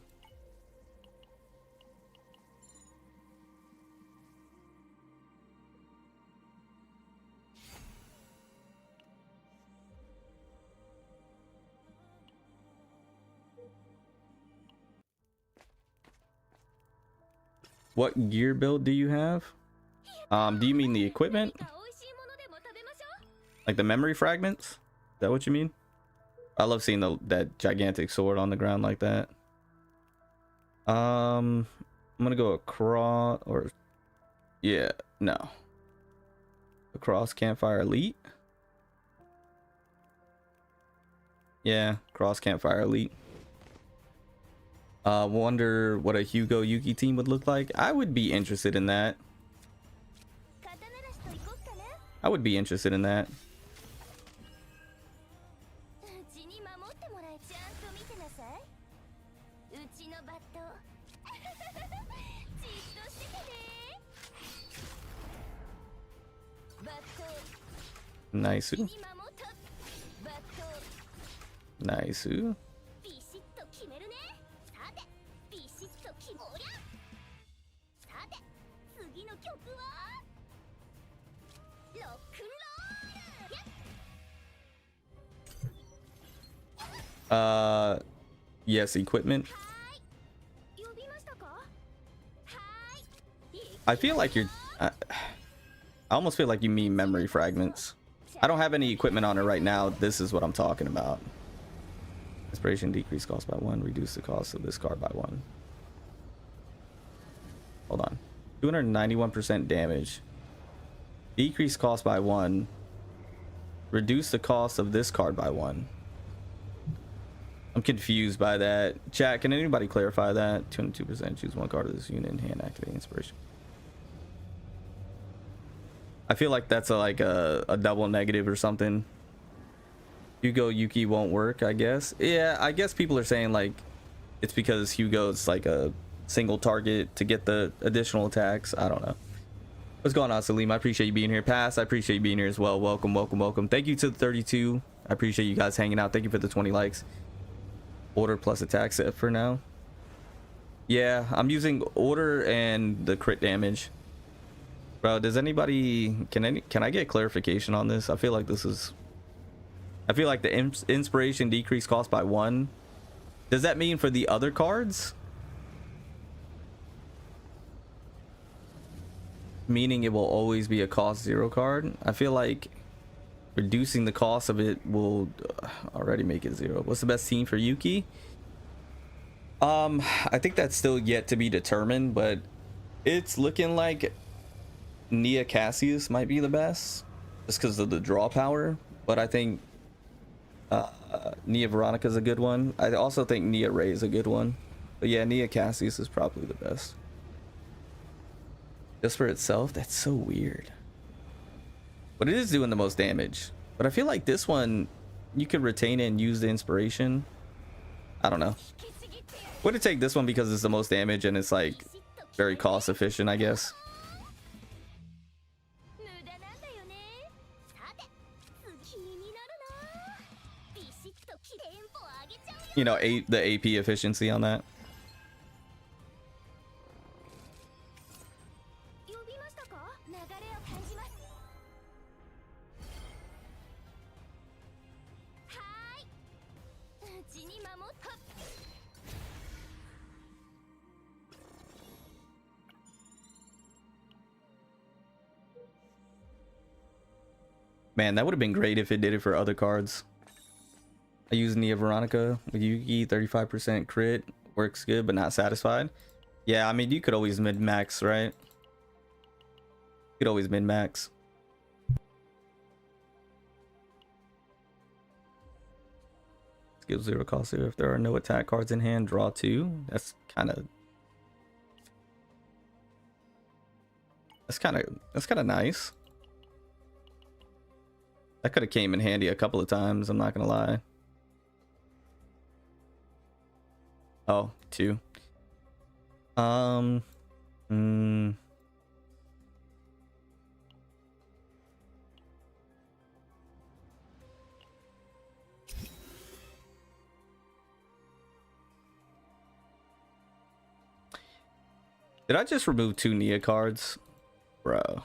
What gear build do you have? Do you mean the equipment? Like the memory fragments? Is that what you mean? I love seeing that gigantic sword on the ground like that. I'm gonna go across, or yeah, no. Across Campfire Elite. Yeah, cross Campfire Elite. Wonder what a Hugo Yuki team would look like. I would be interested in that. I would be interested in that. Nice. Nice. Yes, equipment. I feel like you're I almost feel like you mean memory fragments. I don't have any equipment on it right now. This is what I'm talking about. Inspiration decrease cost by 1, reduce the cost of this card by 1. Hold on. 291% damage. Decrease cost by 1. Reduce the cost of this card by 1. I'm confused by that. Chat, can anybody clarify that? 202%. Choose one card of this unit in hand. Activate inspiration. I feel like that's like a double negative or something. Hugo Yuki won't work, I guess. Yeah, I guess people are saying like it's because Hugo's like a single target to get the additional attacks. I don't know. What's going on, Salim? I appreciate you being here. Pass, I appreciate you being here as well. Welcome, welcome, welcome. Thank you to the 32. I appreciate you guys hanging out. Thank you for the 20 likes. Order plus attack set for now. Yeah, I'm using order and the crit damage. Bro, does anybody can I get clarification on this? I feel like this is I feel like the inspiration decrease cost by 1. Does that mean for the other cards? Meaning it will always be a cost 0 card? I feel like reducing the cost of it will already make it 0. What's the best team for Yuki? I think that's still yet to be determined, but it's looking like Nia Cassius might be the best just because of the draw power, but I think Nia Veronica is a good one. I also think Nia Ray is a good one, but yeah, Nia Cassius is probably the best. Just for itself, that's so weird, but it is doing the most damage. But I feel like this one you could retain it and use the inspiration. I don't know. Would it take this one because it's the most damage and it's like very cost efficient, I guess. You know, the AP efficiency on that. Man, that would have been great if it did it for other cards. I use Nia Veronica with Yuki, 35% crit. Works good, but not satisfied. Yeah, I mean, you could always min-max, right? You could always min-max. Skill 0 cost 0. If there are no attack cards in hand, draw 2. That's kind of nice. That could have came in handy a couple of times, I'm not gonna lie. Oh, 2. Did I just remove 2 Nia cards? Bro,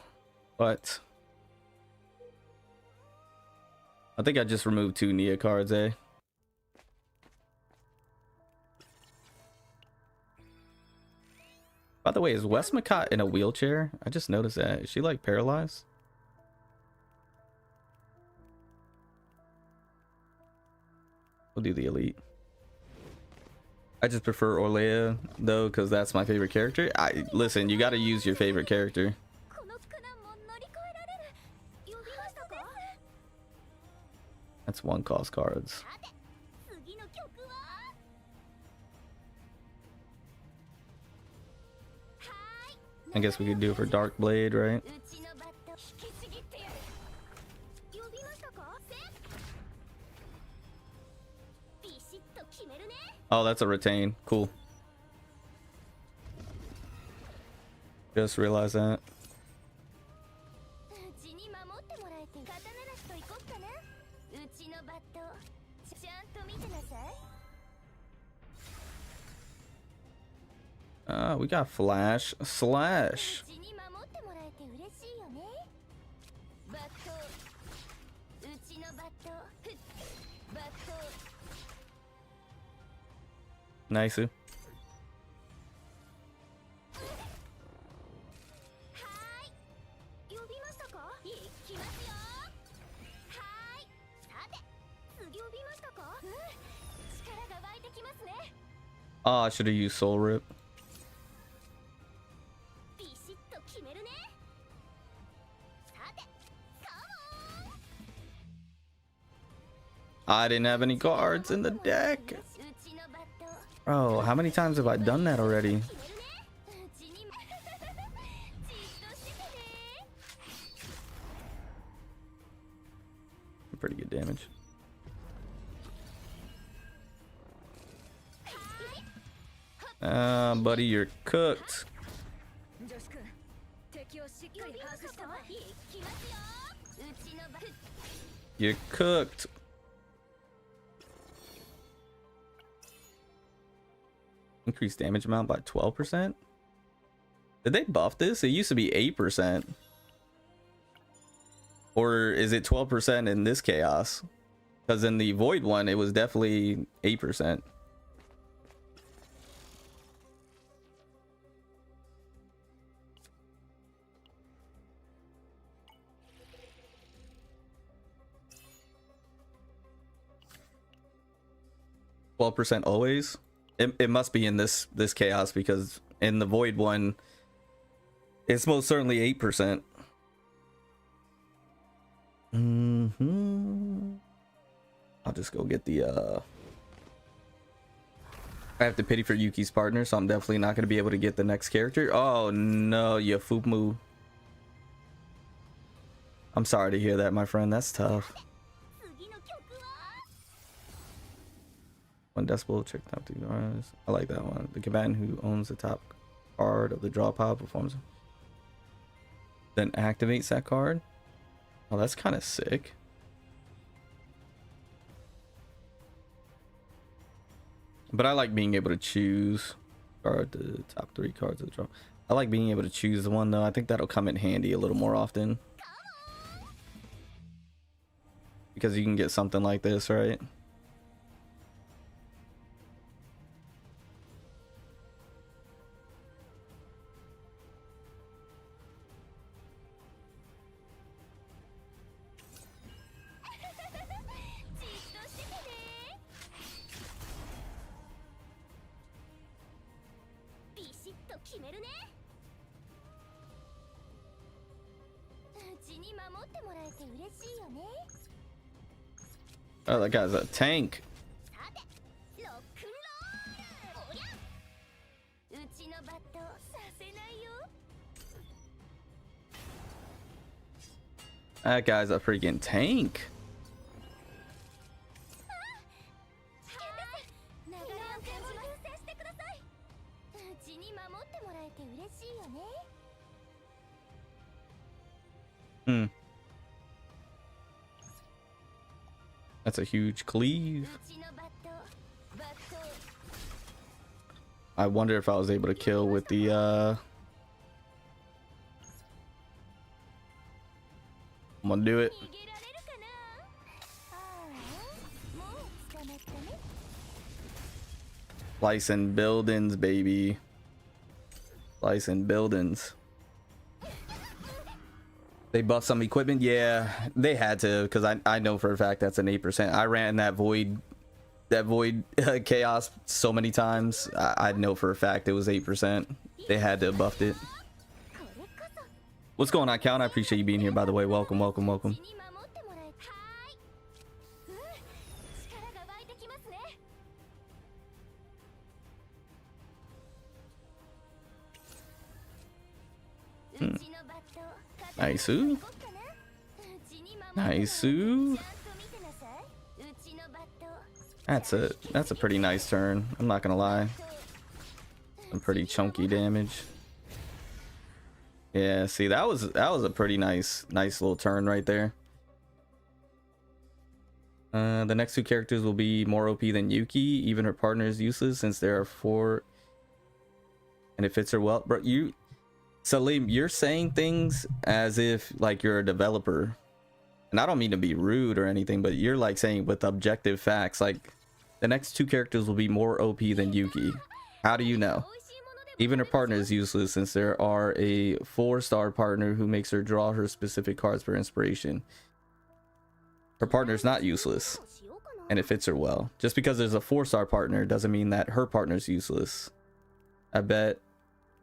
what? I think I just removed 2 Nia cards, eh? By the way, is Westmacott in a wheelchair? I just noticed that. Is she like paralyzed? We'll do the elite. I just prefer Orlea though, because that's my favorite character. Listen, you got to use your favorite character. That's 1 cost cards. I guess we could do it for Dark Blade, right? Oh, that's a retain. Cool. Just realized that. We got Flash Slash. Nice. Oh, I should have used Soul Rip. I didn't have any cards in the deck. Bro, how many times have I done that already? Pretty good damage. Buddy, you're cooked. You're cooked. Increase damage amount by 12%. Did they buff this? It used to be 8%. Or is it 12% in this chaos? Because in the void one, it was definitely 8%. %, always. It must be in this chaos, because in the void one, it's most certainly 8%. I'll just go get the I have to pity for Yuki's partner, so I'm definitely not going to be able to get the next character. Oh no, Yafumu. I'm sorry to hear that, my friend. That's tough. 1 decibel, check top 2 cards. I like that one. The combatant who owns the top card of the draw pile performs, then activates that card. Oh, that's kind of sick. But I like being able to choose the top 3 cards of the draw. I like being able to choose the one though. I think that'll come in handy a little more often, because you can get something like this, right? Oh, that guy's a tank. That guy's a freaking tank. That's a huge cleave. I wonder if I was able to kill with the I'm gonna do it. Slicing buildings, baby. Slicing buildings. They buffed some equipment. Yeah, they had to, because I know for a fact that's an 8%. I ran that void chaos so many times. I know for a fact it was 8%. They had to have buffed it. What's going on, Count? I appreciate you being here, by the way. Welcome, welcome, welcome. Nice. Nice. That's a pretty nice turn. I'm not gonna lie. Some pretty chunky damage. Yeah, see, that was a pretty nice little turn right there. The next two characters will be more OP than Yuki. Even her partner is useless since there are 4 and it fits her well. Bro, Salim, you're saying things as if like you're a developer, and I don't mean to be rude or anything, but you're like saying with objective facts, like the next two characters will be more OP than Yuki. How do you know? Even her partner is useless since there are a 4-star partner who makes her draw her specific cards for inspiration. Her partner is not useless, and it fits her well. Just because there's a 4-star partner doesn't mean that her partner is useless. I bet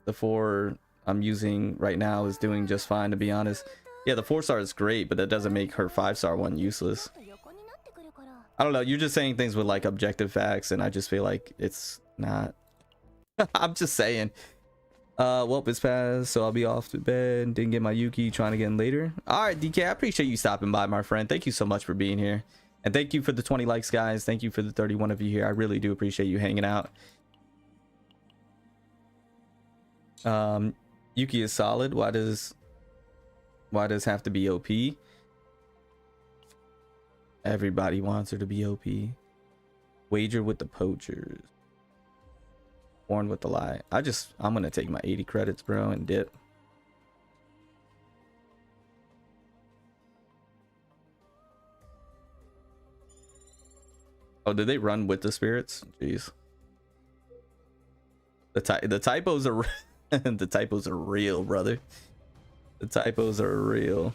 the 4 I'm using right now is doing just fine, to be honest. Yeah, the 4-star is great, but that doesn't make her 5-star one useless. I don't know, you're just saying things with like objective facts, and I just feel like it's not. I'm just saying. Well, it's past, so I'll be off to bed. Didn't get my Yuki, trying to get in later. All right, DK, I appreciate you stopping by, my friend. Thank you so much for being here, and thank you for the 20 likes, guys. Thank you for the 31 of you here. I really do appreciate you hanging out. Yuki is solid. Why does have to be OP? Everybody wants her to be OP. Wager with the poachers. Born with the lie. I'm gonna take my 80 credits, bro, and dip. Oh, did they run with the spirits? Jeez. The typos are the typos are real, brother. The typos are real.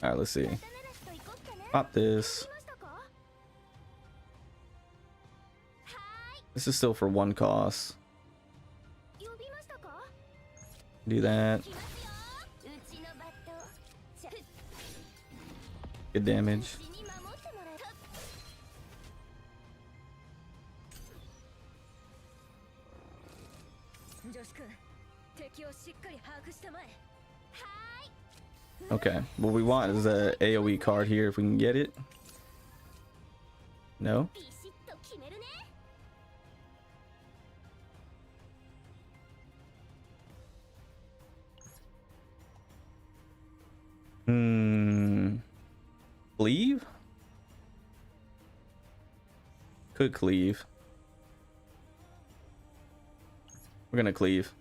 All right, let's see. Pop this. This is still for 1 cost. Do that. Good damage. Okay, what we want is a AoE card here if we can get it. No? Cleave? Could cleave. We're gonna cleave.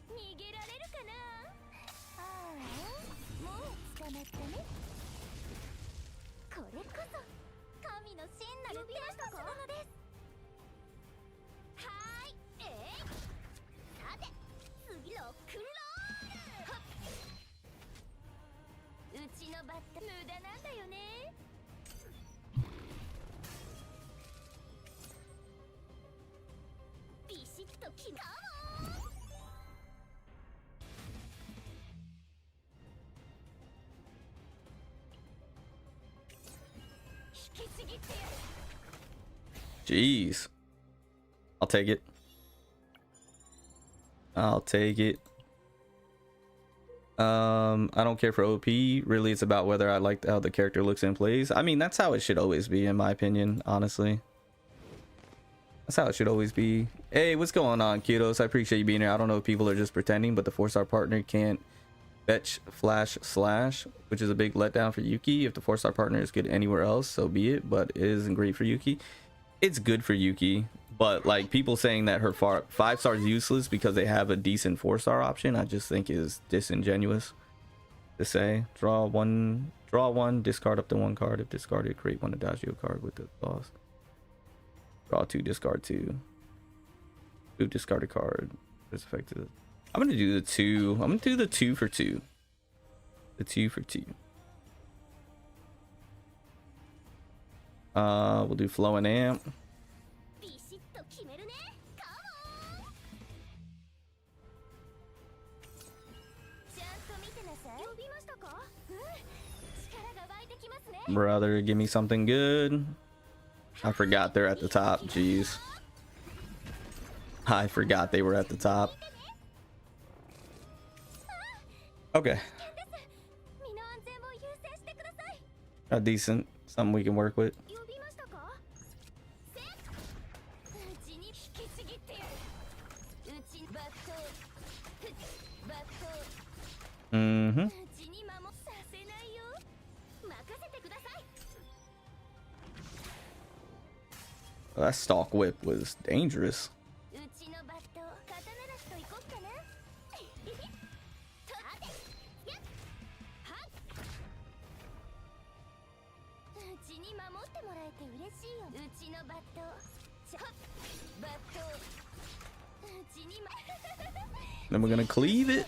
Jeez. I'll take it. I'll take it. I don't care for OP. Really, it's about whether I like how the character looks and plays. I mean, that's how it should always be, in my opinion, honestly. That's how it should always be. Hey, what's going on, Kudos? I appreciate you being here. I don't know if people are just pretending, but the 4-star partner can't fetch flash slash, which is a big letdown for Yuki. If the 4-star partner is good anywhere else, so be it, but it isn't great for Yuki. It's good for Yuki, but like people saying that her 5-star is useless because they have a decent 4-star option, I just think is disingenuous to say. Draw one, discard up to 1 card. If discarded, create 1 Adagio card with the boss. Draw 2, discard 2. 2 discarded card. It's effective. I'm gonna do the 2. I'm gonna do the 2 for 2. The 2 for 2. We'll do flow and amp. Brother, give me something good. I forgot they're at the top. Jeez. I forgot they were at the top. Okay. A decent, something we can work with. Mm-hmm. That stalk whip was dangerous. Then we're gonna cleave it.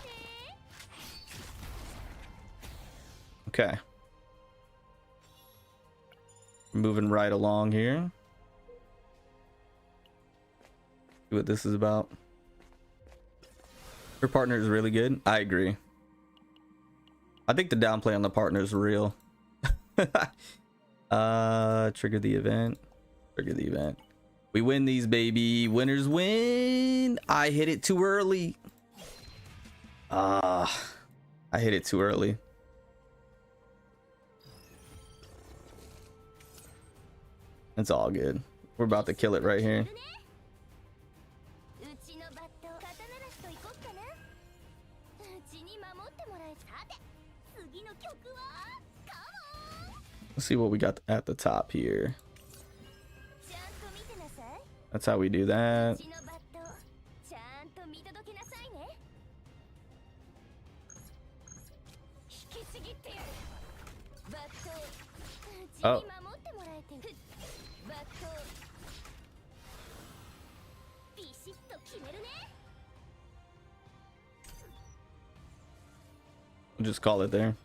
Okay. Moving right along here. See what this is about. Her partner is really good. I agree. I think the downplay on the partner is real. Trigger the event. Trigger the event. We win these, baby. Winners win. I hit it too early. I hit it too early. It's all good. We're about to kill it right here. Let's see what we got at the top here. That's how we do that. Oh. We'll just call it there.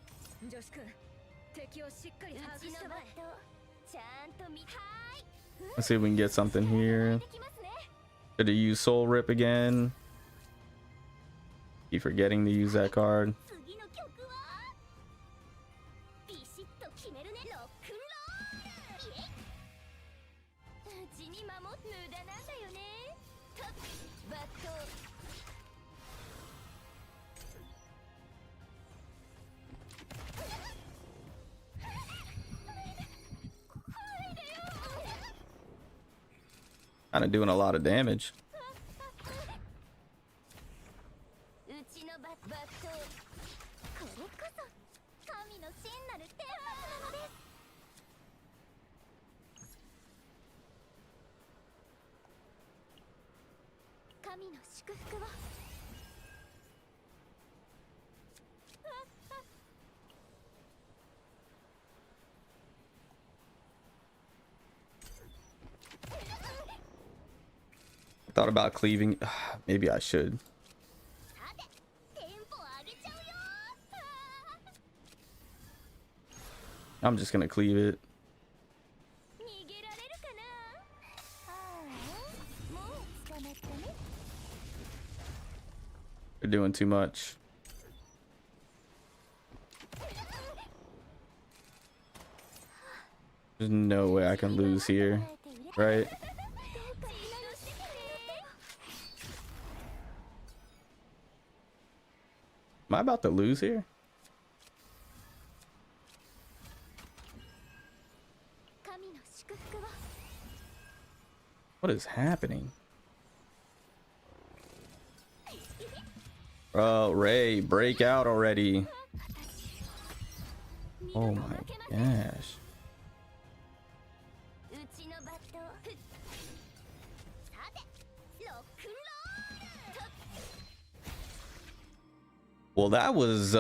Let's see if we can get something here. Should have used Soul Rip again. Keep forgetting to use that card. Kind of doing a lot of damage. Thought about cleaving. Maybe I should. I'm just gonna cleave it. doing too much. There's no way I can lose here, right? Am I about to lose here? What is happening? Bro, Ray, break out already. Oh my gosh. Well, that was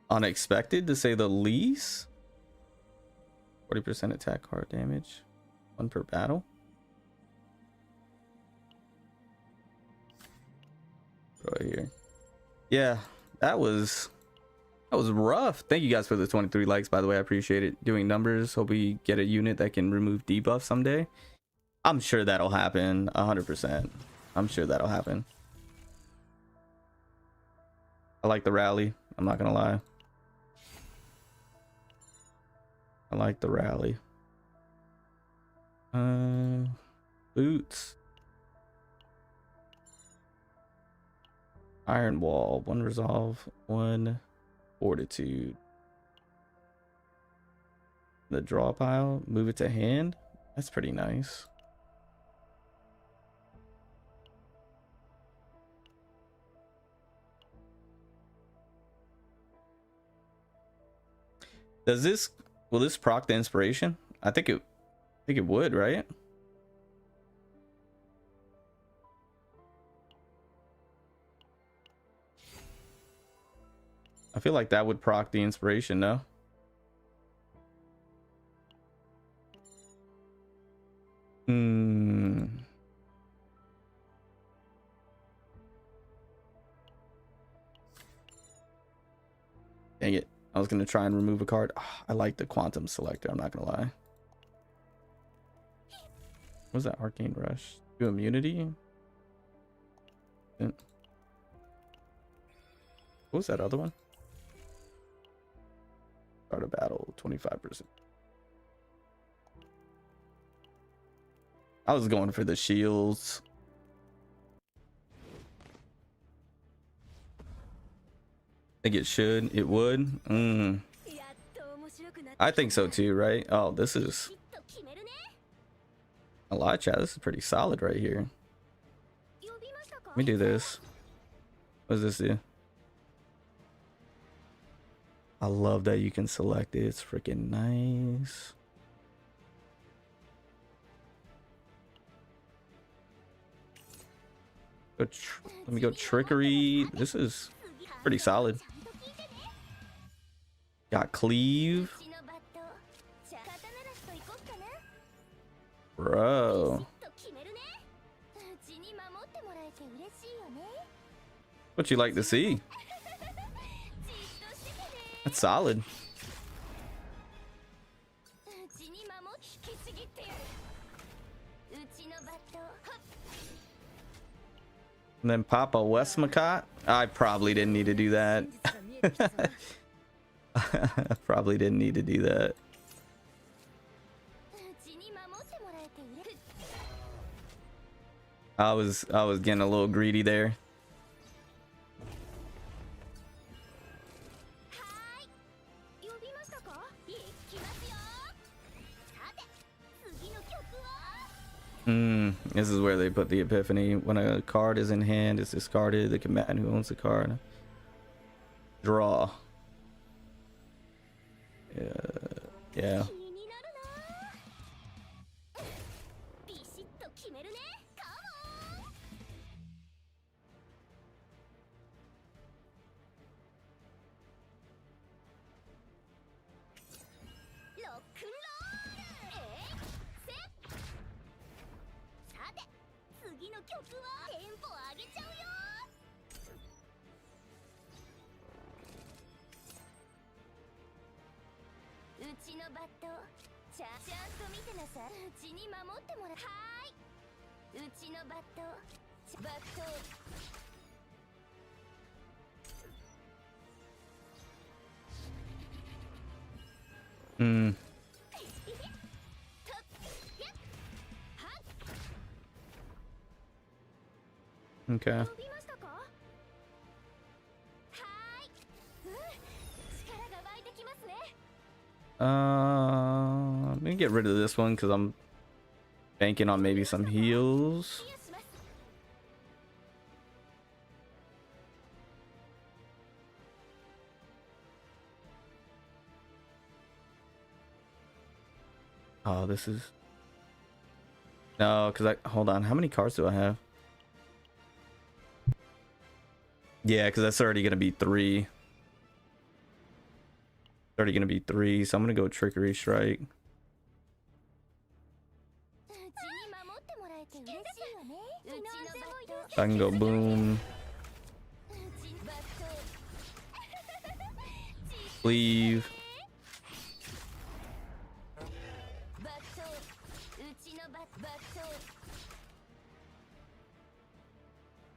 unexpected to say the least. 40% attack card damage. 1 per battle. Right here. Yeah, that was rough. Thank you guys for the 23 likes, by the way. I appreciate it. Doing numbers. Hope we get a unit that can remove debuff someday. I'm sure that'll happen. 100%. I'm sure that'll happen. I like the rally. I'm not gonna lie. I like the rally. Boots. Iron Wall. 1 resolve, 1 fortitude. The draw pile. Move it to hand. That's pretty nice. Does this, will this proc the inspiration? I think it would, right? I feel like that would proc the inspiration, no? Dang it. I was going to try and remove a card. Oh, I like the quantum selector. I'm not going to lie. What was that? Arcane Rush. Do immunity? What was that other one? Start a battle. 25%. I was going for the shields. I think it should. It would. I think so too, right? Oh, this is a lot, chat. This is pretty solid right here. Let me do this. What does this do? I love that you can select it. It's freaking nice. Let me go trickery. This is pretty solid. Got cleave. Bro. What you like to see? That's solid. And then Papa Westmacott. I probably didn't need to do that. I probably didn't need to do that. I was getting a little greedy there. This is where they put the epiphany. When a card is in hand, it's discarded. The combatant who owns the card. Draw. Yeah. Hmm. Okay. Let me get rid of this one because I'm banking on maybe some heals. Oh, this is no, because hold on. How many cards do I have? Yeah, because that's already gonna be 3. Already gonna be 3, so I'm gonna go Trickery Strike. So I can go Boom. Leave.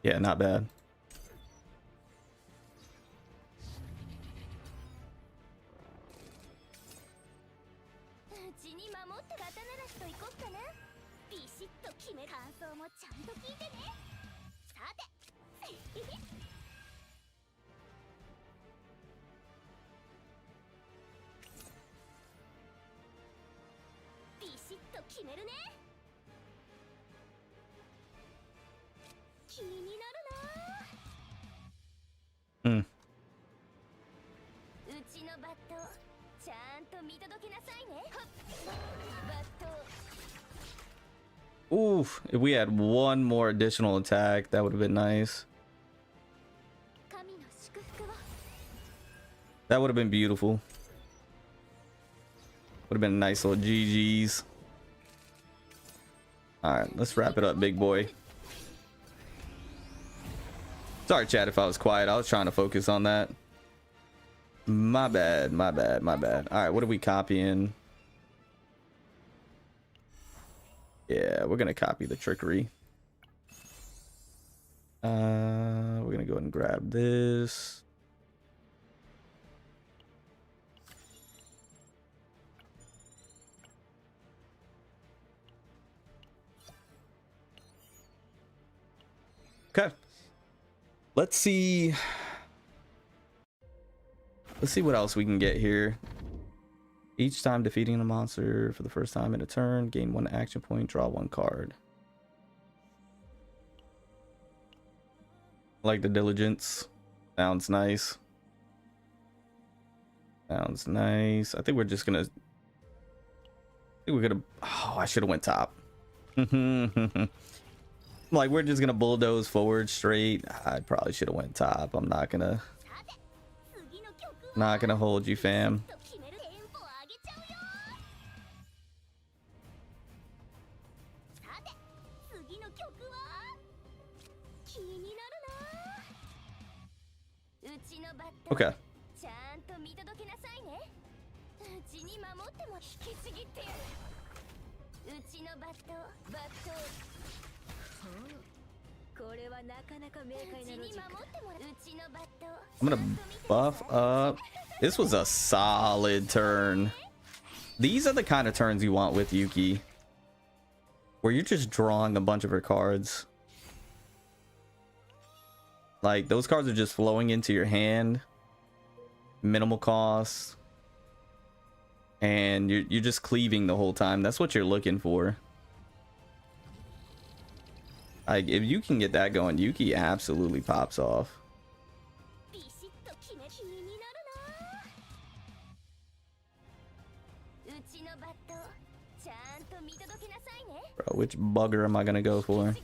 Yeah, not bad. Hmm. Oof, if we had one more additional attack, that would have been nice. That would have been beautiful. Would have been a nice little GG's. All right, let's wrap it up, big boy. Sorry, chat, if I was quiet. I was trying to focus on that. My bad, my bad, my bad. All right, what are we copying? Yeah, we're gonna copy the Trickery. We're gonna go ahead and grab this. Okay. Let's see what else we can get here. Each time defeating a monster for the first time in a turn, gain 1 action point, draw 1 card. I like the Diligence. Sounds nice. Sounds nice. I think we're just gonna oh, I should have went top. Like, we're just gonna bulldoze forward straight. I probably should have went top. I'm not gonna hold you, fam. Okay. I'm gonna buff up. This was a solid turn. These are the kind of turns you want with Yuki, where you're just drawing a bunch of her cards. Like, those cards are just flowing into your hand, minimal cost, and you're just cleaving the whole time. That's what you're looking for. Like, if you can get that going, Yuki absolutely pops off. Bro, which bugger am I gonna go for?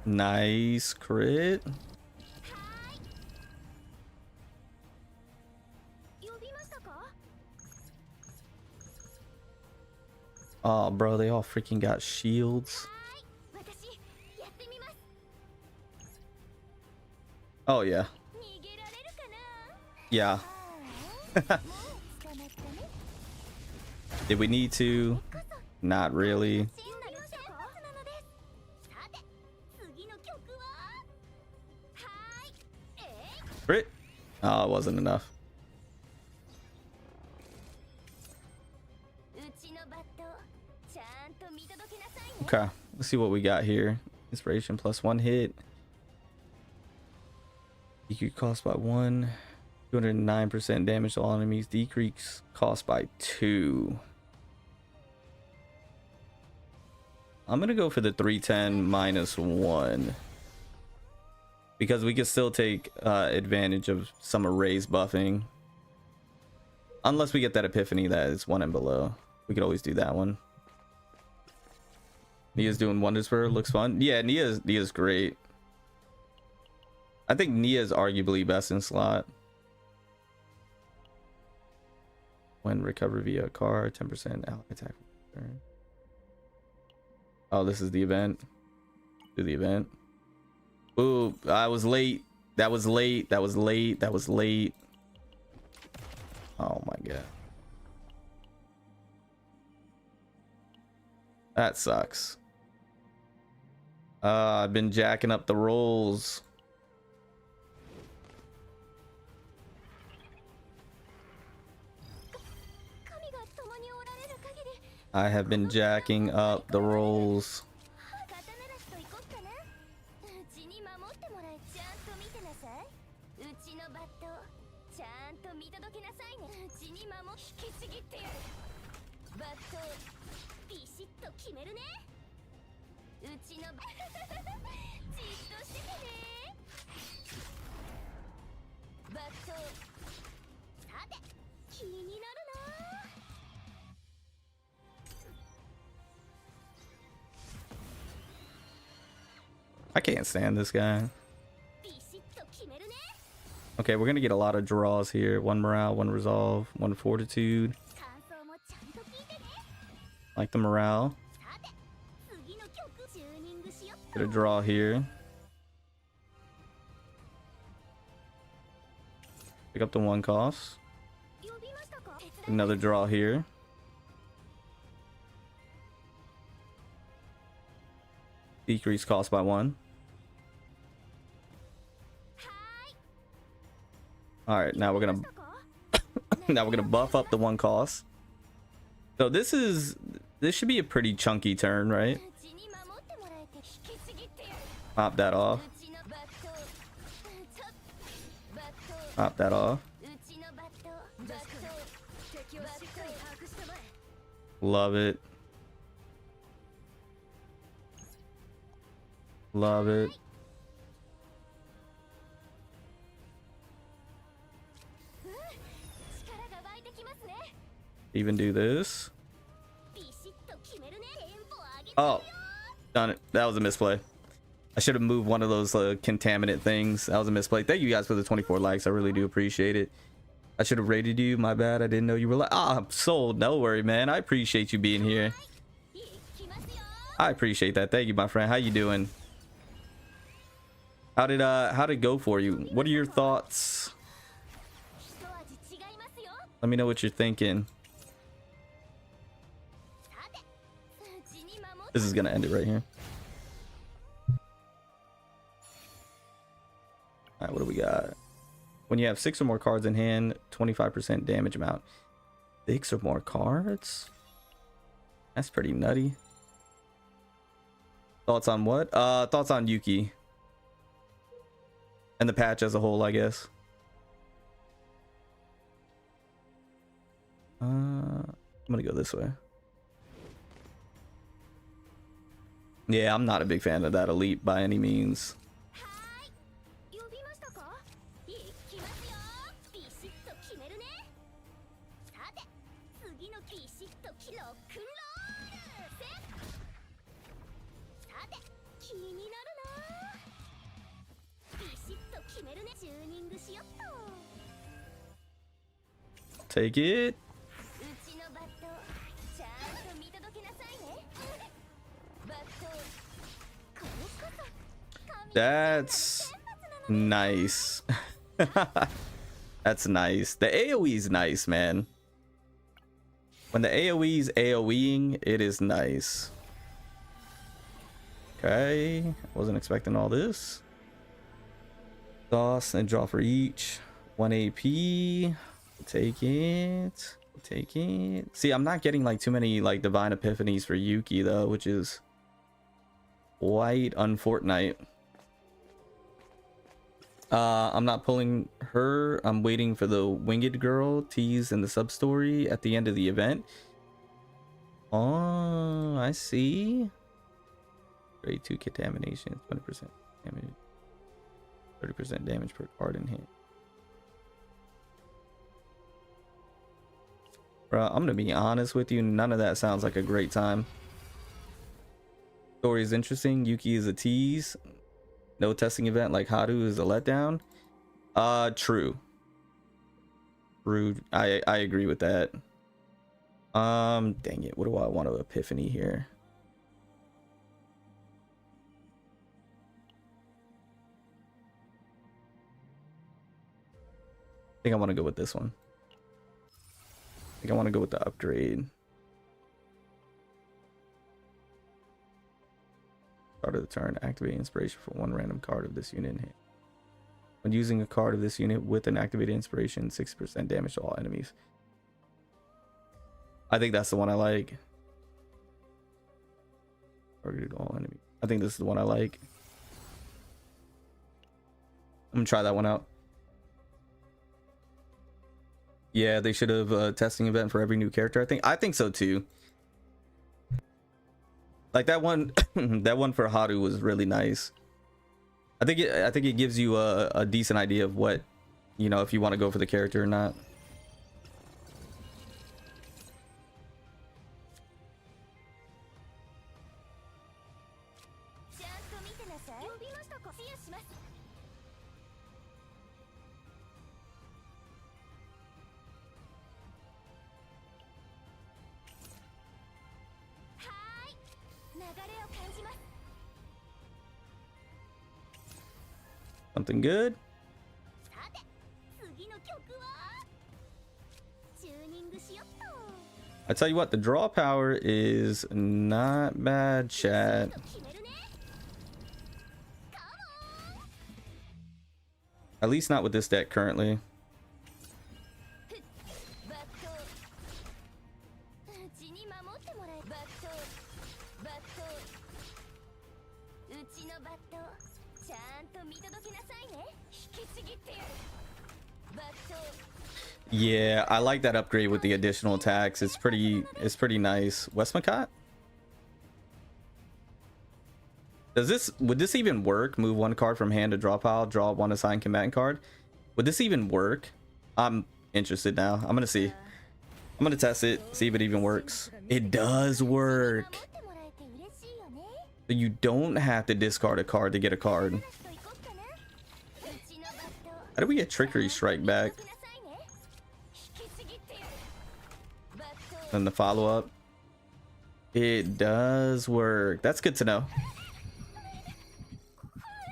Nice crit. Oh, bro, they all freaking got shields. Oh, yeah. Yeah. Did we need to? Not really. Crit. Oh, it wasn't enough. Okay, let's see what we got here. Inspiration plus 1 hit. Decrease cost by 1. 209% damage to all enemies. Decrease cost by 2. I'm gonna go for the 310 minus 1 because we can still take advantage of some erase buffing, unless we get that epiphany that is 1 and below. We could always do that one. Nia's doing wonders for her. Looks fun. Yeah, Nia's great. I think Nia's arguably best in slot. When recover via a car, 10% ally attack. Oh, this is the event. Do the event. Ooh, I was late. That was late. That was late. That was late. Oh my god. That sucks. I've been jacking up the rolls. I have been jacking up the rolls. I can't stand this guy. Okay, we're gonna get a lot of draws here. 1 morale, 1 resolve, 1 fortitude. Like the morale. Get a draw here. Pick up the 1 cost. Another draw here. Decrease cost by 1. All right, now we're gonna buff up the 1 cost. So this should be a pretty chunky turn, right? Pop that off. Pop that off. Love it. Love it. Even do this. Oh, done it. That was a misplay. I should have moved one of those contaminant things. That was a misplay. Thank you guys for the 24 likes. I really do appreciate it. I should have rated you. My bad. I didn't know you were like, I'm sold. No worry, man. I appreciate you being here. I appreciate that. Thank you, my friend. How you doing? How'd it go for you? What are your thoughts? Let me know what you're thinking. This is gonna end it right here. All right, what do we got? When you have 6 or more cards in hand, 25% damage amount. 6 or more cards? That's pretty nutty. Thoughts on what? Thoughts on Yuki. And the patch as a whole, I guess. I'm gonna go this way. Yeah, I'm not a big fan of that elite by any means. Take it. That's nice. That's nice. The AoE is nice, man. When the AoE's AoEing, it is nice. Okay, wasn't expecting all this. Sauce and draw for each. 1 AP. We'll take it. We'll take it. See, I'm not getting like too many like divine epiphanies for Yuki though, which is quite unfortunate. I'm not pulling her. I'm waiting for the winged girl tease in the sub story at the end of the event. Oh, I see. Grade 2 contamination, 20% damage, 30% damage per card in hand. Bro, I'm gonna be honest with you, none of that sounds like a great time. Story is interesting. Yuki is a tease. No testing event like Haru is a letdown. True. I agree with that. Dang it. What do I want to epiphany here? I think I want to go with this one. I think I want to go with the upgrade. Start of the turn, activate inspiration for 1 random card of this unit in hand. When using a card of this unit with an activated inspiration, 6% damage to all enemies. I think that's the one I like. Targeted all enemies. I think this is the one I like. I'm gonna try that one out. Yeah, they should have a testing event for every new character. I think so too. Like that one, that one for Haru was really nice. I think it gives you a decent idea of what, you know, if you want to go for the character or not. Something good. I tell you what, the draw power is not bad, chat. At least not with this deck currently. Yeah, I like that upgrade with the additional attacks. It's pretty nice. Westmacott? Would this even work? Move 1 card from hand to draw pile, draw 1 assigned combatant card. Would this even work? I'm interested now. I'm gonna see. I'm gonna test it, see if it even works. It does work. So you don't have to discard a card to get a card. How do we get Trickery Strike back? And the follow-up. It does work. That's good to know.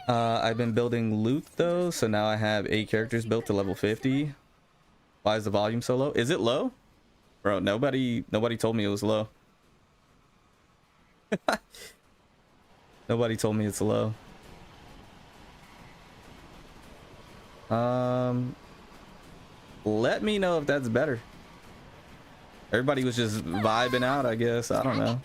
I've been building Luke though, so now I have 8 characters built to level 50. Why is the volume so low? Is it low? Bro, nobody told me it was low. Nobody told me it's low. Let me know if that's better. Everybody was just vibing out, I guess. I don't know.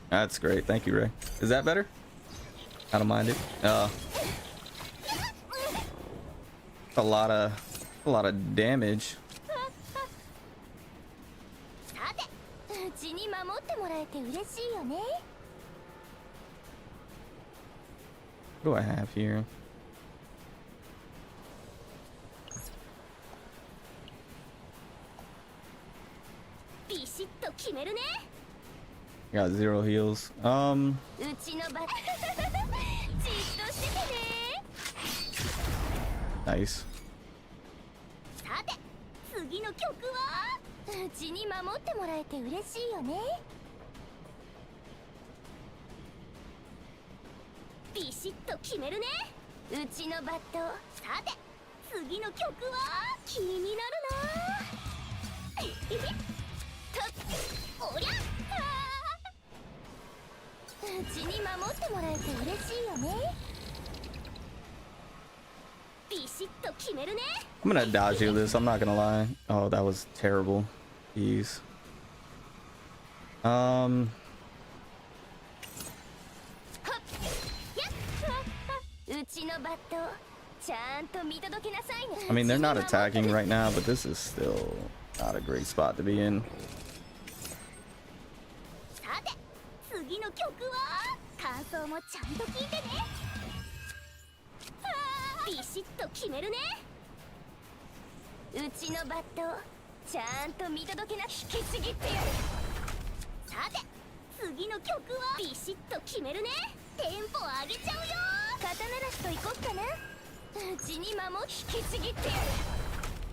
That's great. Thank you, Ray. Is that better? I don't mind it. A lot of damage. What do I have here? Got 0 heals. Nice. I'm gonna dodge you this, I'm not gonna lie. Oh, that was terrible. Jeez. I mean, they're not attacking right now, but this is still not a great spot to be in.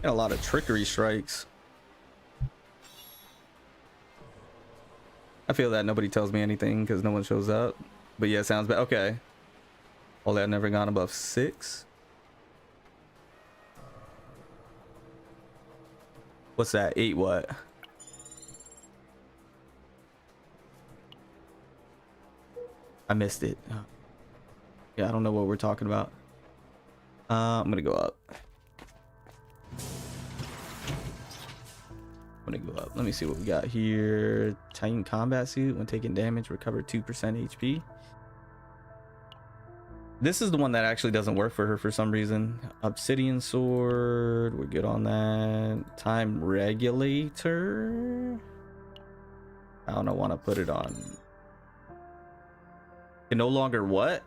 Got a lot of trickery strikes. I feel that nobody tells me anything because no one shows up. But yeah, sounds bad. Okay. All that never gone above 6. What's that? 8 what? I missed it. Yeah, I don't know what we're talking about. I'm gonna go up. Let me see what we got here. Titan combat suit. When taking damage, recover 2% HP. This is the one that actually doesn't work for her for some reason. Obsidian sword. We're good on that. Time regulator. I don't want to put it on. Can no longer what?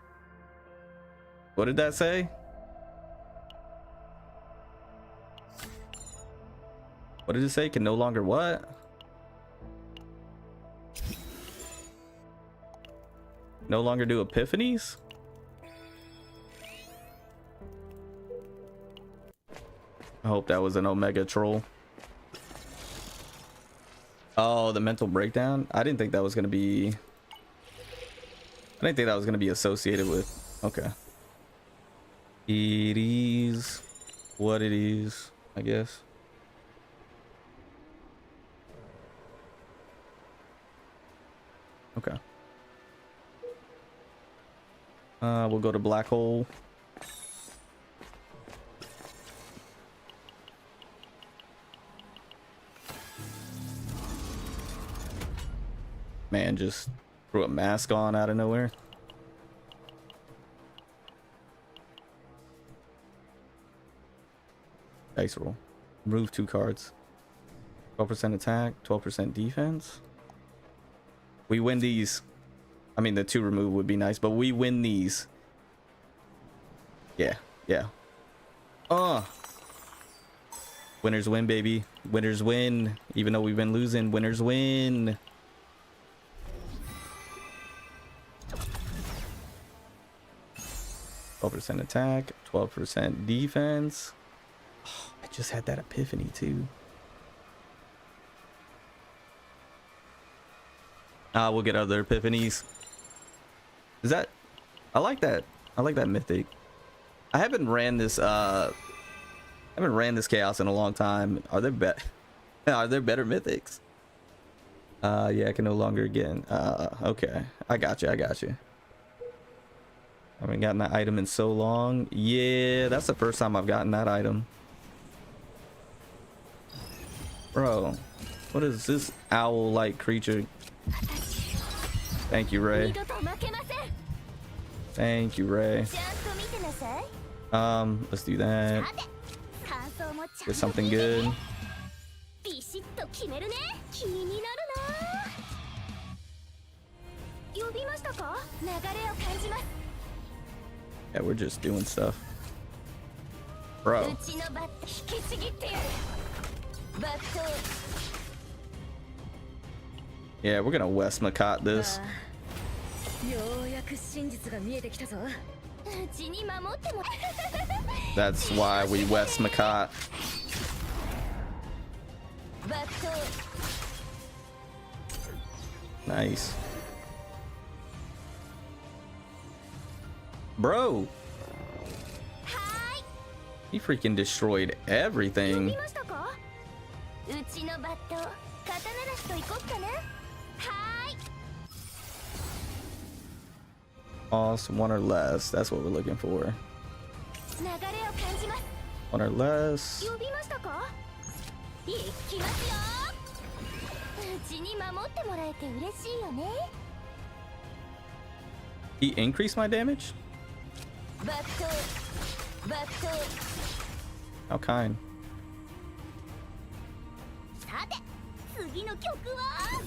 What did that say? What did it say? Can no longer what? No longer do epiphanies? I hope that was an Omega troll. Oh, the mental breakdown? I didn't think that was going to be... I didn't think that was going to be associated with... Okay. It is what it is, I guess. Okay. We'll go to black hole. Man, just threw a mask on out of nowhere. Dice roll. Remove 2 cards. 12% attack, 12% defense. We win these. I mean, the 2 remove would be nice, but we win these. Yeah, yeah. Winners win, baby. Winners win. Even though we've been losing, winners win. % attack, 12% defense. Oh, I just had that epiphany too. We'll get other epiphanies. Is that... I like that. I like that mythic. I haven't ran this chaos in a long time. Are there better mythics? Yeah, I can no longer again. Okay. I got you. I haven't gotten that item in so long. Yeah, that's the first time I've gotten that item. Bro, what is this owl-like creature? Thank you, Ray. Thank you, Ray. Let's do that. Get something good. Yeah, we're just doing stuff. Bro. Yeah, we're gonna West Macot this. That's why we West Macot. Nice. Bro, he freaking destroyed everything. Cost 1 or less. That's what we're looking for. 流れを感じます。 1 or less. 呼びましたか？行きますよ。うちに守ってもらえて嬉しいよね。 He increased my damage? バットバット。 How kind. さて次の曲は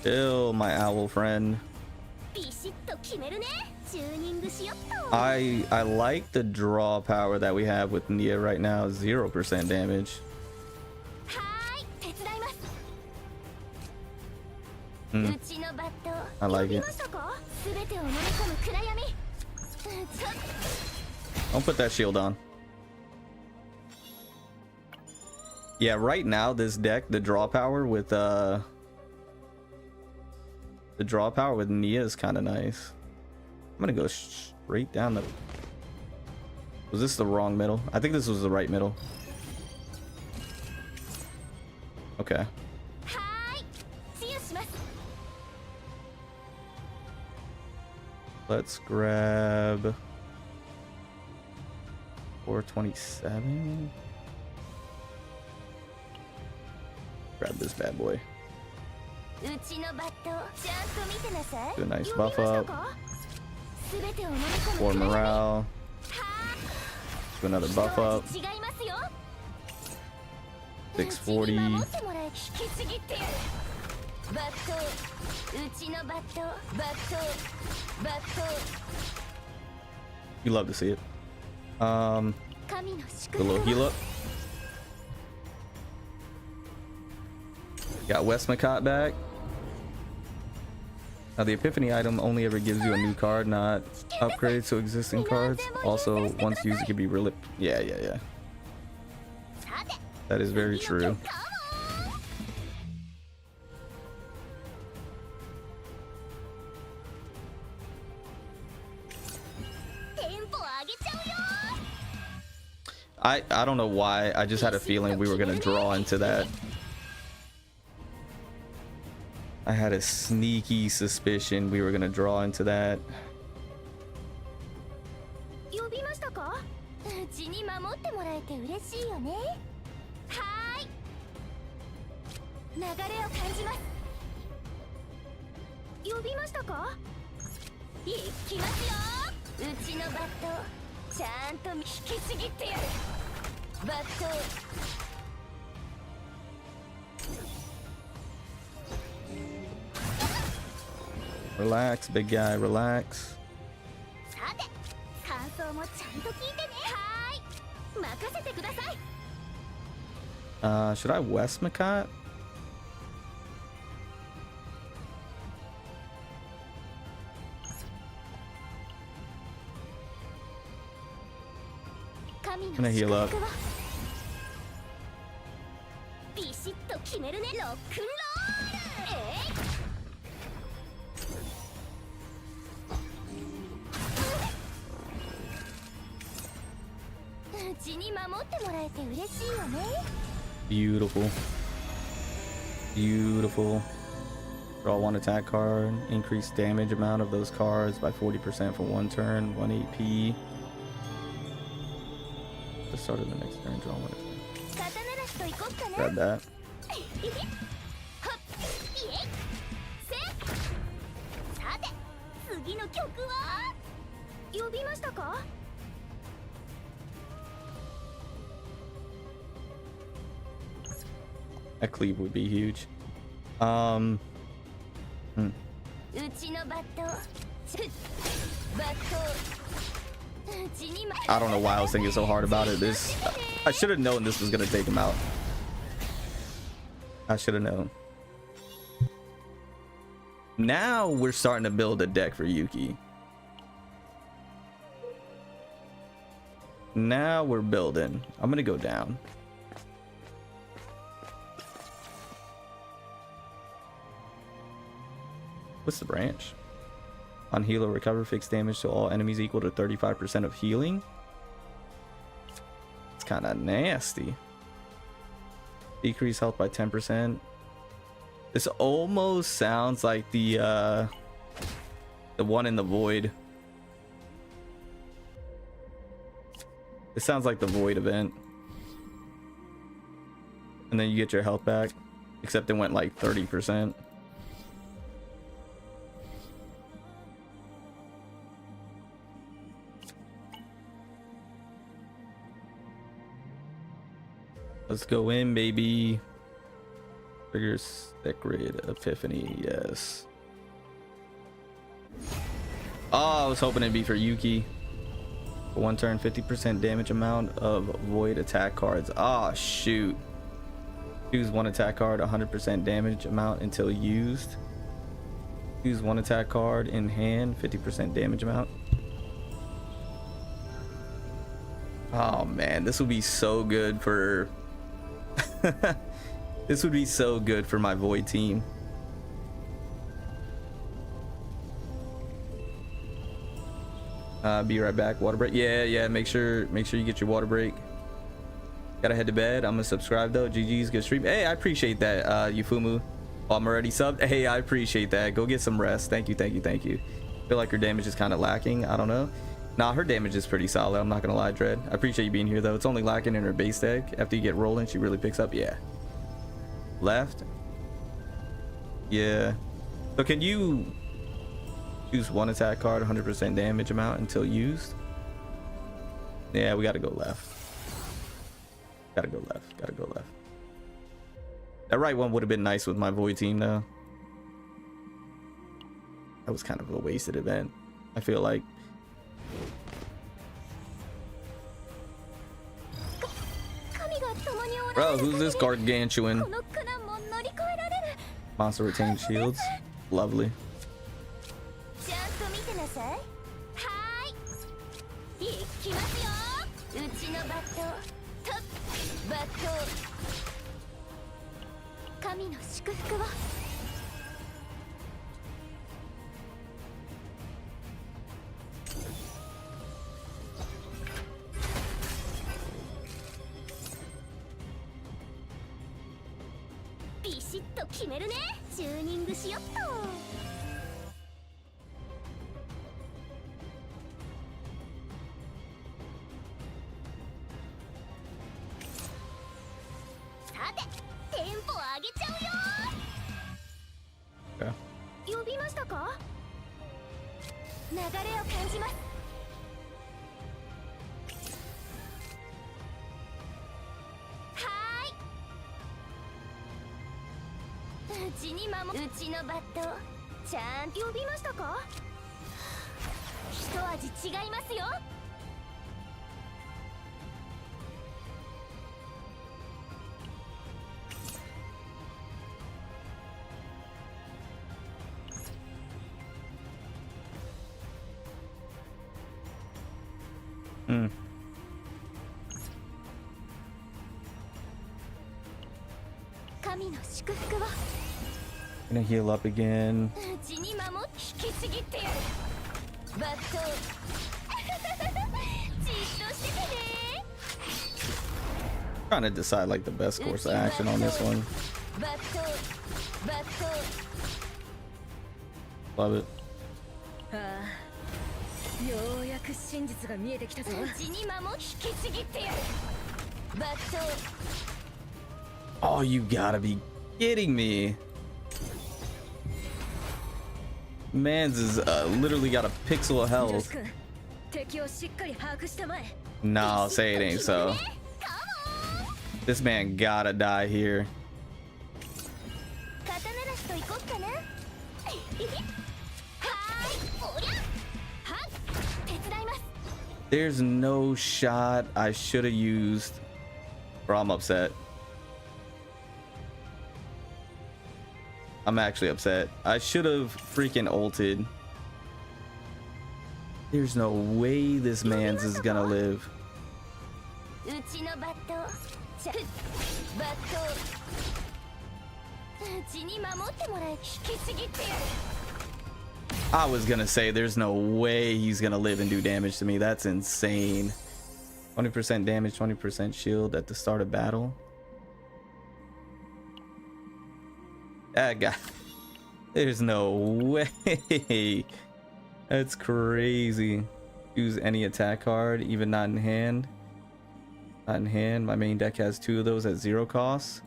Chill, my owl friend. ビシッと決めるね。チューニングしよっと。 I like the draw power that we have with Nia right now. 0% damage. はーい、手伝います。 Hmm, うちのバット I like 呼び it. ましたか？全てを飲み込む暗闇。ちょっ Don't put that shield on. Yeah, right now this deck, the draw power with Nia is kind of nice. I'm gonna go straight down the. Was this the wrong middle? I think this was the right middle. Okay. はーい、治癒します。 Let's grab 427. Grab this bad boy. うちのバットちゃんと見てなさい。 Do a nice 呼びま buff した up か？全てを飲み込 for む暗闇。 morale. Do another buff up. 違いますよ。 640. うちに守ってもらえ、引きちぎってやる。バット、うちのバット、バット、バット。 You love to see it. 神の A 祝 little 福 heal up. Got Westmacott back. Now the Epiphany item only ever gives you a new card, not upgrades to existing cards. Also, once used, it can be really. Yeah. さて That is very 次の true. 曲かも。テンポ上げちゃうよ。 I don't know why. I just had a feeling we were gonna draw into that. I had a sneaky suspicion we were gonna draw into that. 呼びましたか？うちに守ってもらえて嬉しいよね。はーい。流れを感じます。呼びましたか？行きますよ。うちのバットちゃんと引きちぎってやる。バット。 Relax, big guy. Relax. さて、感想もちゃんと聞いてね。はーい。任せてください。 Should I Westmacott? 神の Gonna heal 祝 up. 福をビシッと決めるね。ロックンロール。うちに守ってもらえて嬉しいよね。 Beautiful. Beautiful. Draw one attack card. Increase damage amount of those cards by 40% for one turn. 1 AP. At the start of the next turn, draw one attack. 肩慣らしといこっかな。 Grab that. はっ、イエイ、せさて、次の曲は呼びましたか？ That cleave would be huge. うちのバット、バット。うちに I don't know why I was thinking so hard about it. I should have known this was gonna take him out. I should have known. Now we're starting to build a deck for Yuki. Now we're building. I'm gonna go down. What's the branch? On heal or recover, fixed damage to all enemies equal to 35% of healing. It's kind of nasty. Decrease health by 10%. This almost sounds like the one in the void. It sounds like the void event. And then you get your health back, except it went like 30%. Let's go in, baby. Trigger Sacred Epiphany, yes. Oh, I was hoping it'd be for Yuki. For one turn, 50% damage amount of void attack cards. Ah, oh, shoot. Choose one attack card, 100% damage amount until used. Choose one attack card in hand, 50% damage amount. Oh man, this would be so good for this would be so good for my void team. Be right back. Water break. Yeah, make sure you get your water break. Gotta head to bed. I'm gonna subscribe though. GG's, good stream. Hey, I appreciate that, Yufumu. Oh, I'm already subbed. Hey, I appreciate that. Go get some rest. Thank you. Feel like her damage is kind of lacking. I don't know. Nah, her damage is pretty solid. I'm not gonna lie, Dread. I appreciate you being here though. It's only lacking in her base deck. After you get rolling, she really picks up. Yeah. Left. Yeah. So can you choose one attack card, 100% damage amount until used? Yeah, we gotta go left. Gotta go left. That right one would have been nice with my void team though. That was kind of a wasted event, I feel like. Bro, who's this gargantuan? Monster retained shields. Lovely. Gonna heal up again. Trying to decide like the best course of action on this one. Love it. Oh, you gotta be kidding me. Man's is literally got a pixel of health. Nah, I'll say it ain't so. This man gotta die here. There's no shot I should have used. Bro, I'm upset. I'm actually upset. I should have freaking ulted. There's no way this man's is gonna live. I was gonna say there's no way he's gonna live and do damage to me. That's insane. 20% damage, 20% shield at the start of battle. That guy. There's no way. That's crazy. Use any attack card, even not in hand. Not in hand. My main deck has 2 of those at 0 cost.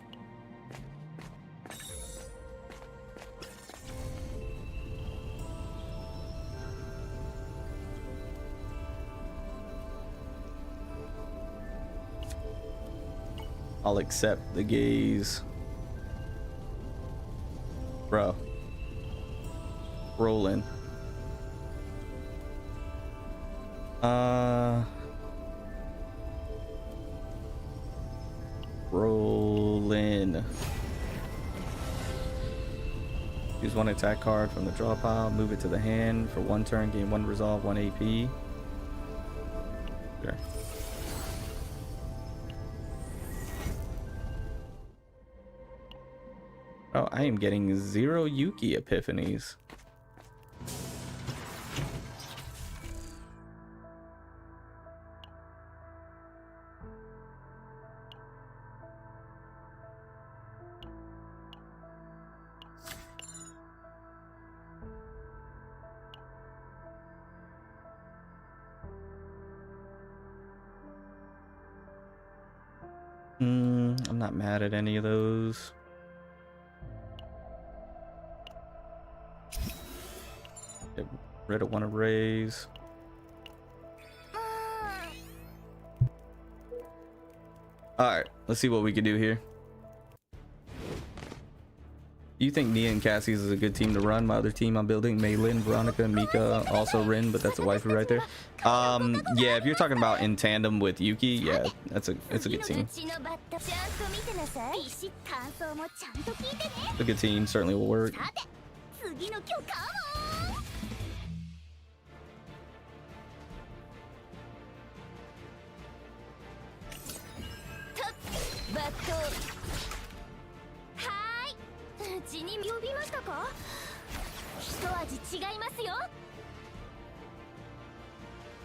I'll accept the gaze. Bro. Rolling. Rolling. Use 1 attack card from the draw pile, move it to the hand for 1 turn, gain 1 resolve, 1 AP. Sure. Oh, I am getting 0 Yuki epiphanies. I'm not mad at any of those. Get rid of 1 of Ray's. Alright, let's see what we can do here. You think Nia and Cassie's is a good team to run? My other team I'm building, Maylin, Veronica, Mika, also Rin, but that's a waifu right there. Yeah, if you're talking about in tandem with Yuki, yeah, it's a good team. A good team, certainly will work.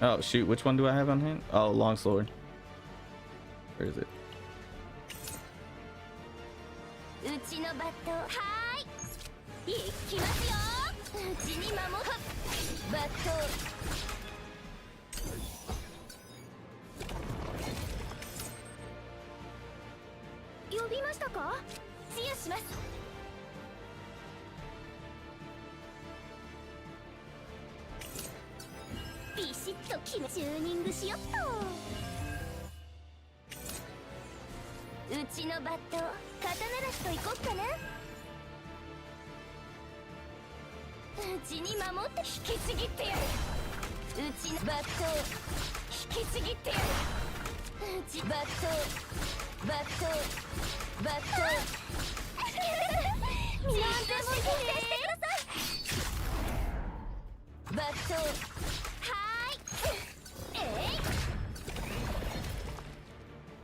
Oh shoot, which one do I have on hand? Oh, longsword. Where is it?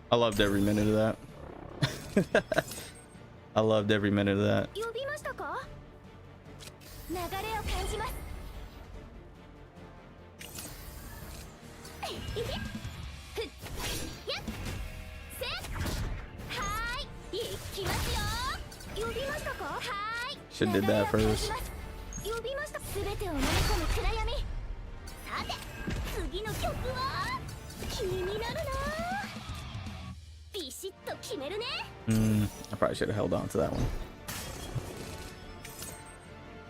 I loved every minute of that. I loved every minute of that. Should did that first. I probably should have held on to that one.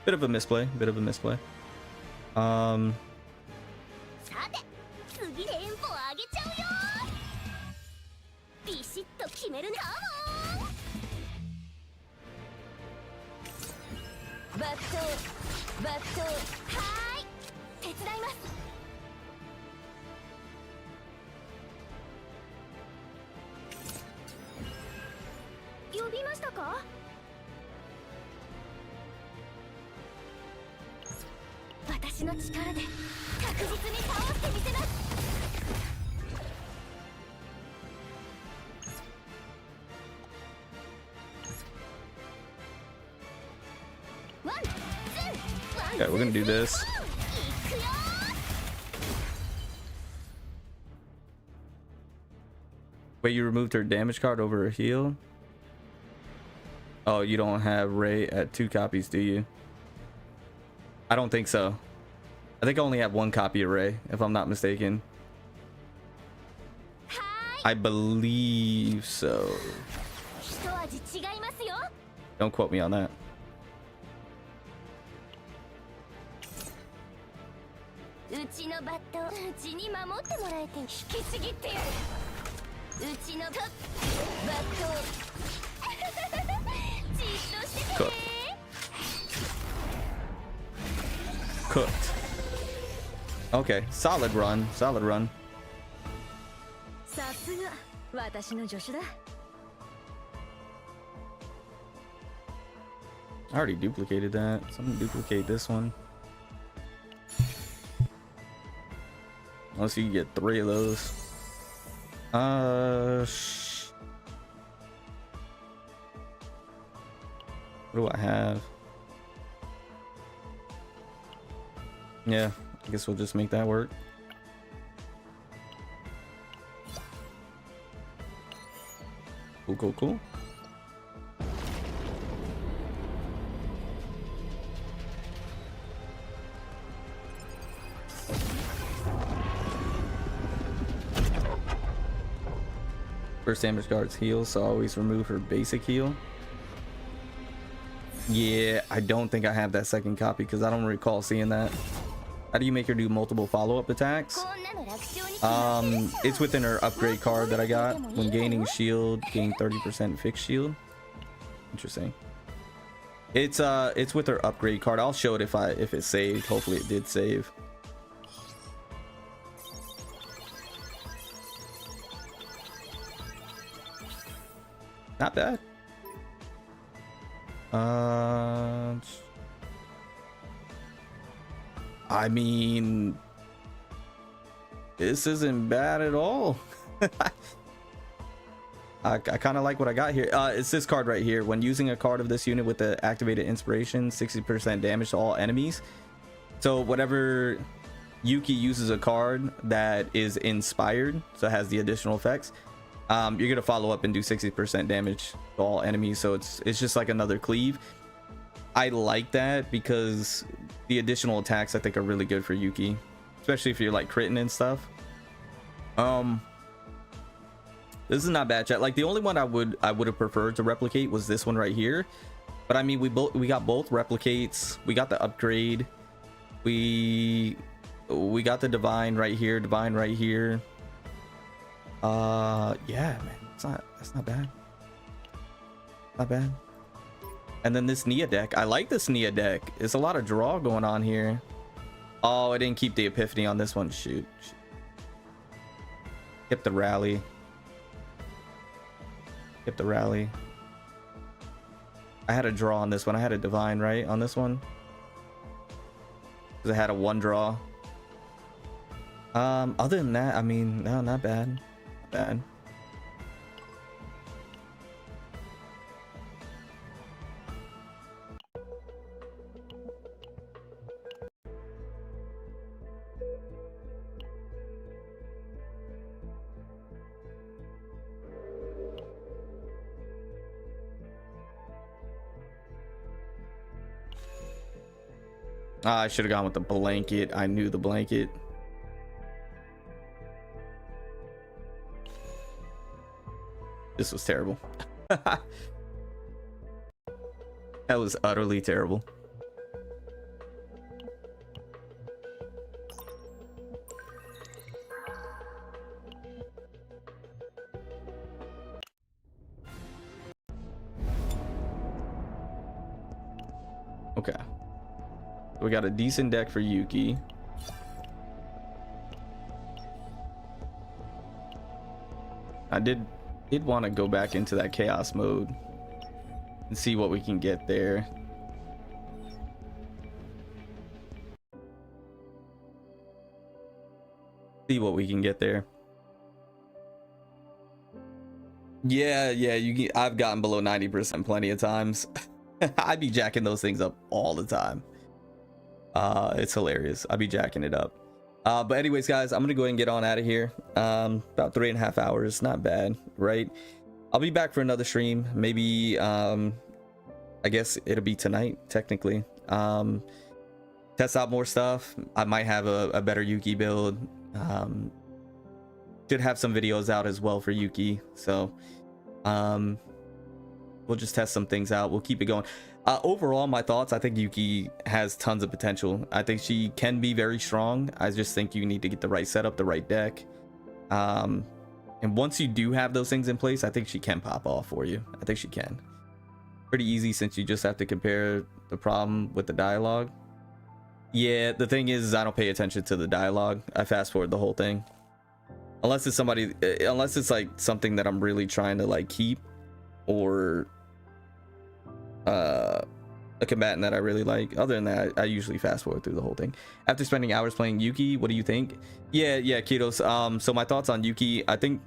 Bit of a misplay. Bit of a misplay. Okay, we're gonna do this. Wait, you removed her damage card over her heal? Oh, you don't have Ray at 2 copies, do you? I don't think so. I think I only have 1 copy of Ray, if I'm not mistaken. I believe so. Don't quote me on that. Cooked. Cooked. Okay, solid run, solid run. I already duplicated that, so I'm gonna duplicate this one. Unless you can get 3 of those. What do I have? Yeah, I guess we'll just make that work. Cool, cool, cool. First damage guards heal, so always remove her basic heal. Yeah, I don't think I have that second copy because I don't recall seeing that. How do you make her do multiple follow-up attacks? It's within her upgrade card that I got. When gaining shield, gain 30% fixed shield. Interesting. It's with her upgrade card. I'll show it if it saved. Hopefully it did save. Not bad. I mean, this isn't bad at all. I kind of like what I got here. It's this card right here. When using a card of this unit with the activated inspiration, 60% damage to all enemies. So whatever Yuki uses a card that is inspired, so it has the additional effects, you're gonna follow up and do 60% damage to all enemies. So it's just like another cleave. I like that because the additional attacks I think are really good for Yuki, especially if you're like critting and stuff. This is not bad, chat. Like the only one I would have preferred to replicate was this one right here, but I mean we got both replicates. We got the upgrade. We got the divine right here, yeah, man, that's not bad. Not bad. And then this Nia deck, I like this Nia deck. It's a lot of draw going on here. Oh, I didn't keep the epiphany on this one. Shoot. Hit the rally. Hit the rally. I had a draw on this one. I had a divine right on this one because I had a 1 draw. Other than that, I mean, no, not bad. Not bad. I should have gone with the blanket. I knew the blanket. This was terrible. That was utterly terrible. Okay. We got a decent deck for Yuki. I did want to go back into that chaos mode and see what we can get there. See what we can get there. Yeah, I've gotten below 90% plenty of times. I'd be jacking those things up all the time. It's hilarious. I'd be jacking it up. But anyways, guys, I'm gonna go ahead and get on out of here. About 3.5 hours, not bad, right? I'll be back for another stream, maybe I guess it'll be tonight technically. Test out more stuff. I might have a better Yuki build. Should have some videos out as well for Yuki, so we'll just test some things out. We'll keep it going. Overall, my thoughts, I think Yuki has tons of potential. I think she can be very strong. I just think you need to get the right setup, the right deck, and once you do have those things in place, I think she can pop off for you. I think she can. Pretty easy, since you just have to compare the problem with the dialogue. Yeah, the thing is I don't pay attention to the dialogue. I fast forward the whole thing, unless it's like something that I'm really trying to like keep, or a combatant that I really like. Other than that, I usually fast forward through the whole thing. After spending hours playing Yuki, what do you think? Yeah, Kitos. So my thoughts on Yuki, I think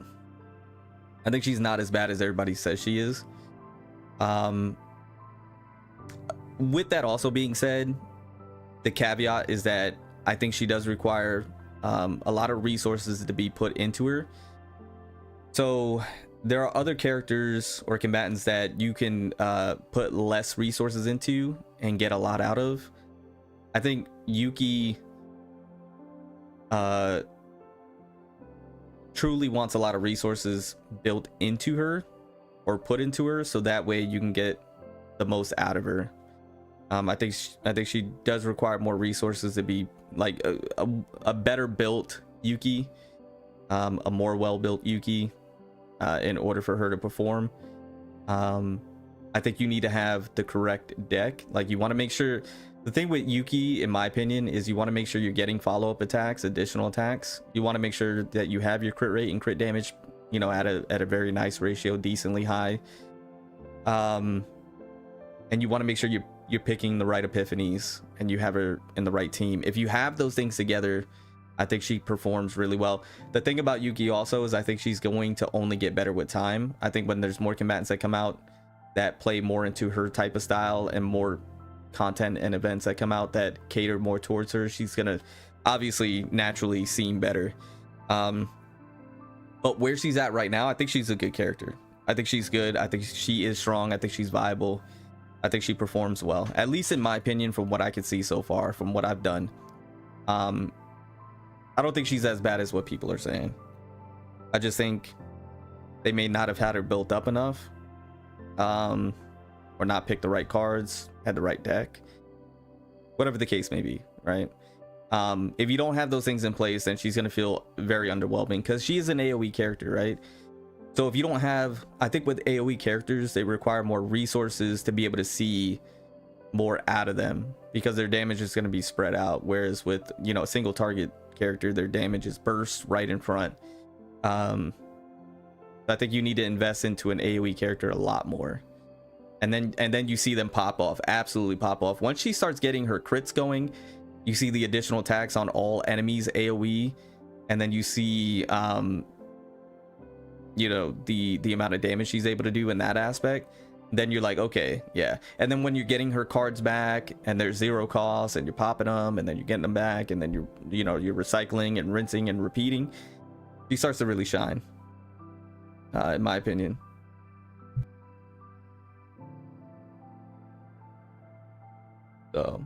she's not as bad as everybody says she is. With that also being said, the caveat is that I think she does require a lot of resources to be put into her. So there are other characters or combatants that you can put less resources into and get a lot out of. I think Yuki truly wants a lot of resources built into her or put into her, so that way you can get the most out of her. I think she does require more resources to be like a better built Yuki, a more well built Yuki, in order for her to perform. I think you need to have the correct deck. Like, you want to make sure, the thing with Yuki, in my opinion, is you want to make sure you're getting follow-up attacks, additional attacks. You want to make sure that you have your crit rate and crit damage, you know, at a very nice ratio, decently high. And you want to make sure you're picking the right epiphanies and you have her in the right team. If you have those things together, I think she performs really well. The thing about Yuki also is I think she's going to only get better with time. I think when there's more combatants that come out that play more into her type of style, and more content and events that come out that cater more towards her, she's gonna obviously naturally seem better. But where she's at right now, I think she's a good character. I think she's good. I think she is strong. I think she's viable. I think she performs well, at least in my opinion, from what I can see so far, from what I've done. I don't think she's as bad as what people are saying. I just think they may not have had her built up enough, or not picked the right cards, had the right deck, whatever the case may be, right? If you don't have those things in place, then she's going to feel very underwhelming, because she is an AoE character, right? So if you don't have, I think with AoE characters, they require more resources to be able to see more out of them, because their damage is going to be spread out. Whereas with, you know, a single target character, their damage is burst right in front. I think you need to invest into an AoE character a lot more, and then you see them pop off, absolutely pop off. Once she starts getting her crits going, you see the additional attacks on all enemies AoE, and then you see you know, the amount of damage she's able to do in that aspect. Then you're like, okay, yeah. And then when you're getting her cards back and there's 0 cost, and you're popping them, and then you're getting them back, and then you're recycling and rinsing and repeating, she starts to really shine, in my opinion. So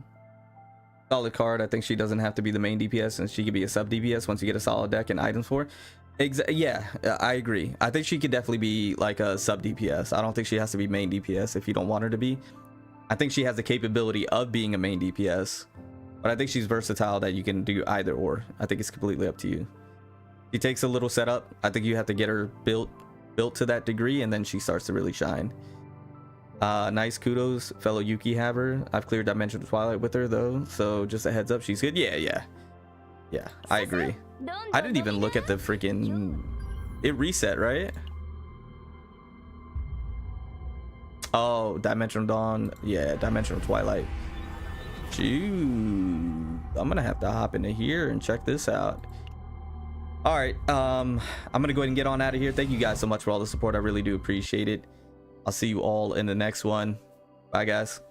solid card. I think she doesn't have to be the main DPS, and she could be a sub DPS once you get a solid deck and items for. Yeah, I agree. I think she could definitely be like a sub DPS. I don't think she has to be main DPS if you don't want her to be. I think she has the capability of being a main DPS, but I think she's versatile, that you can do either or. I think it's completely up to you. She takes a little setup. I think you have to get her built to that degree, and then she starts to really shine. Nice, kudos, fellow Yuki haver. I've cleared Dimension of Twilight with her though, so just a heads up, she's good. Yeah, I agree. I didn't even look at the freaking, it reset, right? Oh, Dimensional Dawn. Yeah, Dimensional Twilight. Shoot, I'm gonna have to hop into here and check this out. All right, I'm gonna go ahead and get on out of here. Thank you guys so much for all the support. I really do appreciate it. I'll see you all in the next one. Bye, guys.